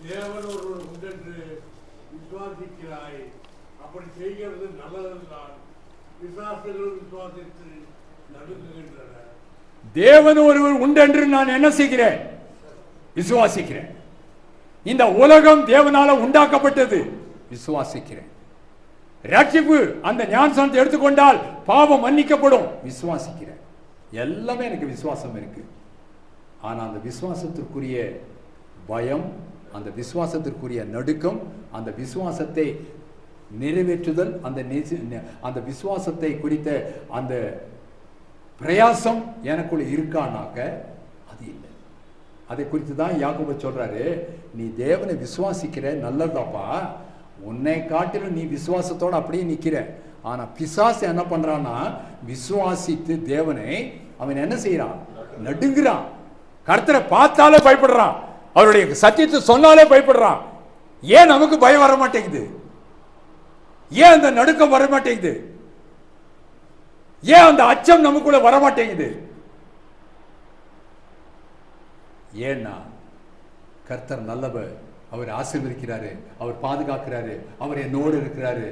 தேவன் ஒருவர் உண்டென்று விசுவாசிக்கிறாய், அப்படி செய்கிறது நல்லதுதான். விசுவாசிகள் விசுவாசித்து நடுங்குகின்றன. தேவன் ஒருவர் உண்டென்று நான் என்ன செய்கிறேன்? விசுவாசிக்கிறேன். இந்த உலகம் தேவனால உண்டாக்கப்பட்டது, விசுவாசிக்கிறேன். ரட்சிப்பு அந்த ஞானஸ்நானத்தை எடுத்துக்கொண்டால் பாவம் மன்னிக்கப்படும், விசுவாசிக்கிறேன். எல்லாமே எனக்கு விசுவாசம் இருக்கு. ஆனா அந்த விசுவாசத்திற்குரிய பயம், அந்த விசுவாசத்திற்குரிய நடுக்கம், அந்த விசுவாசத்தை நிறைவேற்றுதல், அந்த விசுவாசத்தை குறித்த அந்த பிரயாசம் எனக்குள்ள இருக்கானாக்க அது இல்லை. அதை குறித்து தான் யாக்கோபு சொல்றாரு, நீ தேவனை விசுவாசிக்கிற, நல்லதாப்பா, உன்னை காட்டிலும் நீ விசுவாசத்தோட அப்படியே நிக்கிற. ஆனா பிசாசு என்ன பண்றான்னா, விசுவாசித்து தேவனை அவன் என்ன செய்யறான்? நடுங்குறான். கர்த்தரை பார்த்தாலே பயப்படுறான், அவருடைய சத்தியத்தை சொன்னாலே பயப்படுறான். ஏன் நமக்கு பயம் வர மாட்டேங்குது? ஏன் அந்த நடுக்கம் வர மாட்டேங்குது? ஏன் அந்த அச்சம் நமக்குள்ள வர மாட்டேங்குது? ஏன்னா கர்த்தர் நல்லவர், அவர் ஆசீர்வதிக்கிறாரு, அவர் பாதுகாக்கிறாரு, அவர் என்னோடு இருக்கிறாரு.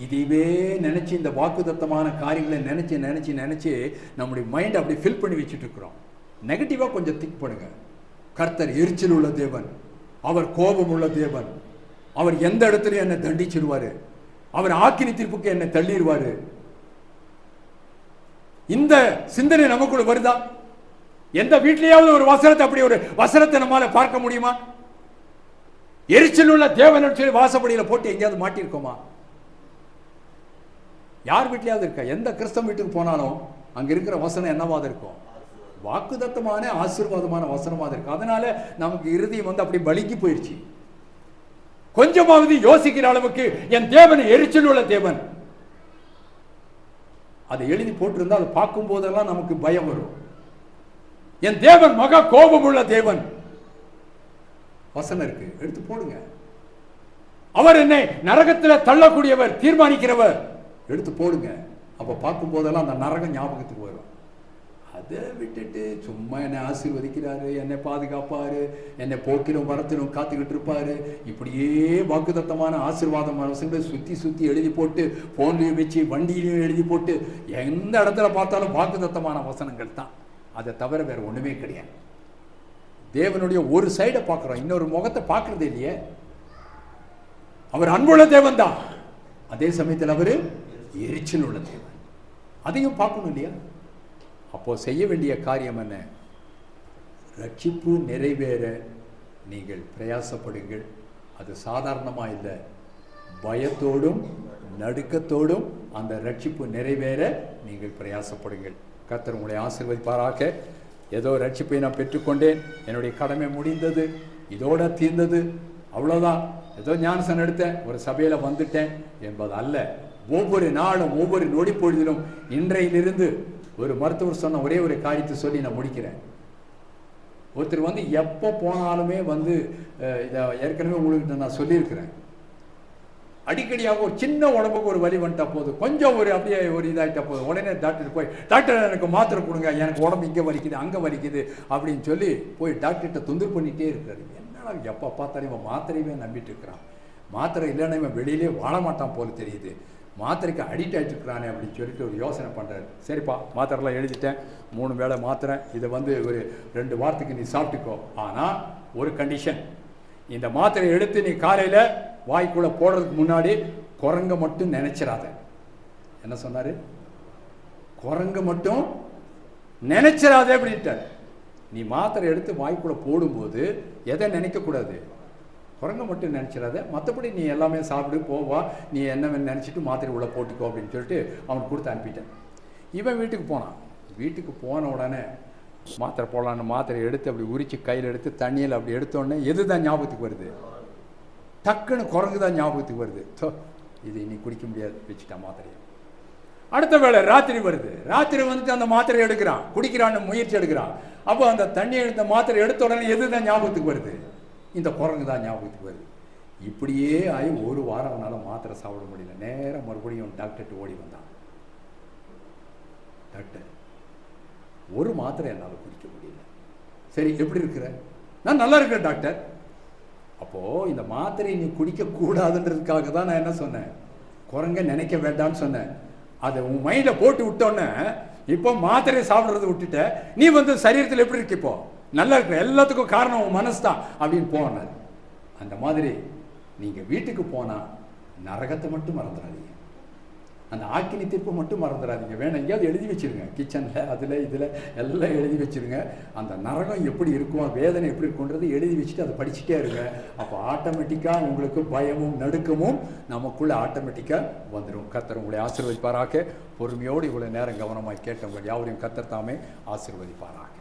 இதுவே நினைச்சு, இந்த வாக்குத்தத்தமான காரியங்களை நினைச்சு நம்முடைய மைண்ட் அப்படி ஃபில் பண்ணி வச்சுட்டு இருக்கிறோம். நெகட்டிவா கொஞ்சம் திங்க் பண்ணுங்க. கர்த்தர் எரிச்சல் உள்ள தேவன், அவர் கோபம் உள்ள தேவன், அவர் எந்த இடத்துலயும் என்னை தண்டிச்சிருவாரு, அவர் ஆக்கினி தீர்ப்புக்கு என்னை தள்ளிடுவாரு. இந்த சிந்தனை நமக்குள்ள வருதா? எந்த வீட்லயாவது ஒரு வசனத்தை, அப்படி ஒரு வசனத்தை நம்மால பார்க்க முடியுமா? எரிச்சல் உள்ள தேவன் சொல்லி வாசப்படியில போட்டு எங்கேயாவது மாட்டிருக்கோமா? யார் வீட்லயாவது இருக்கா? எந்த கிறிஸ்தவ வீட்டுக்கு போனாலும் அங்க இருக்கிற வசனம் என்னவாத இருக்கும்? வாக்குதத்தமான ஆசீர்வாதமான வசனமாக இருக்கு. அதனால நமக்கு இறுதியம் வந்து அப்படி பலிக்கு போயிடுச்சு. கொஞ்சமாவது யோசிக்கிற அளவுக்கு என் தேவன் எரிச்சல் உள்ள தேவன், அதை எழுதி போட்டிருந்தா அதை பார்க்கும் போதெல்லாம் நமக்கு பயம் வரும். என் தேவன் மகா கோபம் உள்ள தேவன், வசனம் இருக்கு, எடுத்து போடுங்க. அவர் என்னை நரகத்தில் தள்ளக்கூடியவர், தீர்மானிக்கிறவர், எடுத்து போடுங்க. அப்ப பார்க்கும் போதெல்லாம் அந்த நரகம் ஞாபகத்துக்கு வரும். அதை விட்டுட்டு சும்மா என்னை ஆசீர்வதிக்கிறாரு, என்னை பாதுகாப்பாரு, என்னை போக்கிலும் வரத்திலும் காத்துக்கிட்டு இருப்பாரு, இப்படியே வாக்குத்தத்தமான ஆசீர்வாதமான வசனங்களை சுத்தி எழுதி போட்டு, போன்லையும் வச்சு வண்டியிலையும் எழுதி போட்டு, எந்த இடத்துல பார்த்தாலும் வாக்குத்தத்தமான வசனங்கள் தான். அதை தவிர வேற ஒண்ணுமே கிடையாது. தேவனுடைய ஒரு சைடை பார்க்கிறோம், இன்னொரு முகத்தை பார்க்கறது இல்லையே. அவர் அன்புள்ள தேவன் தான், அதே சமயத்தில் அவர் எரிச்சல் உள்ள தேவன், அதையும் பார்க்கணும் இல்லையா? அப்போ செய்ய வேண்டிய காரியம் என்ன? ரட்சிப்பு நிறைவேற நீங்கள் பிரயாசப்படுங்கள். அது சாதாரணமா இல்லை, பயத்தோடும் நடுக்கத்தோடும் அந்த ரட்சிப்பு நிறைவேற நீங்கள் பிரயாசப்படுங்கள். கர்த்தர் உங்களை ஆசீர்வதிப்பாராக. ஏதோ ரட்சிப்பை நான் பெற்றுக்கொண்டேன், என்னுடைய கடமை முடிந்தது, இதோட தீர்ந்தது, அவ்வளோதான், ஏதோ ஞானஸ்நானம் எடுத்தேன், ஒரு சபையில வந்துட்டேன் என்பது அல்ல. ஒவ்வொரு நாளும் ஒவ்வொரு நொடி பொழுதிலும் இன்றையிலிருந்து ஒரு மருத்துவர் சொன்ன ஒரே ஒரு காரியத்தை சொல்லி நான் முடிக்கிறேன். ஒருத்தர் வந்து எப்போ போனாலுமே வந்து இதை ஏற்கனவே உங்களுக்கு நான் சொல்லியிருக்கிறேன், அடிக்கடியாக ஒரு சின்ன உடம்புக்கு ஒரு வலி வந்துட்டா போதும், கொஞ்சம் ஒரு அப்படியே ஒரு இதாகிட்டா போதும், உடனே டாக்டர் போய், டாக்டர் எனக்கு மாத்திரை கொடுங்க, எனக்கு உடம்பு இங்கே வலிக்குது அங்கே வலிக்குது அப்படின்னு சொல்லி போய் டாக்டர்கிட்ட தொந்தரவு பண்ணிகிட்டே இருக்கிறாரு. என்னடா எப்போ பார்த்தாலும் இவன் மாத்திரையுமே நம்பிட்டு இருக்கிறான், மாத்திரை இல்லைன்னா இவன் வெளியிலே வாழ மாட்டான் போல தெரியுது, மாத்திரைக்கு அடிக்ட் ஆகிட்டு இருக்கிறானே அப்படின்னு சொல்லிட்டு ஒரு யோசனை பண்ணுறாரு. சரிப்பா, மாத்திரைலாம் எழுதிட்டேன், 3 வேளை மாத்திரை, இதை வந்து ஒரு 2 வாரத்துக்கு நீ சாப்பிட்டுக்கோ. ஆனால் ஒரு கண்டிஷன், இந்த மாத்திரை எடுத்து நீ காலையில் வாய்க்குள்ள போடுறதுக்கு முன்னாடி குரங்க மட்டும் நினைச்சிடாத. என்ன சொன்னாரு? குரங்க மட்டும் நினைச்சிடாதே அப்படின்ட்டார். நீ மாத்திரை எடுத்து வாய்க்குள்ள போடும்போது எதை நினைக்கக்கூடாது? குரங்க மட்டும் நினைச்சிடாத, மற்றபடி நீ எல்லாமே சாப்பிடு போவா, நீ என்ன நினச்சிட்டு மாத்திரை உள்ள போட்டுக்கோ அப்படின்னு சொல்லிட்டு அவனுக்கு கொடுத்து அனுப்பிட்டேன். இவன் வீட்டுக்கு போனான். வீட்டுக்கு போன உடனே மாத்திரை போடலான்னு மாத்திரை எடுத்து அப்படி உரிச்சு கையில் எடுத்து தண்ணியில் அப்படி எடுத்தோடனே எது தான் ஞாபகத்துக்கு வருது? டக்குன்னு குரங்கு தான் ஞாபகத்துக்கு வருது. இது இன்னைக்கு குடிக்க முடியாது, வச்சுட்டா மாத்திரையை. அடுத்த வேளை ராத்திரி வருது, ராத்திரி வந்துட்டு அந்த மாத்திரை எடுக்கிறான், குடிக்கிறான்னு முயற்சி எடுக்கிறான். அப்போ அந்த தண்ணி எடுத்த மாத்திரை எடுத்த உடனே எது தான் ஞாபகத்துக்கு வருது? இந்த குரங்கு தான் ஞாபகத்துக்கு வருது. இப்படியே ஆகி ஒரு வாரம் அவனால் மாத்திரை சாப்பிட முடியல. நேரம் மறுபடியும் டாக்டர்கிட்ட ஓடி வந்தான். டாக்டர், ஒரு மாத்திரை என்னால் குடிக்க முடியல. சரி, எப்படி இருக்கிற? நான் நல்லா இருக்கிறேன் டாக்டர். அப்போது இந்த மாத்திரை நீ குடிக்கக்கூடாதுன்றதுக்காக தான் நான் என்ன சொன்னேன்? குரங்க நினைக்க வேண்டாம்னு சொன்னேன். அதை உன் மைண்டில் போட்டு விட்டோன்னே இப்போ மாத்திரை சாப்பிட்றத விட்டுட்ட, நீ வந்து சரீரத்தில் எப்படி இருக்கு? இப்போ நல்லா இருக்கிற. எல்லாத்துக்கும் காரணம் உன் மனசு தான் அப்படின்னு போனார். அந்த மாதிரி நீங்கள் வீட்டுக்கு போனால் நரகத்தை மட்டும் மறந்துடாதீங்க, அந்த ஆக்கினி தீர்ப்பு மட்டும் மறந்துடாதீங்க. வேணும் எங்கேயாவது எழுதி வச்சுருங்க, கிச்சனில் அதில் இதில் எல்லாம் எழுதி வச்சுருங்க. அந்த நரகம் எப்படி இருக்கும், வேதனை எப்படி இருக்குன்றது எழுதி வச்சுட்டு அதை படிச்சுட்டே இருங்க. அப்போ ஆட்டோமேட்டிக்காக உங்களுக்கு பயமும் நடுக்கமும் நமக்குள்ளே ஆட்டோமேட்டிக்காக வந்துடும். கர்த்தர் உங்களை ஆசீர்வதிப்பாராக. பொறுமையோடு இவ்வளோ நேரம் கவனமாக கேட்டவங்க யாவரையும் கர்த்தர் தாமே ஆசீர்வதிப்பாராக.